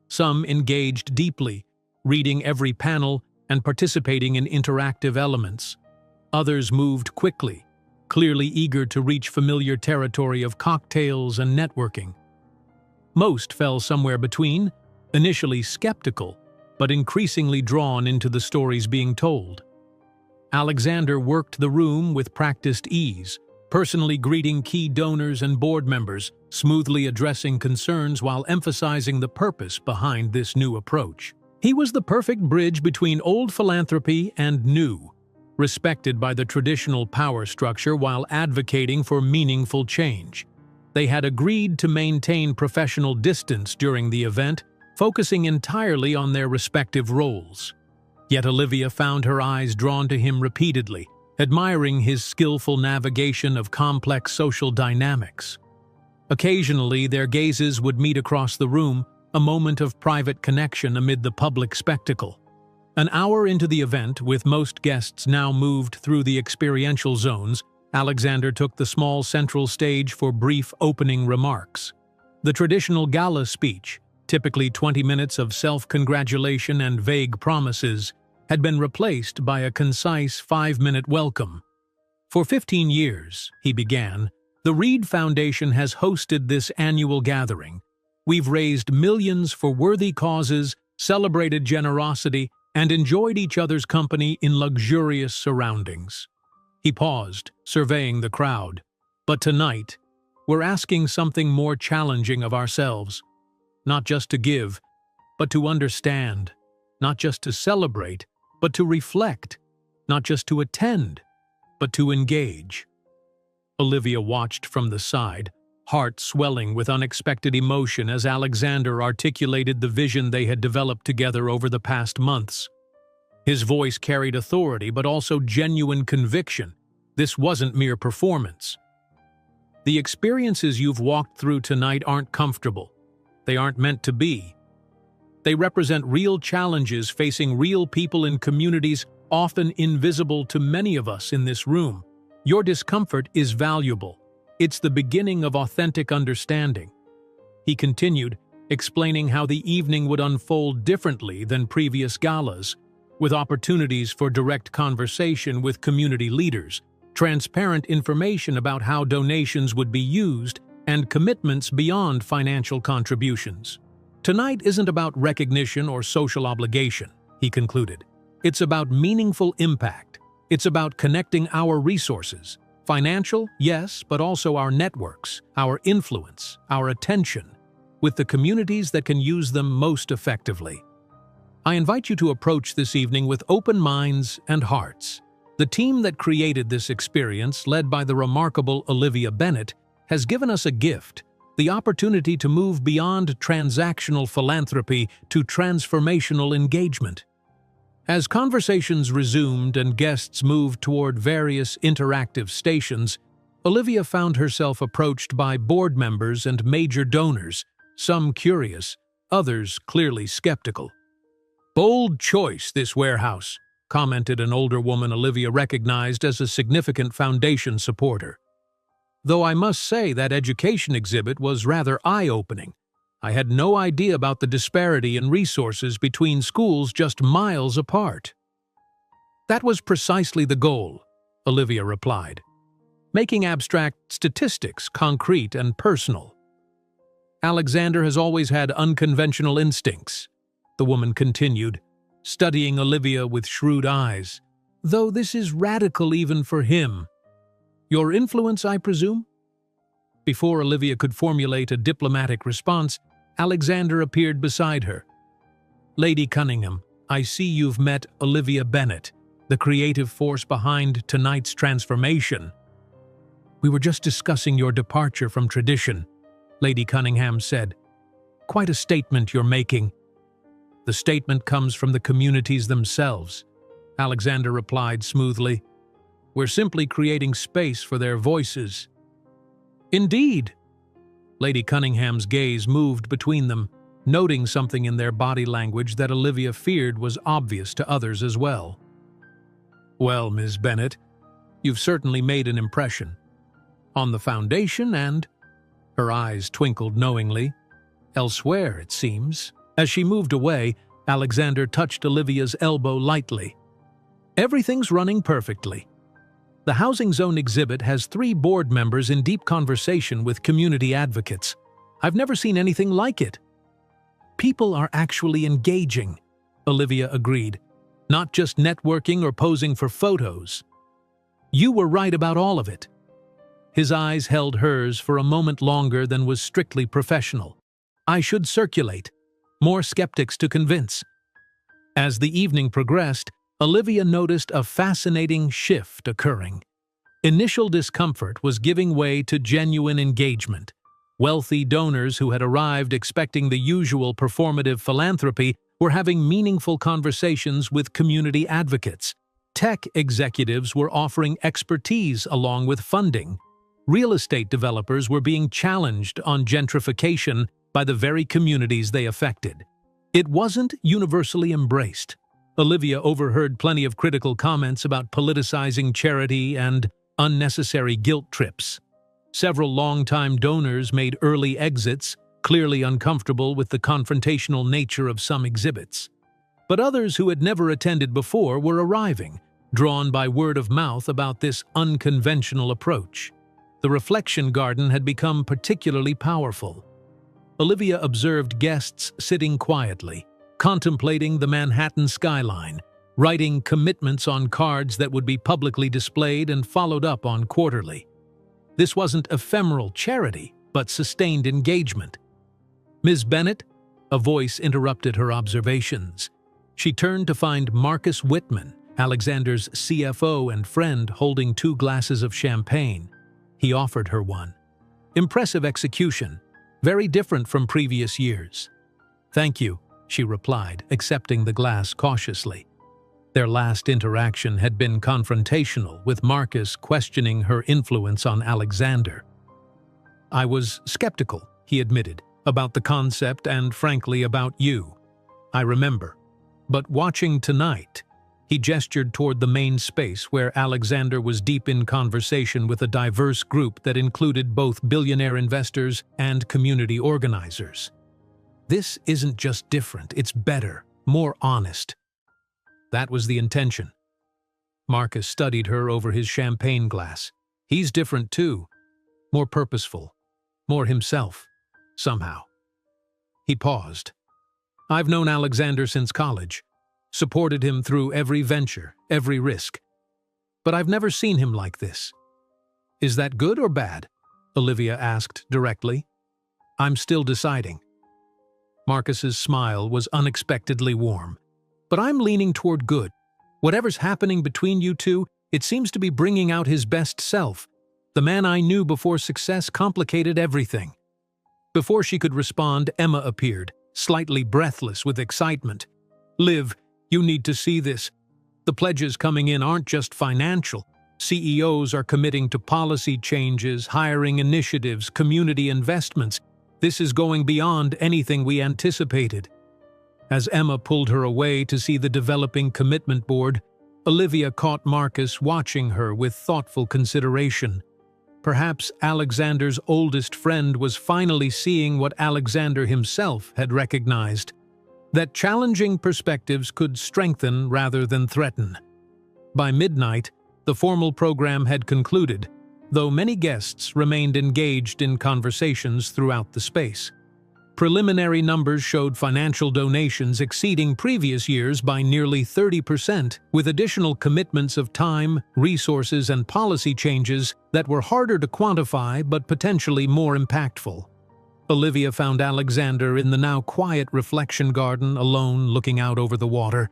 Some engaged deeply, reading every panel and participating in interactive elements. Others moved quickly, clearly eager to reach familiar territory of cocktails and networking. Most fell somewhere between, initially skeptical, but increasingly drawn into the stories being told. Alexander worked the room with practiced ease, personally greeting key donors and board members, smoothly addressing concerns while emphasizing the purpose behind this new approach. He was the perfect bridge between old philanthropy and new, respected by the traditional power structure while advocating for meaningful change. They had agreed to maintain professional distance during the event, focusing entirely on their respective roles. Yet Olivia found her eyes drawn to him repeatedly, admiring his skillful navigation of complex social dynamics. Occasionally, their gazes would meet across the room, a moment of private connection amid the public spectacle. An hour into the event, with most guests now moved through the experiential zones, Alexander took the small central stage for brief opening remarks. The traditional gala speech, typically 20 minutes of self-congratulation and vague promises, had been replaced by a concise 5-minute welcome. "For 15 years," he began, "the Reed Foundation has hosted this annual gathering. We've raised millions for worthy causes, celebrated generosity, and enjoyed each other's company in luxurious surroundings." He paused, surveying the crowd. "But tonight, we're asking something more challenging of ourselves. not just to give, but to understand, not just to celebrate, but to reflect, not just to attend, but to engage. Olivia watched from the side, heart swelling with unexpected emotion as Alexander articulated the vision they had developed together over the past months. His voice carried authority but also genuine conviction. This wasn't mere performance. The experiences you've walked through tonight aren't comfortable. They aren't meant to be. They represent real challenges facing real people in communities often invisible to many of us in this room. Your discomfort is valuable. It's the beginning of authentic understanding. He continued, explaining how the evening would unfold differently than previous galas, with opportunities for direct conversation with community leaders, transparent information about how donations would be used, and commitments beyond financial contributions. Tonight isn't about recognition or social obligation, he concluded. It's about meaningful impact. It's about connecting our resources. Financial, yes, but also our networks, our influence, our attention, with the communities that can use them most effectively. I invite you to approach this evening with open minds and hearts. The team that created this experience, led by the remarkable Olivia Bennett, has given us a gift, the opportunity to move beyond transactional philanthropy to transformational engagement. As conversations resumed and guests moved toward various interactive stations, Olivia found herself approached by board members and major donors, some curious, others clearly skeptical. "Bold choice, this warehouse," commented an older woman Olivia recognized as a significant foundation supporter. "Though I must say that education exhibit was rather eye-opening. I had no idea about the disparity in resources between schools just miles apart." "That was precisely the goal," Olivia replied, "making abstract statistics concrete and personal." "Alexander has always had unconventional instincts," the woman continued, studying Olivia with shrewd eyes, "though this is radical even for him. Your influence, I presume?" Before Olivia could formulate a diplomatic response, Alexander appeared beside her. "Lady Cunningham, I see you've met Olivia Bennett, the creative force behind tonight's transformation." "We were just discussing your departure from tradition," Lady Cunningham said. "Quite a statement you're making." "The statement comes from the communities themselves," Alexander replied smoothly. "We're simply creating space for their voices." "Indeed." Lady Cunningham's gaze moved between them, noting something in their body language that Olivia feared was obvious to others as well. "Well, Ms. Bennett, you've certainly made an impression. On the foundation and—" her eyes twinkled knowingly. "Elsewhere, it seems." As she moved away, Alexander touched Olivia's elbow lightly. "Everything's running perfectly. The Housing Zone exhibit has 3 board members in deep conversation with community advocates. I've never seen anything like it." "People are actually engaging," Olivia agreed, "not just networking or posing for photos." "You were right about all of it." His eyes held hers for a moment longer than was strictly professional. "I should circulate. More skeptics to convince." As the evening progressed, Olivia noticed a fascinating shift occurring. Initial discomfort was giving way to genuine engagement. Wealthy donors who had arrived expecting the usual performative philanthropy were having meaningful conversations with community advocates. Tech executives were offering expertise along with funding. Real estate developers were being challenged on gentrification by the very communities they affected. It wasn't universally embraced. Olivia overheard plenty of critical comments about politicizing charity and unnecessary guilt trips. Several longtime donors made early exits, clearly uncomfortable with the confrontational nature of some exhibits. But others who had never attended before were arriving, drawn by word of mouth about this unconventional approach. The reflection garden had become particularly powerful. Olivia observed guests sitting quietly, contemplating the Manhattan skyline, writing commitments on cards that would be publicly displayed and followed up on quarterly. This wasn't ephemeral charity, but sustained engagement. "Ms. Bennett," A voice interrupted her observations. She turned to find Marcus Whitman, Alexander's CFO and friend, holding 2 glasses of champagne. He offered her one. Impressive execution, very different from previous years. "Thank you," she replied, accepting the glass cautiously. Their last interaction had been confrontational, with Marcus questioning her influence on Alexander. "I was skeptical," he admitted, "about the concept and, frankly, about you. I remember. But watching tonight," he gestured toward the main space where Alexander was deep in conversation with a diverse group that included both billionaire investors and community organizers. "This isn't just different, it's better, more honest." That was the intention. Marcus studied her over his champagne glass. He's different too. More purposeful. More himself. Somehow. He paused. "I've known Alexander since college. Supported him through every venture, every risk. But I've never seen him like this." "Is that good or bad?" Olivia asked directly. "I'm still deciding." Marcus's smile was unexpectedly warm. "But I'm leaning toward good. Whatever's happening between you two, it seems to be bringing out his best self. The man I knew before success complicated everything." Before she could respond, Emma appeared, slightly breathless with excitement. "Liv, you need to see this. The pledges coming in aren't just financial. CEOs are committing to policy changes, hiring initiatives, community investments. This is going beyond anything we anticipated." As Emma pulled her away to see the developing commitment board, Olivia caught Marcus watching her with thoughtful consideration. Perhaps Alexander's oldest friend was finally seeing what Alexander himself had recognized: that challenging perspectives could strengthen rather than threaten. By midnight, the formal program had concluded, though many guests remained engaged in conversations throughout the space. Preliminary numbers showed financial donations exceeding previous years by nearly 30%, with additional commitments of time, resources, and policy changes that were harder to quantify but potentially more impactful. Olivia found Alexander in the now quiet reflection garden, alone, looking out over the water.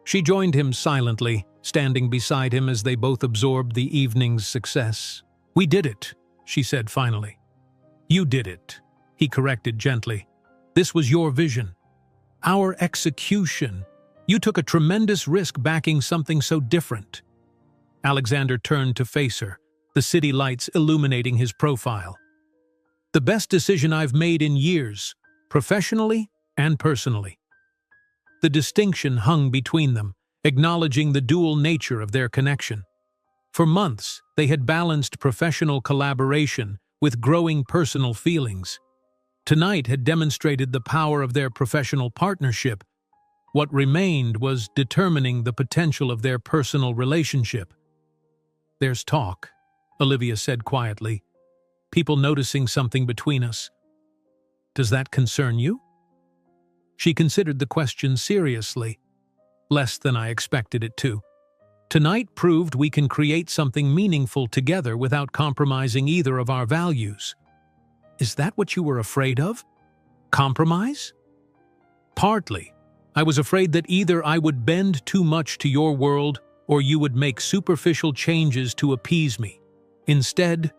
She joined him silently, standing beside him as they both absorbed the evening's success. "We did it," she said finally. "You did it," he corrected gently. "This was your vision. Our execution. You took a tremendous risk backing something so different." Alexander turned to face her, the city lights illuminating his profile. "The best decision I've made in years, professionally and personally." The distinction hung between them, acknowledging the dual nature of their connection. For months, they had balanced professional collaboration with growing personal feelings. Tonight had demonstrated the power of their professional partnership. What remained was determining the potential of their personal relationship. "There's talk," Olivia said quietly. "People noticing something between us. Does that concern you?" She considered the question seriously. "Less than I expected it to. Tonight proved we can create something meaningful together without compromising either of our values." "Is that what you were afraid of? Compromise?" "Partly. I was afraid that either I would bend too much to your world or you would make superficial changes to appease me. Instead,"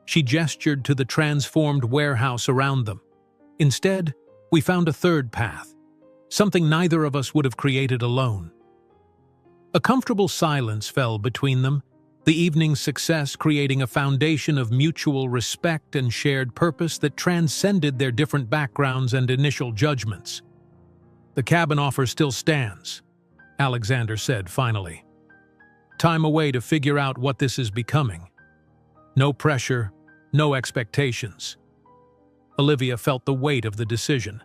she gestured to the transformed warehouse around them. "Instead, we found a third path, something neither of us would have created alone." A comfortable silence fell between them, the evening's success creating a foundation of mutual respect and shared purpose that transcended their different backgrounds and initial judgments. "The cabin offer still stands," Alexander said finally. "Time away to figure out what this is becoming. No pressure, no expectations." Olivia felt the weight of the decision.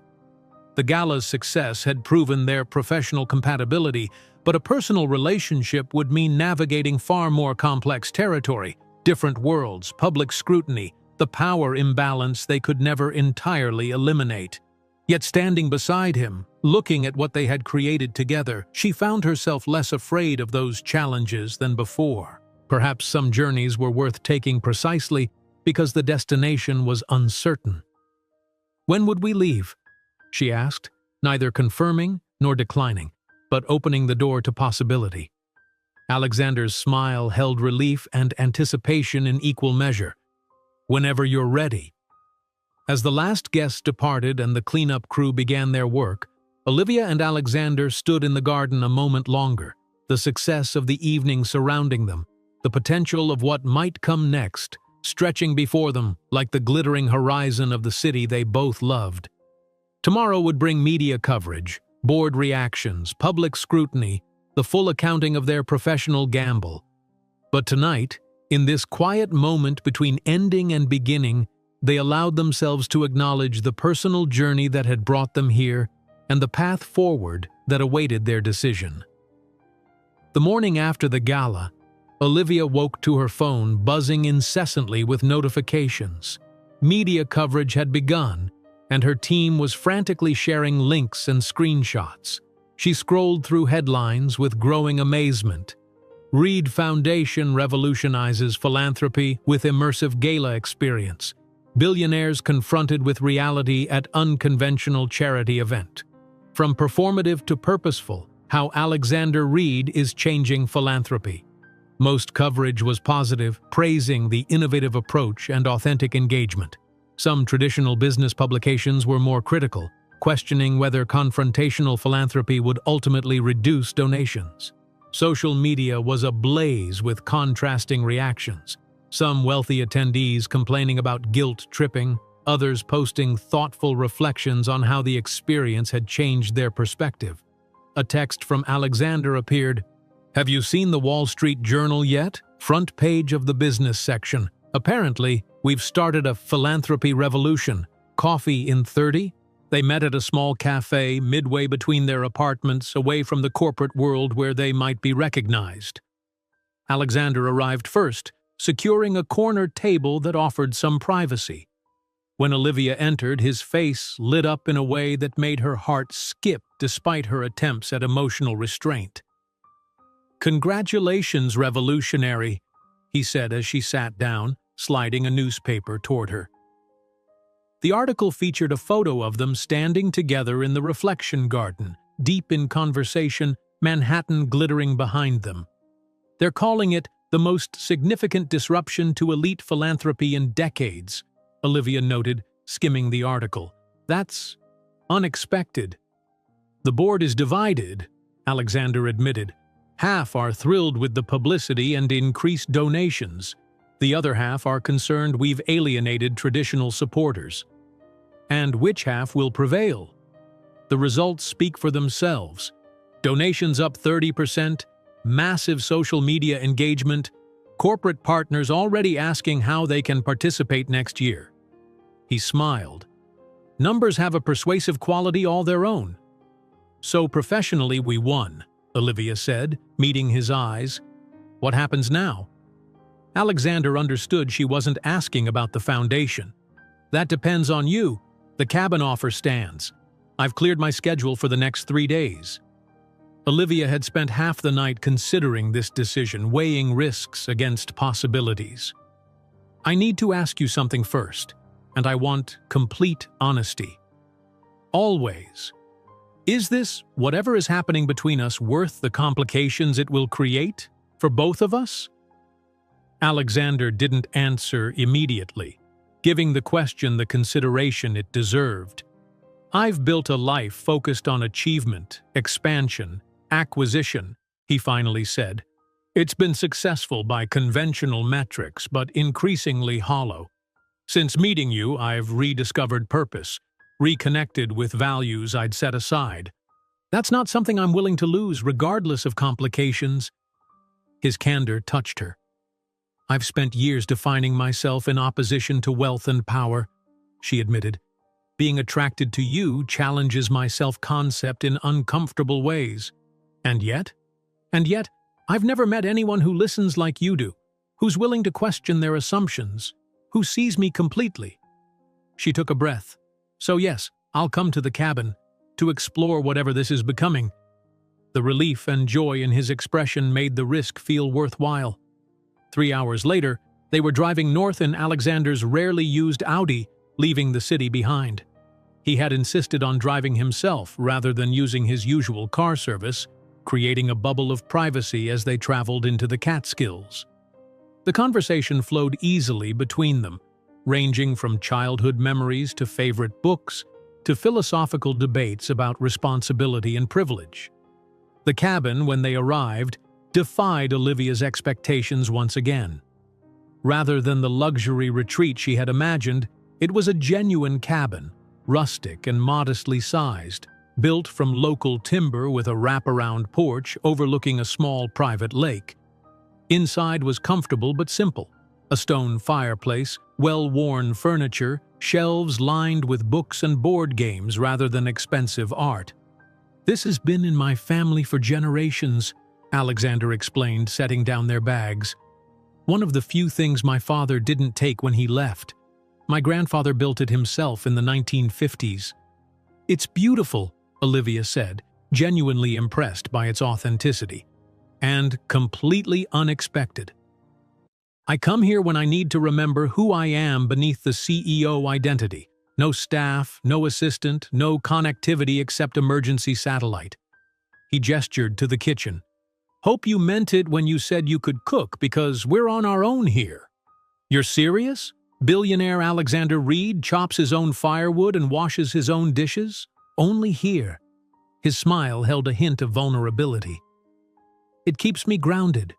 The gala's success had proven their professional compatibility, but a personal relationship would mean navigating far more complex territory, different worlds, public scrutiny, the power imbalance they could never entirely eliminate. Yet standing beside him, looking at what they had created together, she found herself less afraid of those challenges than before. Perhaps some journeys were worth taking precisely because the destination was uncertain. "When would we leave?" she asked, neither confirming nor declining, but opening the door to possibility. Alexander's smile held relief and anticipation in equal measure. Whenever you're ready. As the last guests departed and the cleanup crew began their work, Olivia and Alexander stood in the garden a moment longer, the success of the evening surrounding them, the potential of what might come next, stretching before them like the glittering horizon of the city they both loved. Tomorrow would bring media coverage, board reactions, public scrutiny, the full accounting of their professional gamble. But tonight, in this quiet moment between ending and beginning, they allowed themselves to acknowledge the personal journey that had brought them here and the path forward that awaited their decision. The morning after the gala, Olivia woke to her phone buzzing incessantly with notifications. Media coverage had begun, and her team was frantically sharing links and screenshots. She scrolled through headlines with growing amazement. Reed Foundation revolutionizes philanthropy with immersive gala experience. Billionaires confronted with reality at unconventional charity event. From performative to purposeful, how Alexander Reed is changing philanthropy. Most coverage was positive, praising the innovative approach and authentic engagement. Some traditional business publications were more critical, questioning whether confrontational philanthropy would ultimately reduce donations. Social media was ablaze with contrasting reactions. Some wealthy attendees complaining about guilt tripping, others posting thoughtful reflections on how the experience had changed their perspective. A text from Alexander appeared. "Have you seen the Wall Street Journal yet? Front page of the business section. Apparently, we've started a philanthropy revolution. Coffee in 30? They met at a small cafe midway between their apartments, away from the corporate world where they might be recognized. Alexander arrived first, securing a corner table that offered some privacy. When Olivia entered, his face lit up in a way that made her heart skip despite her attempts at emotional restraint. "Congratulations, revolutionary," he said as she sat down, sliding a newspaper toward her. The article featured a photo of them standing together in the reflection garden, deep in conversation, Manhattan glittering behind them. "They're calling it the most significant disruption to elite philanthropy in decades," Olivia noted, skimming the article. "That's unexpected." "The board is divided," Alexander admitted. "Half are thrilled with the publicity and increased donations. The other half are concerned we've alienated traditional supporters. And which half will prevail? The results speak for themselves. Donations up 30%, massive social media engagement, corporate partners already asking how they can participate next year." He smiled. "Numbers have a persuasive quality all their own." "So professionally we won," Olivia said, meeting his eyes. "What happens now?" Alexander understood she wasn't asking about the foundation. "That depends on you. The cabin offer stands. I've cleared my schedule for the next 3 days." Olivia had spent half the night considering this decision, weighing risks against possibilities. "I need to ask you something first, and I want complete honesty. Always. Is this, whatever is happening between us, worth the complications it will create for both of us?" Alexander didn't answer immediately, giving the question the consideration it deserved. "I've built a life focused on achievement, expansion, acquisition," he finally said. "It's been successful by conventional metrics, but increasingly hollow. Since meeting you, I've rediscovered purpose, reconnected with values I'd set aside. That's not something I'm willing to lose, regardless of complications." His candor touched her. "I've spent years defining myself in opposition to wealth and power," she admitted. "Being attracted to you challenges my self-concept in uncomfortable ways. And yet, I've never met anyone who listens like you do, who's willing to question their assumptions, who sees me completely." She took a breath. "So yes, I'll come to the cabin, to explore whatever this is becoming." The relief and joy in his expression made the risk feel worthwhile. 3 hours later, they were driving north in Alexander's rarely used Audi, leaving the city behind. He had insisted on driving himself rather than using his usual car service, creating a bubble of privacy as they traveled into the Catskills. The conversation flowed easily between them, ranging from childhood memories to favorite books to philosophical debates about responsibility and privilege. The cabin, when they arrived, defied Olivia's expectations once again. Rather than the luxury retreat she had imagined, it was a genuine cabin, rustic and modestly sized, built from local timber with a wraparound porch overlooking a small private lake. Inside was comfortable but simple: a stone fireplace, well-worn furniture, shelves lined with books and board games rather than expensive art. "This has been in my family for generations," Alexander explained, setting down their bags. "One of the few things my father didn't take when he left. My grandfather built it himself in the 1950s. "It's beautiful," Olivia said, genuinely impressed by its authenticity. "And completely unexpected. I come here when I need to remember who I am beneath the CEO identity. No staff, no assistant, no connectivity except emergency satellite." He gestured to the kitchen. "Hope you meant it when you said you could cook, because we're on our own here." "You're serious? Billionaire Alexander Reed chops his own firewood and washes his own dishes? Only here." His smile held a hint of vulnerability. "It keeps me grounded."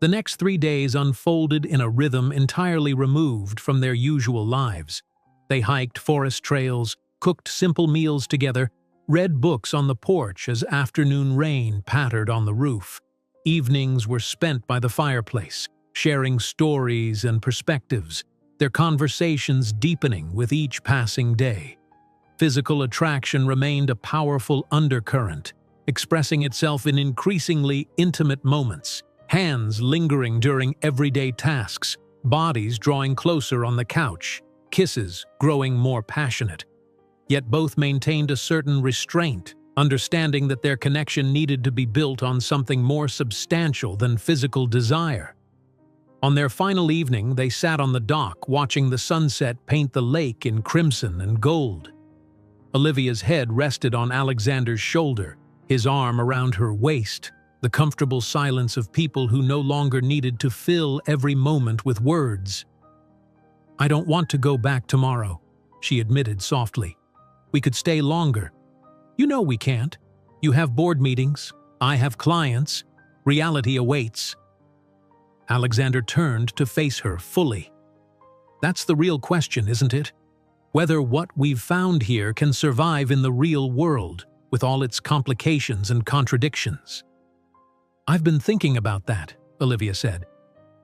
The next 3 days unfolded in a rhythm entirely removed from their usual lives. They hiked forest trails, cooked simple meals together, read books on the porch as afternoon rain pattered on the roof. Evenings were spent by the fireplace, sharing stories and perspectives, their conversations deepening with each passing day. Physical attraction remained a powerful undercurrent, expressing itself in increasingly intimate moments, hands lingering during everyday tasks, bodies drawing closer on the couch, kisses growing more passionate. Yet both maintained a certain restraint, understanding that their connection needed to be built on something more substantial than physical desire. On their final evening, they sat on the dock watching the sunset paint the lake in crimson and gold. Olivia's head rested on Alexander's shoulder, his arm around her waist, the comfortable silence of people who no longer needed to fill every moment with words. "I don't want to go back tomorrow," she admitted softly. "We could stay longer." "You know we can't. You have board meetings. I have clients. Reality awaits." Alexander turned to face her fully. "That's the real question, isn't it? Whether what we've found here can survive in the real world, with all its complications and contradictions." "I've been thinking about that," Olivia said.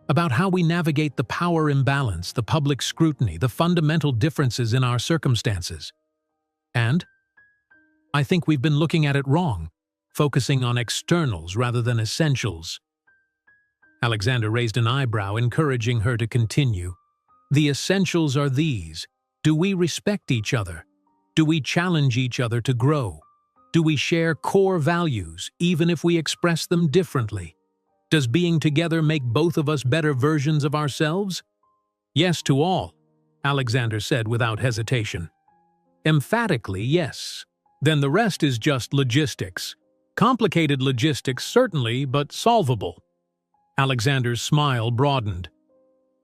"About how we navigate the power imbalance, the public scrutiny, the fundamental differences in our circumstances. And I think we've been looking at it wrong, focusing on externals rather than essentials." Alexander raised an eyebrow, encouraging her to continue. "The essentials are these. Do we respect each other? Do we challenge each other to grow? Do we share core values, even if we express them differently? Does being together make both of us better versions of ourselves?" "Yes to all," Alexander said without hesitation. "Emphatically, yes. Then the rest is just logistics. Complicated logistics, certainly, but solvable." Alexander's smile broadened.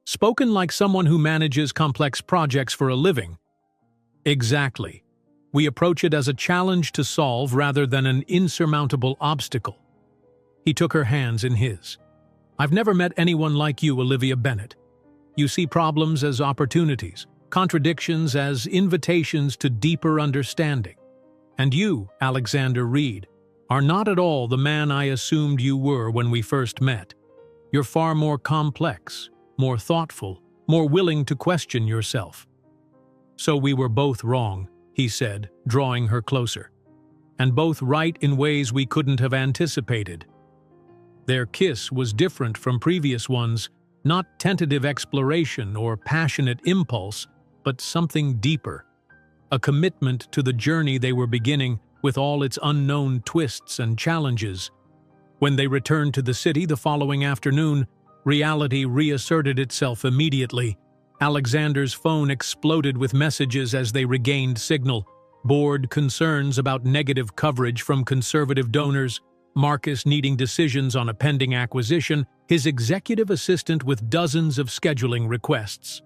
"Spoken like someone who manages complex projects for a living." "Exactly. We approach it as a challenge to solve rather than an insurmountable obstacle." He took her hands in his. "I've never met anyone like you, Olivia Bennett. You see problems as opportunities, contradictions as invitations to deeper understanding. And you, Alexander Reed, are not at all the man I assumed you were when we first met. You're far more complex, more thoughtful, more willing to question yourself." "So we were both wrong," he said, drawing her closer. "And both right in ways we couldn't have anticipated." Their kiss was different from previous ones, not tentative exploration or passionate impulse, but something deeper. A commitment to the journey they were beginning, with all its unknown twists and challenges. When they returned to the city the following afternoon, reality reasserted itself immediately. Alexander's phone exploded with messages as they regained signal. Board concerns about negative coverage from conservative donors, Marcus needing decisions on a pending acquisition, his executive assistant with dozens of scheduling requests.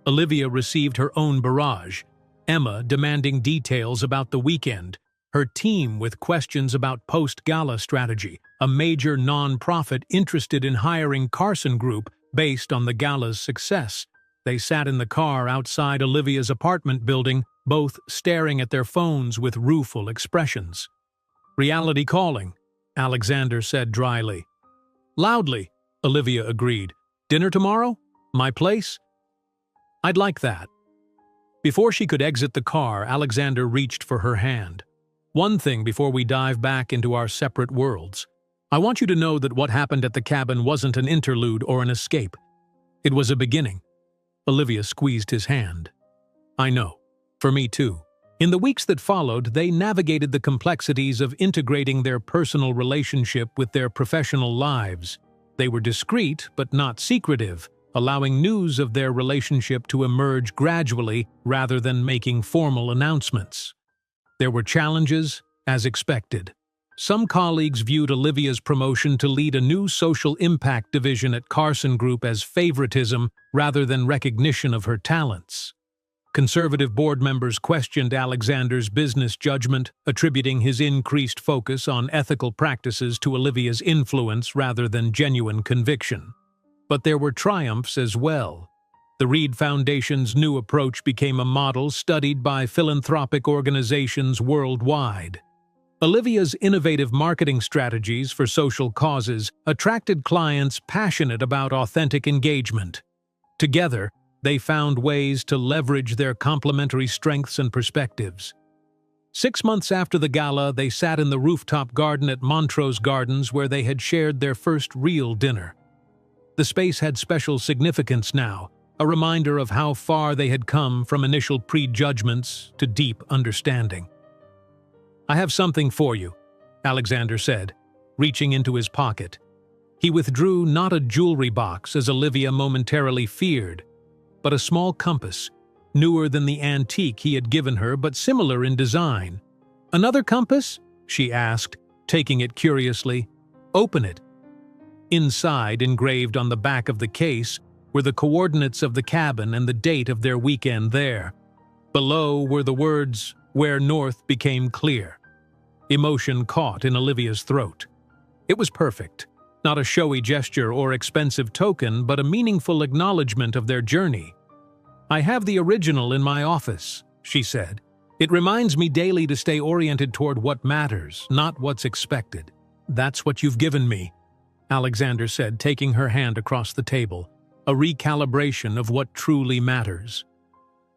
Olivia received her own barrage, Emma demanding details about the weekend, her team with questions about post-gala strategy, a major non-profit interested in hiring Carson Group based on the gala's success. They sat in the car outside Olivia's apartment building, both staring at their phones with rueful expressions. "Reality calling," Alexander said dryly. "Loudly," Olivia agreed. "Dinner tomorrow? My place?" "I'd like that." Before she could exit the car, Alexander reached for her hand. "One thing before we dive back into our separate worlds. I want you to know that what happened at the cabin wasn't an interlude or an escape. It was a beginning." Olivia squeezed his hand. "I know. For me too." In the weeks that followed, they navigated the complexities of integrating their personal relationship with their professional lives. They were discreet but not secretive, allowing news of their relationship to emerge gradually rather than making formal announcements. There were challenges, as expected. Some colleagues viewed Olivia's promotion to lead a new social impact division at Carson Group as favoritism rather than recognition of her talents. Conservative board members questioned Alexander's business judgment, attributing his increased focus on ethical practices to Olivia's influence rather than genuine conviction. But there were triumphs as well. The Reed Foundation's new approach became a model studied by philanthropic organizations worldwide. Olivia's innovative marketing strategies for social causes attracted clients passionate about authentic engagement. Together, they found ways to leverage their complementary strengths and perspectives. 6 months after the gala, they sat in the rooftop garden at Montrose Gardens where they had shared their first real dinner. The space had special significance now, a reminder of how far they had come from initial prejudgments to deep understanding. "I have something for you," Alexander said, reaching into his pocket. He withdrew not a jewelry box as Olivia momentarily feared, but a small compass, newer than the antique he had given her but similar in design. "Another compass?" she asked, taking it curiously. "Open it." Inside, engraved on the back of the case, were the coordinates of the cabin and the date of their weekend there. Below were the words, "Where north became clear." Emotion caught in Olivia's throat. It was perfect. Not a showy gesture or expensive token, but a meaningful acknowledgement of their journey. "I have the original in my office," she said. "It reminds me daily to stay oriented toward what matters, not what's expected." "That's what you've given me," Alexander said, taking her hand across the table, a recalibration of what truly matters.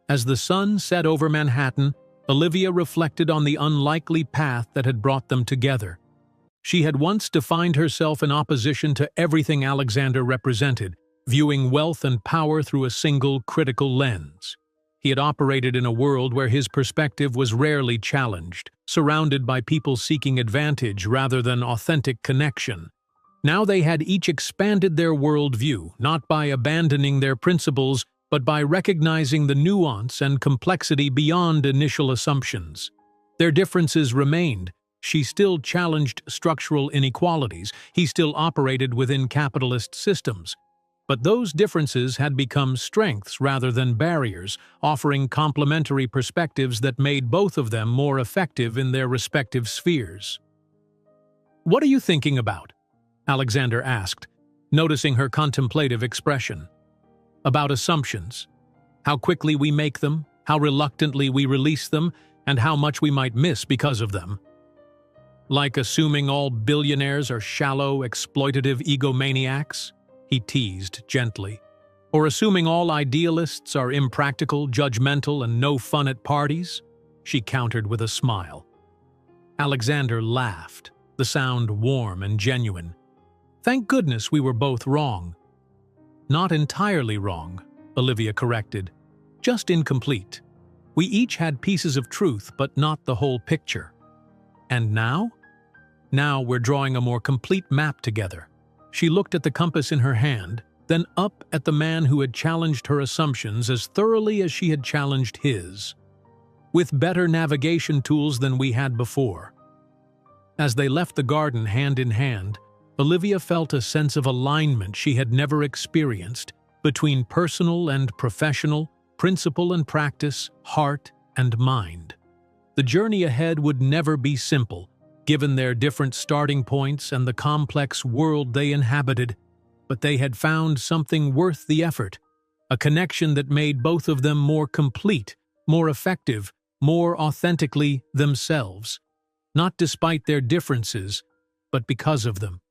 As the sun set over Manhattan, Olivia reflected on the unlikely path that had brought them together. She had once defined herself in opposition to everything Alexander represented, viewing wealth and power through a single critical lens. He had operated in a world where his perspective was rarely challenged, surrounded by people seeking advantage rather than authentic connection. Now they had each expanded their worldview, not by abandoning their principles, but by recognizing the nuance and complexity beyond initial assumptions. Their differences remained. She still challenged structural inequalities. He still operated within capitalist systems. But those differences had become strengths rather than barriers, offering complementary perspectives that made both of them more effective in their respective spheres. "What are you thinking about?" Alexander asked, noticing her contemplative expression. "About assumptions. How quickly we make them, how reluctantly we release them, and how much we might miss because of them. Like assuming all billionaires are shallow, exploitative egomaniacs?" he teased gently. "Or assuming all idealists are impractical, judgmental, and no fun at parties?" she countered with a smile. Alexander laughed, the sound warm and genuine. "Thank goodness we were both wrong." "Not entirely wrong," Olivia corrected. "Just incomplete. We each had pieces of truth, but not the whole picture. And now? Now we're drawing a more complete map together." She looked at the compass in her hand, then up at the man who had challenged her assumptions as thoroughly as she had challenged his, with better navigation tools than we had before. As they left the garden hand in hand, Olivia felt a sense of alignment she had never experienced between personal and professional, principle and practice, heart and mind. The journey ahead would never be simple, given their different starting points and the complex world they inhabited, but they had found something worth the effort, a connection that made both of them more complete, more effective, more authentically themselves, not despite their differences, but because of them.